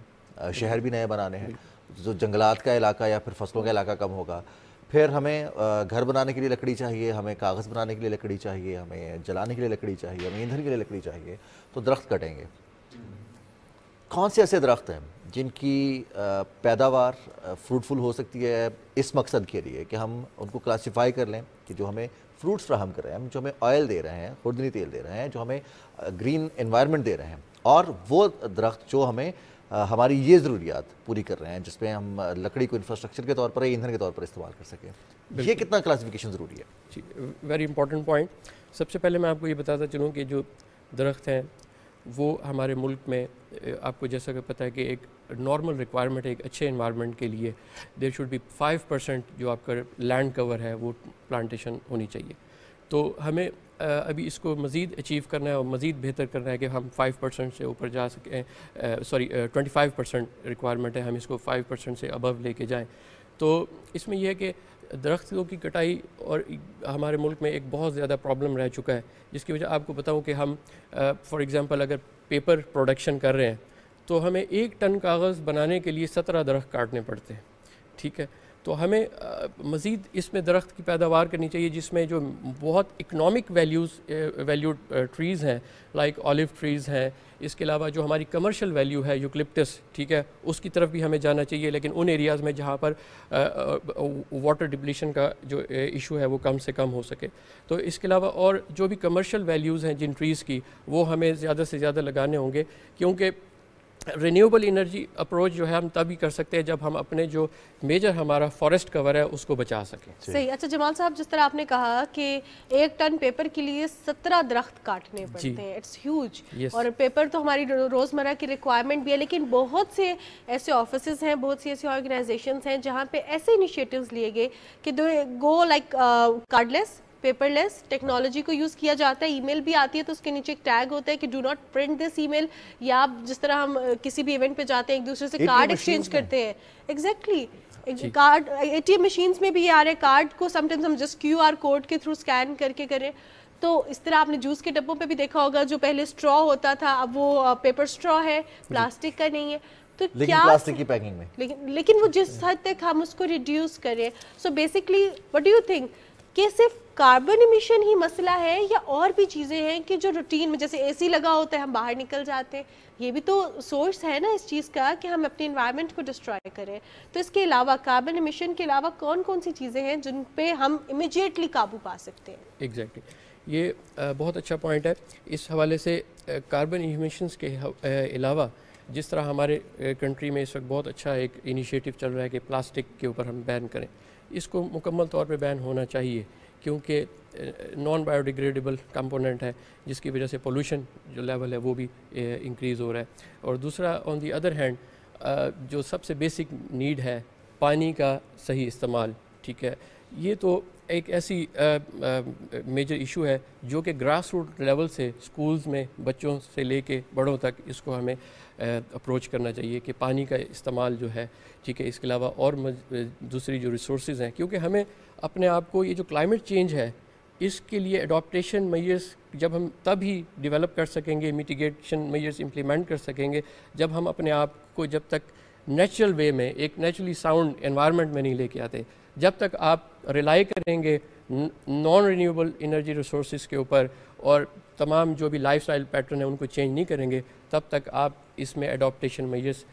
शहर भी नए बनाने हैं, जो जंगलात का इलाका या फिर फसलों का इलाका कम होगा। फिर हमें घर बनाने के लिए लकड़ी चाहिए, हमें कागज़ बनाने के लिए लकड़ी चाहिए, हमें जलाने के लिए लकड़ी चाहिए, हमें ईंधन के लिए लकड़ी चाहिए, तो दरख्त कटेंगे। कौन से ऐसे दरख्त हैं जिनकी पैदावार फ्रूटफुल हो सकती है इस मकसद के लिए कि हम उनको क्लासिफाई कर लें कि जो हमें फ्रूट्स फ्राहम कर रहे हैं, जो हमें ऑयल दे रहे हैं, खुर्दनी तेल दे रहे हैं, जो हमें ग्रीन एनवायरनमेंट दे रहे हैं, और वो दरख्त जो हमें हमारी ये ज़रूरियात पूरी कर रहे हैं, जिसमें हम लकड़ी को इंफ्रास्ट्रक्चर के तौर पर, ईंधन के तौर पर इस्तेमाल कर सकें। ये कितना क्लासिफिकेशन ज़रूरी है? जी, वेरी इंपॉर्टेंट पॉइंट। सबसे पहले मैं आपको ये बताता चलूँ कि जो दरख्त हैं वो हमारे मुल्क में, आपको जैसा कि पता है कि एक नॉर्मल रिक्वायरमेंट है एक अच्छे एनवायरनमेंट के लिए, देयर शुड बी 5% जो आपका लैंड कवर है वो प्लांटेशन होनी चाहिए। तो हमें अभी इसको मज़ीद अचीव करना है और मज़ीद बेहतर करना है कि हम 5% से ऊपर जा सकें। 25% रिक्वायरमेंट है, हम इसको 5% से अबव लेके जाएं। तो इसमें यह है कि दरख्तों की कटाई और हमारे मुल्क में एक बहुत ज़्यादा प्रॉब्लम रह चुका है, जिसकी वजह आपको बताऊं कि हम फॉर एग्ज़ाम्पल अगर पेपर प्रोडक्शन कर रहे हैं तो हमें 1 टन कागज़ बनाने के लिए 17 दरख्त काटने पड़ते हैं। ठीक है, तो हमें मज़ीद इसमें दरख्त की पैदावार करनी चाहिए जिसमें जो बहुत इकनॉमिक वैल्यूड ट्रीज़ हैं, लाइक ऑलिव ट्रीज़ हैं। इसके अलावा जो हमारी कमर्शियल वैल्यू है यूकलिप्टस, ठीक है, उसकी तरफ भी हमें जाना चाहिए, लेकिन उन एरियाज़ में जहाँ पर वाटर डिप्लीशन का जो इशू है वो कम से कम हो सके। तो इसके अलावा और जो भी कमर्शियल वैल्यूज़ हैं जिन ट्रीज़ की, वो हमें ज़्यादा से ज़्यादा लगाने होंगे, क्योंकि रिन्यूएबल एनर्जी अप्रोच जो है हम तभी कर सकते हैं जब हम अपने जो मेजर हमारा फॉरेस्ट कवर है उसको बचा सकें। सही। अच्छा जमाल साहब, जिस तरह आपने कहा कि 1 टन पेपर के लिए 17 दरख्त काटने पड़ते हैं, इट्स ह्यूज। और पेपर तो हमारी रोज़मर्रा की रिक्वायरमेंट भी है, लेकिन बहुत से ऐसे ऑफिसेज हैं, बहुत सी ऐसी ऑर्गेनाइजेशंस हैं जहाँ पे ऐसे इनिशिएटिव्स लिए गए कि go like cardless, paperless technology को यूज़ किया जाता है। ईमेल भी आती है तो उसके नीचे एक टैग होता है कि do not print this email, या आप जिस तरह हम किसी भी इवेंट पे जाते हैं एक दूसरे से कार्ड एक्सचेंज करते हैं, एग्जैक्टली कार्ड ATM मशीन्स में भी आ रहे कार्ड को समटाइम्स हम जस्ट QR कोड के थ्रू स्कैन करके करें। तो इस तरह आपने जूस के डब्बों पे भी देखा होगा, जो पहले स्ट्रॉ होता था अब वो पेपर स्ट्रॉ है, प्लास्टिक का नहीं है। तो लेकिन क्या प्लास्टिक की पैकिंग में, लेकिन वो जिस हद तक हम उसको रिड्यूस करें, so basically what do you think कि सिर्फ कार्बन इमिशन ही मसला है या और भी चीज़ें हैं कि जो रूटीन में, जैसे AC लगा होता है हम बाहर निकल जाते हैं, ये भी तो सोर्स है ना इस चीज़ का कि हम अपने इन्वायरमेंट को डिस्ट्रॉय करें। तो इसके अलावा कार्बन इमिशन के अलावा कौन कौन सी चीज़ें हैं जिन पे हम इमीडिएटली काबू पा सकते हैं? एग्जैक्टली, ये बहुत अच्छा पॉइंट है। इस हवाले से कार्बन इमिशंस के अलावा जिस तरह हमारे कंट्री में इस वक्त बहुत अच्छा एक इनिशिएटिव चल रहा है कि प्लास्टिक के ऊपर हम बैन करें, इसको मुकम्मल तौर पे बैन होना चाहिए, क्योंकि नॉन बायोडिग्रेडेबल कंपोनेंट है जिसकी वजह से पोल्यूशन जो लेवल है वो भी इंक्रीज़ हो रहा है। और दूसरा ऑन दी अदर हैंड जो सबसे बेसिक नीड है पानी का सही इस्तेमाल, ठीक है, ये तो एक ऐसी मेजर इशू है जो कि ग्रास रूट लेवल से स्कूल्स में बच्चों से लेके बड़ों तक इसको हमें अप्रोच करना चाहिए कि पानी का इस्तेमाल जो है, ठीक है, इसके अलावा और दूसरी जो रिसोर्सेज हैं, क्योंकि हमें अपने आप को ये जो क्लाइमेट चेंज है इसके लिए अडॉप्टेशन मेजर्स जब हम तब ही डेवलप कर सकेंगे, मिटिगेशन मेजर्स इम्प्लीमेंट कर सकेंगे जब हम अपने आप को जब तक नेचुरल वे में एक नेचुरली साउंड एनवायरनमेंट में नहीं लेके आते, जब तक आप रिलाई करेंगे नॉन रिन्यूएबल एनर्जी रिसोर्सेज के ऊपर और तमाम जो भी लाइफस्टाइल पैटर्न है उनको चेंज नहीं करेंगे, तब तक आप इसमें अडॉप्टेशन मेजर्स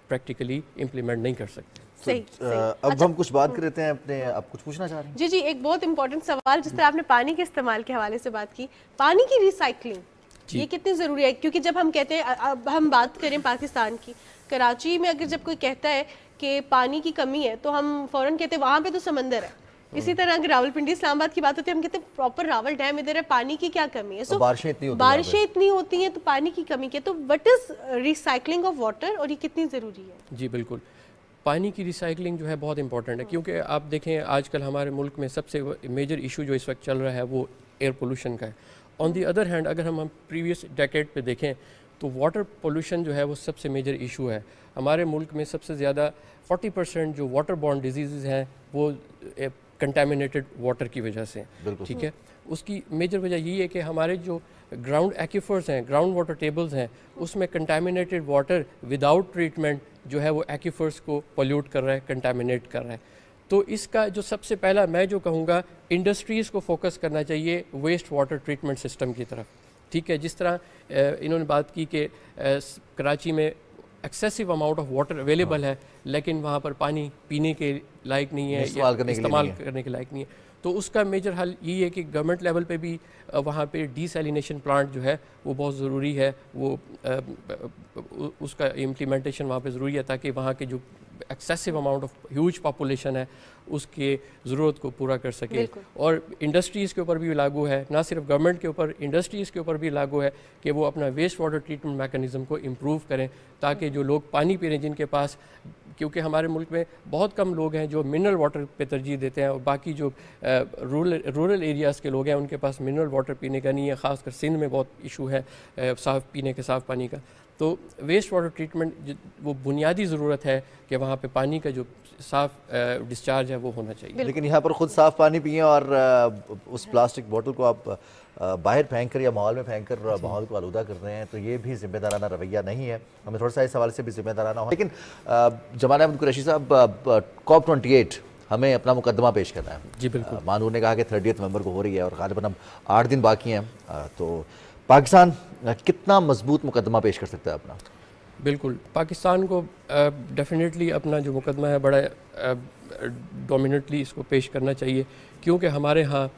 प्रैक्टिकली इम्प्लीमेंट नहीं कर सकते। सही। अब अच्छा, हम कुछ बात करते हैं अपने, आप कुछ पूछना चाह रहे हैं? जी, एक बहुत इंपॉर्टेंट सवाल, जिस तरह आपने पानी के इस्तेमाल के हवाले से बात की, पानी की रिसाइकलिंग ये कितनी ज़रूरी है? क्योंकि जब हम कहते हैं, अब हम बात करें पाकिस्तान की, कराची में अगर जब कोई कहता है कि पानी की कमी है तो हम फ़ौरन कहते हैं वहाँ पे तो समंदर है। इसी तरह अगर रावलपिंडी इस्लामाबाद की बात होती है हम कहते हैं प्रॉपर रावल डैम इधर है, पानी की क्या कमी है? सो बारिशें इतनी होती हैं तो पानी की कमी क्या? तो what is recycling of water और ये कितनी ज़रूरी है? जी बिल्कुल, पानी की रिसाइकलिंग जो है बहुत इंपॉर्टेंट है, क्योंकि आप देखें आजकल हमारे मुल्क में सबसे मेजर इशू जो इस वक्त चल रहा है वो एयर पोल्यूशन का है। ऑन दी अदर हैंड अगर हम प्रीवियस डेकेड पे देखें तो वाटर पोल्यूशन जो है वो सबसे मेजर इशू है। हमारे मुल्क में सबसे ज़्यादा 40% जो वाटर बॉर्न डिजीज़ हैं वो कंटेमिनेटेड वाटर की वजह से, ठीक है। उसकी मेजर वजह यही है कि हमारे जो ग्राउंड एक्यूफर्स हैं, ग्राउंड वाटर टेबल्स हैं, उसमें कंटेमिनेटेड वाटर विदाउट ट्रीटमेंट जो है वो एक्यूफर्स को पोल्यूट कर रहा है, कंटेमिनेट कर रहा है। तो इसका जो सबसे पहला मैं जो कहूँगा, इंडस्ट्रीज़ को फोकस करना चाहिए वेस्ट वाटर ट्रीटमेंट सिस्टम की तरफ, ठीक है। जिस तरह इन्होंने बात की कि कराची में excessive amount of water available है, लेकिन वहाँ पर पानी पीने के लायक नहीं है, इस्तेमाल करने के लायक नहीं है। तो उसका मेजर हल यही है कि गवर्नमेंट लेवल पे भी वहाँ पे डीसैलिनेशन प्लांट जो है वो बहुत ज़रूरी है, वो उसका इम्प्लीमेंटेशन वहाँ पे ज़रूरी है, ताकि वहाँ के जो excessive amount of huge population है उसके ज़रूरत को पूरा कर सके। और इंडस्ट्रीज़ के ऊपर भी लागू है, ना सिर्फ गवर्नमेंट के ऊपर, इंडस्ट्रीज़ के ऊपर भी लागू है कि वो अपना वेस्ट वाटर ट्रीटमेंट मैकेनिज़्म को इम्प्रूव करें, ताकि जो लोग पानी पी रहे हैं जिनके पास, क्योंकि हमारे मुल्क में बहुत कम लोग हैं जो मिनरल वाटर पे तरजीह देते हैं, और बाकी जो रूरल एरियाज़ के लोग हैं उनके पास मिनरल वाटर पीने का नहीं है। ख़ासकर सिंध में बहुत इशू है साफ़ पीने के, साफ़ पानी का। तो वेस्ट वाटर ट्रीटमेंट वो बुनियादी ज़रूरत है कि वहाँ पे पानी का जो साफ़ डिस्चार्ज है वो होना चाहिए। लेकिन यहाँ पर ख़ुद साफ़ पानी पिएं और उस प्लास्टिक बोतल को आप बाहर फेंक कर या माहौल में फेंक कर माहौल को आलूदा कर रहे हैं, तो ये भी जिम्मेदाराना रवैया नहीं है। हमें थोड़ा सा इस सवाल से भी जिम्मेदाराना हो। लेकिन जमाल अहमद कुरैशी साहब, COP28 हमें अपना मुकदमा पेश करना है। जी बिल्कुल। मानूर ने कहा कि 30 नवंबर को हो रही है और ग़ालिबन अब 8 दिन बाकी हैं, तो पाकिस्तान कितना मजबूत मुकदमा पेश कर सकता है अपना? बिल्कुल, पाकिस्तान को डेफिनेटली अपना जो मुकदमा है बड़ा डोमिनेटली इसको पेश करना चाहिए, क्योंकि हमारे यहाँ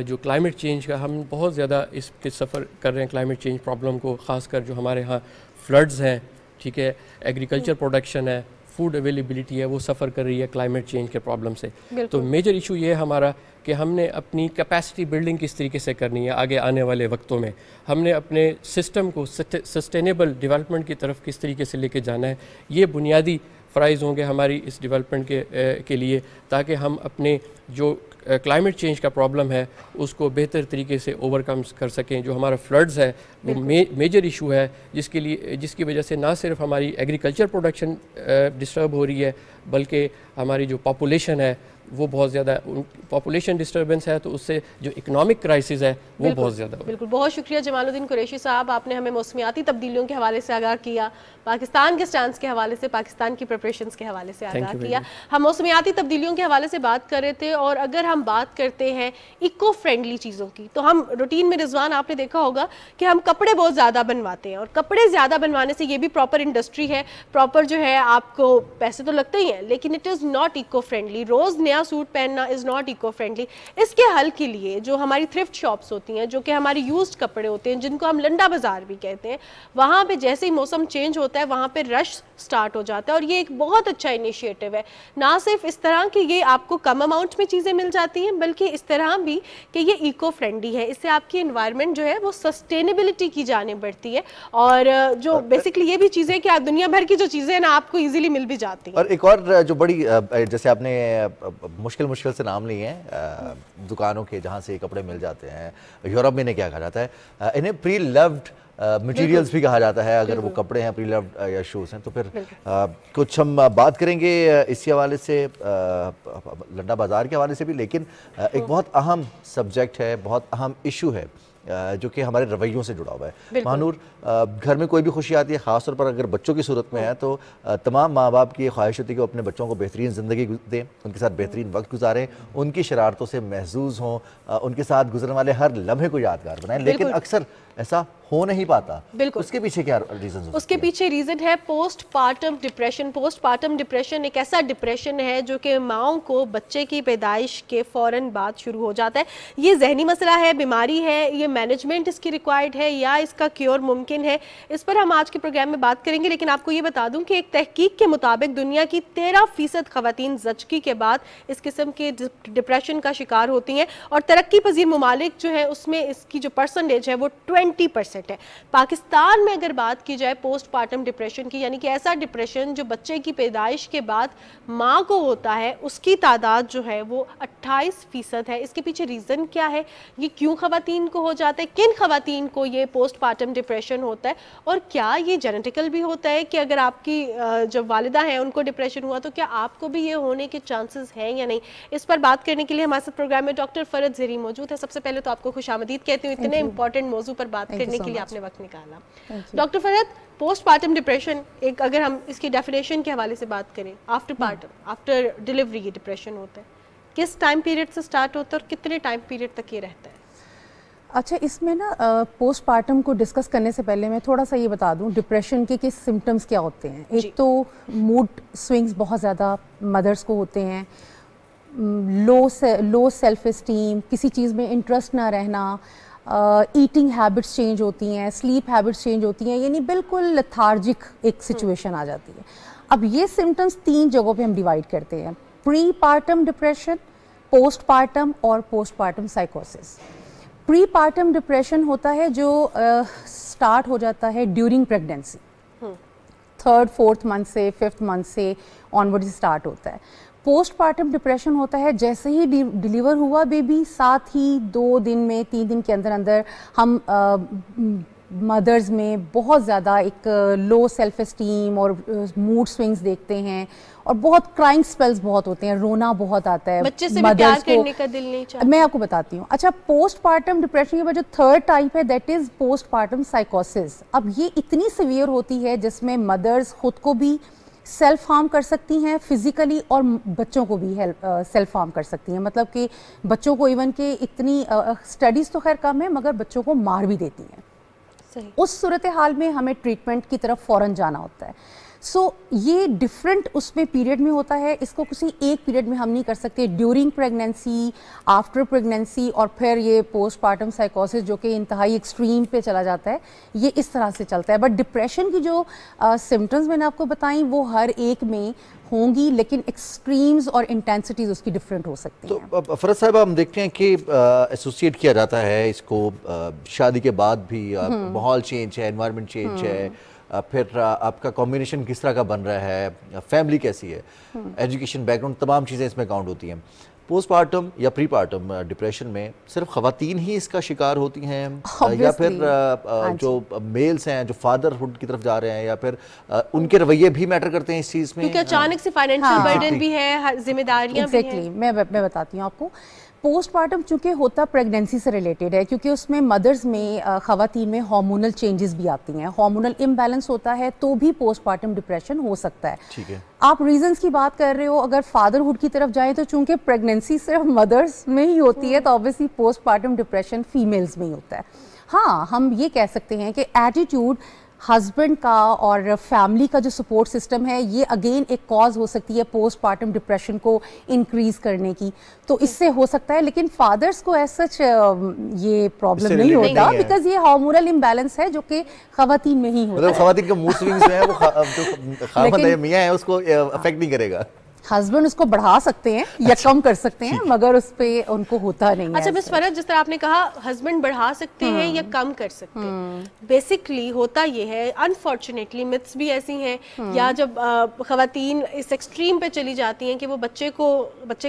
जो क्लाइमेट चेंज का हम बहुत ज़्यादा इसके सफ़र कर रहे हैं, क्लाइमेट चेंज प्रॉब्लम को, ख़ासकर जो हमारे यहाँ फ्लड्स हैं, ठीक है, एग्रीकल्चर प्रोडक्शन है, फूड अवेलेबिलिटी है, वो सफ़र कर रही है क्लाइमेट चेंज के प्रॉब्लम से। तो मेजर इशू ये है हमारा कि हमने अपनी कैपेसिटी बिल्डिंग किस तरीके से करनी है आगे आने वाले वक्तों में, हमने अपने सिस्टम को सस्टेनेबल डेवलपमेंट की तरफ किस तरीके से लेके जाना है। ये बुनियादी फ़राइज़ होंगे हमारी इस डेवलपमेंट के लिए, ताकि हम अपने जो क्लाइमेट चेंज का प्रॉब्लम है उसको बेहतर तरीके से ओवरकम कर सकें। जो हमारा फ्लड्स है वो मेजर इशू है, जिसकी वजह से ना सिर्फ हमारी एग्रीकल्चर प्रोडक्शन डिस्टर्ब हो रही है, बल्कि हमारी जो पॉपुलेशन है वो बहुत ज़्यादा, पॉपुलेशन डिस्टर्बेंस है, तो उससे जो इकोनॉमिक क्राइसिस है वो बहुत ज़्यादा। बिल्कुल, बहुत शुक्रिया जमालुद्दीन कुरैशी साहब, आपने हमें मौसमियाती तब्दीलियों के हवाले से आगाह किया, पाकिस्तान के स्टैंड के हवाले से, पाकिस्तान की प्रिपरेशंस के हवाले से आगाह किया। हम मौसमियाती तब्दीलियों के हवाले से बात कर रहे थे, और अगर हम बात करते हैं इको फ्रेंडली चीज़ों की, तो हम रूटीन में, रिजवान आपने देखा होगा कि हम कपड़े बहुत ज़्यादा बनवाते हैं, और कपड़े ज़्यादा बनवाने से ये भी प्रॉपर इंडस्ट्री है, प्रॉपर जो है आपको पैसे तो लगते ही हैं, लेकिन it is not eco friendly. रोज़ नया सूट पहनना इज़ नॉट इको फ्रेंडली। इसके हल के लिए जो हमारी थ्रिफ्ट शॉप्स होती हैं, जो कि हमारी यूज्ड कपड़े होते हैं, जिनको हम लंडा बाज़ार भी कहते हैं, वहाँ पे जैसे ही मौसम चेंज होता है वहाँ पे रश स्टार्ट हो जाता है, और ये एक बहुत अच्छा इनिशिएटिव है। ना सिर्फ इस तरह कि ये आपको कम अमाउंट में चीज़ें मिल जाती हैं, बल्कि इस तरह भी कि ये इको फ्रेंडली है। इससे आपकी एनवायरनमेंट जो है वो सस्टेनेबिलिटी की जाने बढ़ती है, और जो बेसिकली ये भी चीज़ें कि दुनिया भर की जो चीज़ें हैं ना आपको ईजिली मिल भी जाती हैं। और एक और जो बड़ी, जैसे आपने मुश्किल से नाम लिए हैं दुकानों के जहाँ से कपड़े मिल जाते हैं, यूरोप में इन्हें क्या कहा जाता है, इन्हें प्री लव्ड मटेरियल्स भी कहा जाता है। अगर वो कपड़े हैं प्री लव्ड या शूज़ हैं, तो फिर कुछ हम बात करेंगे इसी हवाले से, लंडा बाज़ार के हवाले से भी। लेकिन एक बहुत अहम सब्जेक्ट है, बहुत अहम इशू है जो कि हमारे रवैयों से जुड़ा हुआ है। महानूर, घर में कोई भी खुशी आती है, ख़ासतौर पर अगर बच्चों की सूरत में है, तो तमाम माँ बाप की ख्वाहिश होती है कि वो अपने बच्चों को बेहतरीन ज़िंदगी दें, उनके साथ बेहतरीन वक्त गुजारें, उनकी शरारतों से महजूज़ हों, उनके साथ गुजरने वाले हर लम्हे को यादगार बनाएं। लेकिन अक्सर ऐसा हो नहीं पाता। बिल्कुल, उसके पीछे क्या रीजन? उसके पीछे रीज़न है पोस्टपार्टम डिप्रेशन। पोस्टपार्टम डिप्रेशन एक ऐसा डिप्रेशन है जो कि माँओं को बच्चे की पैदाइश के फ़ौरन बाद शुरू हो जाता है। ये जहनी मसला है, बीमारी है, ये मैनेजमेंट इसकी रिक्वायर्ड है या इसका क्योर मुमकिन है, इस पर हम आज के प्रोग्राम में बात करेंगे। लेकिन आपको ये बता दूं कि एक तहकीक के मुताबिक दुनिया की 13% ख़वातीन ज़चगी के बाद इस किस्म के डिप्रेशन का शिकार होती हैं, और तरक्की पजीर ममालिक जो है उसमें इसकी जो परसेंटेज है वो 20% सेट है। पाकिस्तान में अगर बात की जाए पोस्टपार्टम डिप्रेशन की, यानी कि ऐसा डिप्रेशन जो बच्चे की पैदाइश के बाद माँ को होता है, उसकी तादाद जो है वो 28% है। इसके पीछे रीज़न क्या है, ये क्यों ख़वातीन को हो जाता है, किन ख़वातीन को ये पोस्टपार्टम डिप्रेशन होता है, और क्या ये जेनेटिकल भी होता है कि अगर आपकी जो वालिदा हैं उनको डिप्रेशन हुआ तो क्या आपको भी ये होने के चांसेस हैं या नहीं। इस पर बात करने के लिए हमारे साथ प्रोग्राम में डॉक्टर फरहत ज़ेहरी मौजूद है। सबसे पहले तो आपको खुशामदीद कहती हूँ, इतने इंपॉर्टेंट मौजू पर बात करने के लिए आपने वक्त निकाला। डॉक्टर फरहत, पोस्टपार्टम डिप्रेशन एक अगर हम इसकी डेफिनेशन के हवाले से बात करें, आफ्टर पार्टम, आफ्टर डिलीवरी ये डिप्रेशन होता है, किस टाइम पीरियड से स्टार्ट होता है और कितने टाइम पीरियड तक ये रहता है? अच्छा, इसमें ना पोस्टपार्टम को डिस्कस करने से पहले मैं थोड़ा सा ये बता दूं डिप्रेशन के सिम्टम्स क्या होते हैं। एक तो मूड स्विंग्स बहुत ज़्यादा मदर्स को होते हैं, लो सेल्फ इस्टीम, किसी चीज़ में इंटरेस्ट ना रहना, ईटिंग हैबिट्स चेंज होती हैं, स्लीप हैबिट्स चेंज होती हैं, यानी बिल्कुल लेथार्जिक एक सिचुएशन आ जाती है। अब ये सिम्टम्स 3 जगहों पे हम डिवाइड करते हैं, प्री पार्टम डिप्रेशन, पोस्टपार्टम और पोस्टपार्टम साइकोसिस। प्री पार्टम डिप्रेशन होता है जो स्टार्ट हो जाता है during pregnancy, 3rd 4th month से 5th मंथ से ऑनवर्ड स्टार्ट होता है। पोस्टपार्टम डिप्रेशन होता है जैसे ही डिलीवर हुआ बेबी, साथ ही 2 दिन में 3 दिन के अंदर अंदर हम मदर्स में बहुत ज़्यादा एक लो सेल्फ इस्टीम और मूड स्विंग्स देखते हैं, और बहुत क्राइंग स्पेल्स बहुत होते हैं, रोना बहुत आता है, बच्चे से भी प्यार करने का दिल नहीं चाहता। मैं आपको बताती हूँ। अच्छा, पोस्टपार्टम डिप्रेशन के बाद जो 3rd टाइप है दैट इज़ पोस्टपार्टम साइकोसिस। अब ये इतनी सीवियर होती है जिसमें मदर्स खुद को भी सेल्फ हार्म कर सकती हैं फिजिकली, और बच्चों को भी सेल्फ हार्म कर सकती हैं, मतलब कि बच्चों को इवन के इतनी स्टडीज़ तो खैर कम है मगर बच्चों को मार भी देती हैं। उस सूरत हाल में हमें ट्रीटमेंट की तरफ फ़ौरन जाना होता है। सो ये डिफरेंट उसमें पीरियड में होता है, इसको किसी एक पीरियड में हम नहीं कर सकते, ड्यूरिंग प्रेगनेंसी, आफ्टर प्रेगनेंसी, और फिर ये पोस्टपार्टम साइकोसिस जो कि इंतहाई एक्सट्रीम पे चला जाता है, ये इस तरह से चलता है। बट डिप्रेशन की जो सिम्टम्स मैंने आपको बताई वो हर एक में होंगी, लेकिन एक्सट्रीम्स और इंटेंसिटीज उसकी डिफरेंट हो सकती हैं। तो फरहत साहिबा, हम देखते हैं कि एसोसिएट किया जाता है इसको शादी के बाद भी, माहौल चेंज है, एनवायरनमेंट चेंज है, फिर आपका कॉम्बिनेशन किस तरह का बन रहा है, फैमिली कैसी है, एजुकेशन बैकग्राउंड, तमाम चीज़ें इसमें काउंट होती हैं। पोस्टपार्टम या प्रीपार्टम डिप्रेशन में सिर्फ ख़वातीन ही इसका शिकार होती हैं या फिर जो मेल्स हैं जो फादरहुड की तरफ जा रहे हैं, या फिर उनके रवैये भी मैटर करते हैं इस चीज़ में? क्योंकि अचानक से फाइनेंशियल बर्डन भी है, जिम्मेदारियां भी हैं। मैं बताती हूँ आपको। पोस्टपार्टम चूँकि होता प्रेगनेंसी से रिलेटेड है, क्योंकि उसमें मदर्स में ख़वातीन में हार्मोनल चेंजेस भी आती हैं, हार्मोनल इम्बैलेंस होता है तो भी पोस्टपार्टम डिप्रेशन हो सकता है। ठीक है, आप रीजंस की बात कर रहे हो, अगर फादरहुड की तरफ जाएं तो चूंकि प्रेगनेंसी सिर्फ मदर्स में ही होती है तो ऑब्वियसली पोस्टपार्टम डिप्रेशन फीमेल्स में ही होता है। हाँ, हम ये कह सकते हैं कि एटीट्यूड हस्बैंड का और फैमिली का जो सपोर्ट सिस्टम है ये अगेन एक कॉज हो सकती है पोस्टपार्टम डिप्रेशन को इंक्रीज करने की, तो इससे हो सकता है। लेकिन फादर्स को एज सच ये प्रॉब्लम नहीं होता, बिकॉज ये हार्मोनल इम्बैलेंस है जो कि खवातीन में ही होता है। मतलब खवातीन का मूड स्विंग्स जो है वो जो खामद है मियां है उसको अफेक्ट नहीं करेगा। हस्बैंड उसको बढ़ा सकते हैं या कम कर सकते हैं, मगर उस पे उनको होता नहीं है। अच्छा मिस फरहत, जिस तरह आपने कहा हस्बैंड बढ़ा सकते हैं या कम कर सकते हैं, बेसिकली होता ये है, अनफॉर्चुनेटली मिथ्स भी ऐसी हैं, या जब खवातीन इस एक्सट्रीम पे चली जाती हैं कि वो बच्चे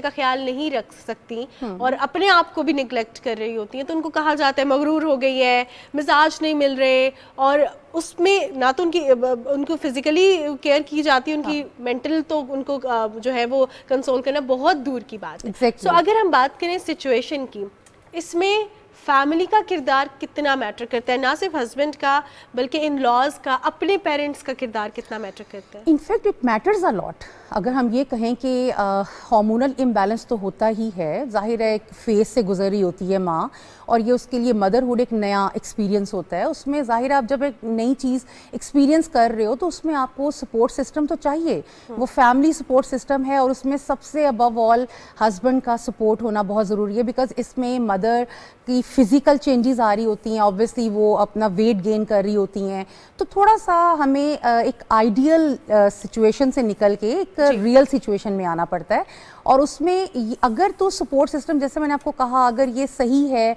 का ख्याल नहीं रख सकती और अपने आप को भी निगलेक्ट कर रही होती हैं, तो उनको कहा जाता है मगरूर हो गई है, मिजाज नहीं मिल रहे, और उसमें ना तो उनको फिजिकली केयर की जाती है, उनकी मेंटल तो उनको जो है वो कंसोल करना बहुत दूर की बात है। सो अगर हम बात करें सिचुएशन की, इसमें फैमिली का किरदार कितना मैटर करता है, ना सिर्फ हस्बैंड का बल्कि इन लॉज का, अपने पेरेंट्स का किरदार कितना मैटर करता है? In fact it matters a lot. अगर हम ये कहें कि हार्मोनल इम्बैलेंस तो होता ही है, जाहिर है एक फेज से गुजरी होती है माँ, और ये उसके लिए मदरहुड एक नया एक्सपीरियंस होता है, उसमें जाहिर है आप जब एक नई चीज़ एक्सपीरियंस कर रहे हो तो उसमें आपको सपोर्ट सिस्टम तो चाहिए, वो फैमिली सपोर्ट सिस्टम है, और उसमें सबसे अबव ऑल हस्बैंड का सपोर्ट होना बहुत ज़रूरी है, बिकॉज इसमें मदर की फिज़िकल चेंजेस आ रही होती हैं, ऑब्वियसली वो अपना वेट गेन कर रही होती हैं, तो थोड़ा सा हमें एक आइडियल सिचुएशन से निकल के एक रियल सिचुएशन में आना पड़ता है, और उसमें अगर तो सपोर्ट सिस्टम जैसे मैंने आपको कहा अगर ये सही है,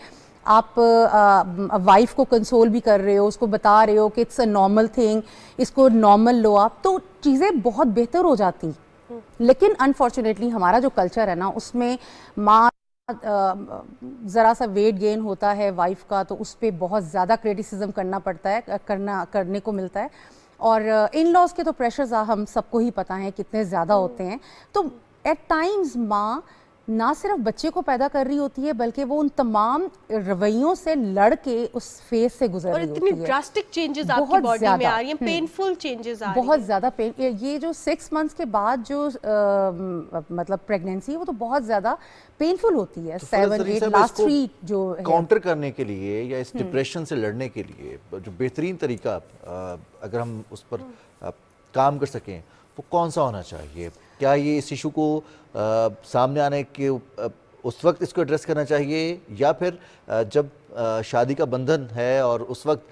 आप वाइफ को कंसोल भी कर रहे हो, उसको बता रहे हो कि इट्स अ नॉर्मल थिंग, इसको नॉर्मल लो आप, तो चीज़ें बहुत बेहतर हो जाती। लेकिन अनफॉर्चुनेटली हमारा जो कल्चर है ना, उसमें माँ ज़रा सा वेट गेन होता है वाइफ का, तो उस पर बहुत ज़्यादा क्रिटिसिज्म करना पड़ता है, करने को मिलता है। और इन लॉज के तो प्रेशर्स हम सबको ही पता है कितने ज़्यादा होते हैं। तो एट टाइम्स माँ ना सिर्फ बच्चे को पैदा कर रही होती है, बल्कि वो उन तमाम रवैयों से लड़ के उस फेज से गुजर रही होती है। और इतनी ड्रास्टिक चेंजेस आपकी बॉडी में आ रही हैं, पेनफुल चेंजेस आ रही हैं, बहुत ज़्यादा पेन। ये जो 6 मंथ्स के बाद जो मतलब प्रेगनेंसी है, वो तो बहुत ज़्यादा पेनफुल होती है। 7, 8 लास्ट 3 जो काउंटर करने के लिए या इस डिप्रेशन से लड़ने के लिए जो बेहतरीन तरीका अगर हम उस पर काम कर सकें, वो कौन सा होना चाहिए? क्या ये इस इशू को सामने आने के उस वक्त इसको एड्रेस करना चाहिए, या फिर जब शादी का बंधन है और उस वक्त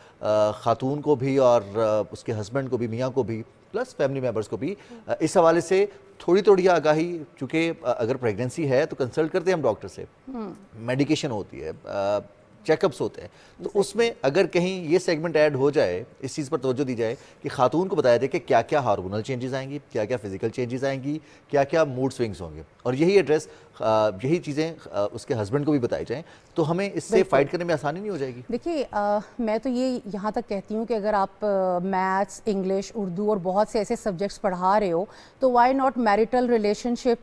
खातून को भी और उसके हस्बैंड को भी, मियाँ को भी, प्लस फैमिली मेम्बर्स को भी इस हवाले से थोड़ी थोड़ी आगाही, क्योंकि अगर प्रेगनेंसी है तो कंसल्ट करते हैं हम डॉक्टर से, मेडिकेशन होती है, चेकअप्स होते हैं, तो उसमें अगर कहीं ये सेगमेंट ऐड हो जाए, इस चीज़ पर तवज्जो दी जाए कि खातून को बताया जाए कि क्या क्या हार्मोनल चेंजेस आएंगी, क्या क्या फिजिकल चेंजेस आएंगी, क्या क्या मूड स्विंग्स होंगे, और यही एड्रेस यही चीज़ें उसके हस्बैंड को भी बताई जाएं, तो हमें इससे फाइट करने में आसानी नहीं हो जाएगी। देखिए मैं तो ये यहाँ तक कहती हूँ कि अगर आप मैथ्स, इंग्लिश, उर्दू और बहुत से ऐसे सब्जेक्ट्स पढ़ा रहे हो, तो वाई नॉट मैरिटल रिलेशनशिप,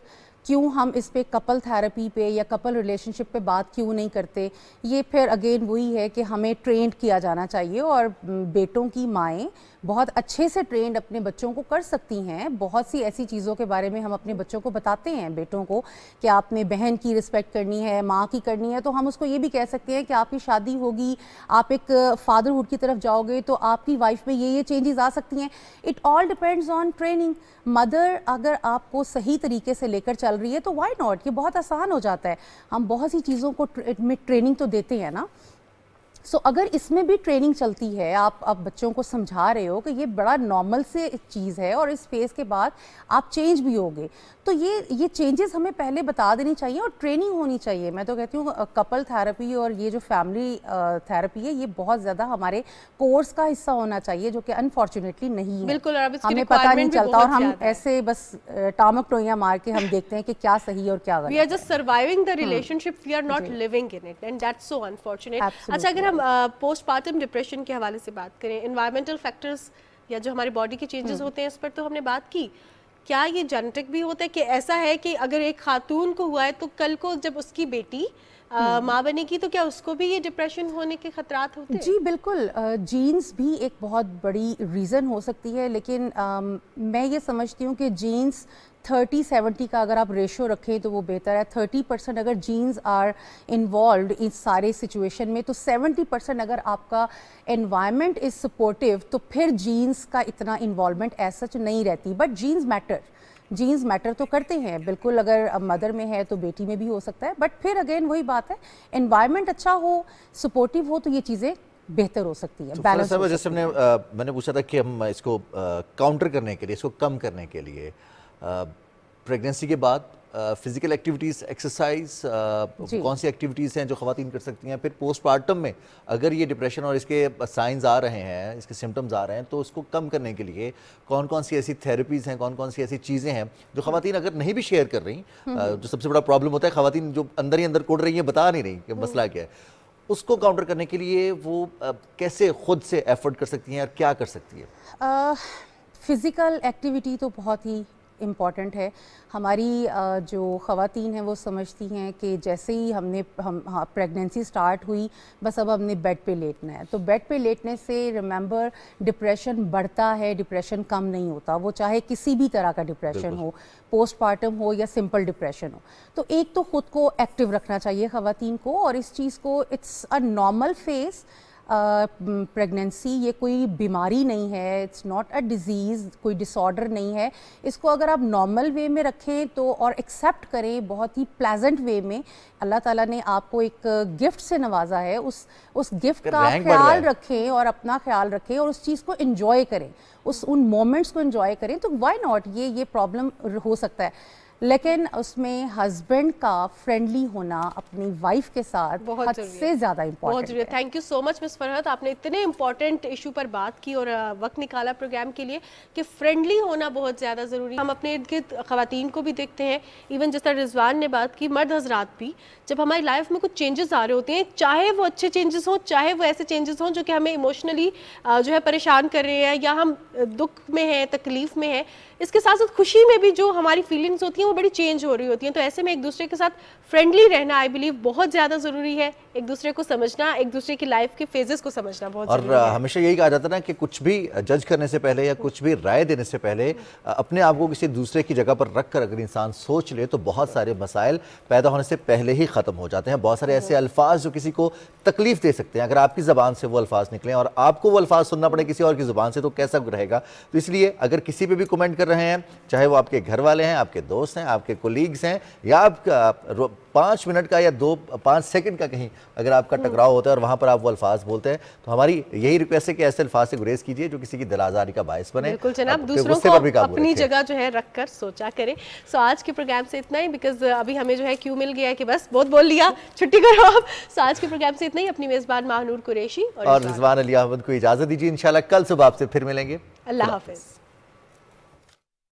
क्यों हम इस पे कपल थेरेपी पे या कपल रिलेशनशिप पे बात क्यों नहीं करते? ये फिर अगेन वही है कि हमें ट्रेंड किया जाना चाहिए, और बेटों की माएँ बहुत अच्छे से ट्रेंड अपने बच्चों को कर सकती हैं। बहुत सी ऐसी चीज़ों के बारे में हम अपने बच्चों को बताते हैं, बेटों को, कि आपने बहन की रिस्पेक्ट करनी है, माँ की करनी है, तो हम उसको ये भी कह सकते हैं कि आपकी शादी होगी, आप एक फादरहुड की तरफ जाओगे, तो आपकी वाइफ में ये चेंजेस आ सकती हैं। It all depends on training. Mother अगर आपको सही तरीके से लेकर चल रही है तो व्हाई नॉट, ये बहुत आसान हो जाता है। हम बहुत सी चीज़ों को में ट्रेनिंग तो देते हैं ना। सो अगर इसमें भी ट्रेनिंग चलती है, आप बच्चों को समझा रहे हो कि ये बड़ा नॉर्मल से चीज़ है और इस फेज़ के बाद आप चेंज भी होगे, तो ये चेंजेस हमें पहले बता देनी चाहिए और ट्रेनिंग होनी चाहिए। मैं तो कहती हूँ कपल थेरेपी और ये जो फैमिली थेरेपी है, ये बहुत ज़्यादा हमारे कोर्स का हिस्सा होना चाहिए, जो कि अनफॉर्चुनेटली नहीं है। बिल्कुल, हमें पता नहीं चलता और हम ऐसे बस टामक टोइयां मार के हम देखते हैं कि क्या सही और क्या गलत। We are just surviving the relationship, we are not living in it, and that's so unfortunate. अच्छा, अगर हम पोस्टपार्टम डिप्रेशन के हवाले से बात करें, एनवायरमेंटल फैक्टर्स या जो हमारी बॉडी के चेंजेस होते हैं, इस पर तो हमने बात की। क्या ये जेनेटिक भी होता है कि ऐसा है कि अगर एक खातून को हुआ है तो कल को जब उसकी बेटी माँ बनेगी तो क्या उसको भी ये डिप्रेशन होने के खतरात होते हैं? जी बिल्कुल, जीन्स भी एक बहुत बड़ी रीज़न हो सकती है, लेकिन मैं ये समझती हूँ कि जीन्स 30-70 का अगर आप रेशो रखें तो वो बेहतर है। 30% अगर जीन्स आर इन्वॉल्व इस सारे सिचुएशन में, तो 70% अगर आपका एनवायरनमेंट इज़ सपोर्टिव, तो फिर जीन्स का इतना इन्वॉल्वमेंट एज सच नहीं रहती। बट जीन्स मैटर तो करते हैं बिल्कुल। अगर मदर में है तो बेटी में भी हो सकता है, बट फिर अगेन वही बात है, एनवायरनमेंट अच्छा हो, सपोर्टिव हो, तो ये चीज़ें बेहतर हो सकती है। बैलेंस हो जैसे मैंने पूछा था कि हम इसको काउंटर करने के लिए, इसको कम करने के लिए प्रेगनेंसी के बाद फिजिकल एक्टिविटीज़, एक्सरसाइज, कौन सी एक्टिविटीज़ हैं जो ख़वातीन कर सकती हैं? फिर पोस्टपार्टम में अगर ये डिप्रेशन और इसके साइंस आ रहे हैं, इसके सिम्टम्स आ रहे हैं, तो उसको कम करने के लिए कौन कौन सी ऐसी थेरेपीज़ हैं, कौन कौन सी ऐसी चीज़ें हैं जो ख़वातीन अगर नहीं भी शेयर कर रही, जो सबसे बड़ा प्रॉब्लम होता है, ख़वातीन जो अंदर ही अंदर कोड़ रही हैं, बता नहीं रही कि मसला क्या है, उसको काउंटर करने के लिए वो कैसे खुद से एफर्ट कर सकती हैं और क्या कर सकती है? फिज़िकल एक्टिविटी तो बहुत ही इम्पॉर्टेंट है। हमारी जो ख़वातीन हैं वो समझती हैं कि जैसे ही हम प्रेगनेंसी स्टार्ट हुई, बस अब हमने बेड पे लेटना है। तो बेड पे लेटने से रिमेंबर डिप्रेशन बढ़ता है, डिप्रेशन कम नहीं होता। वो चाहे किसी भी तरह का डिप्रेशन हो, पोस्टपार्टम हो या सिंपल डिप्रेशन हो। तो एक तो ख़ुद को एक्टिव रखना चाहिए ख़वातीन को, और इस चीज़ को it's a normal face. Pregnancy ये कोई बीमारी नहीं है, इट्स नॉट अ डिज़ीज़, कोई डिसऑर्डर नहीं है। इसको अगर आप नॉर्मल वे में रखें तो और एक्सेप्ट करें बहुत ही प्लेजेंट वे में, अल्लाह ताला ने आपको एक गिफ्ट से नवाजा है, उस गिफ्ट का ख्याल रखें और अपना ख्याल रखें और उस चीज़ को एंजॉय करें, उन मोमेंट्स को एंजॉय करें, तो व्हाई नॉट, ये प्रॉब्लम हो सकता है। लेकिन उसमें हस्बैंड का फ्रेंडली होना अपनी वाइफ के साथ हद से ज़्यादा इम्पोर्टेंट है। Thank you so much miss Farhat, आपने इतने इम्पोर्टेंट इशू पर बात की और वक्त निकाला प्रोग्राम के लिए कि फ्रेंडली होना बहुत ज़्यादा ज़रूरी है। हम अपने इर्द गिर्द ख़वातीन को भी देखते हैं, इवन जिस तरह रिजवान ने बात की, मर्द हजरात भी, जब हमारी लाइफ में कुछ चेंजेस आ रहे होते हैं, चाहे वो अच्छे चेंजेस हों, चाहे वो ऐसे चेंजेस हों जो कि हमें इमोशनली जो है परेशान कर रहे हैं, या हम दुख में हैं, तकलीफ में हैं, इसके साथ साथ खुशी में भी जो हमारी फीलिंग्स होती हैं वो बड़ी चेंज हो रही होती हैं। तो ऐसे में एक दूसरे के साथ फ्रेंडली रहना आई बिलीव बहुत ज़्यादा ज़रूरी है। एक दूसरे को समझना, एक दूसरे की लाइफ के फेजेस को समझना बहुत ज़रूरी है। और हमेशा यही कहा जाता है ना कि कुछ भी जज करने से पहले या कुछ भी राय देने से पहले अपने आप को किसी दूसरे की जगह पर रख कर अगर इंसान सोच ले तो बहुत सारे मसाइल पैदा होने से पहले ही ख़त्म हो जाते हैं। बहुत सारे ऐसे अल्फाज जो किसी को तकलीफ दे सकते हैं, अगर आपकी ज़बान से वो अल्फाज निकलें और आपको वो अल्फाज सुनना पड़े किसी और की ज़ुबान से, तो कैसा रहेगा। तो इसलिए अगर किसी पे भी कमेंट कर रहे हैं, चाहे वो आपके घर वाले हैं, आपके दोस्त हैं, आपके कोलीग्स हैं, या आपका 5 मिनट का या 5 सेकंड का कहीं अगर आपका टकराव होता है और वहां पर आप वो अल्फाज बोलते हैं, तो हमारी यही रिक्वेस्ट है कि ऐसे अल्फाज से गुरेज कीजिए जो किसी की दिल आज़ारी का बायस बने। बिल्कुल जनाब, दूसरों को अपनी जगह जो है रख कर सोचा करें। सो आज के प्रोग्राम से इतना ही, बिकॉज अभी हमें जो है क्यों मिल गया कि बस बहुत बोल लिया, छुट्टी करो आप। सो आज के प्रोग्राम से इतना ही। अपनी मेजबान माहनूर कुरैशी और रिजवान अली अहमद को इजाजत दीजिए। इंशाल्लाह कल सुबह आपसे फिर मिलेंगे। अल्लाह हाफिज।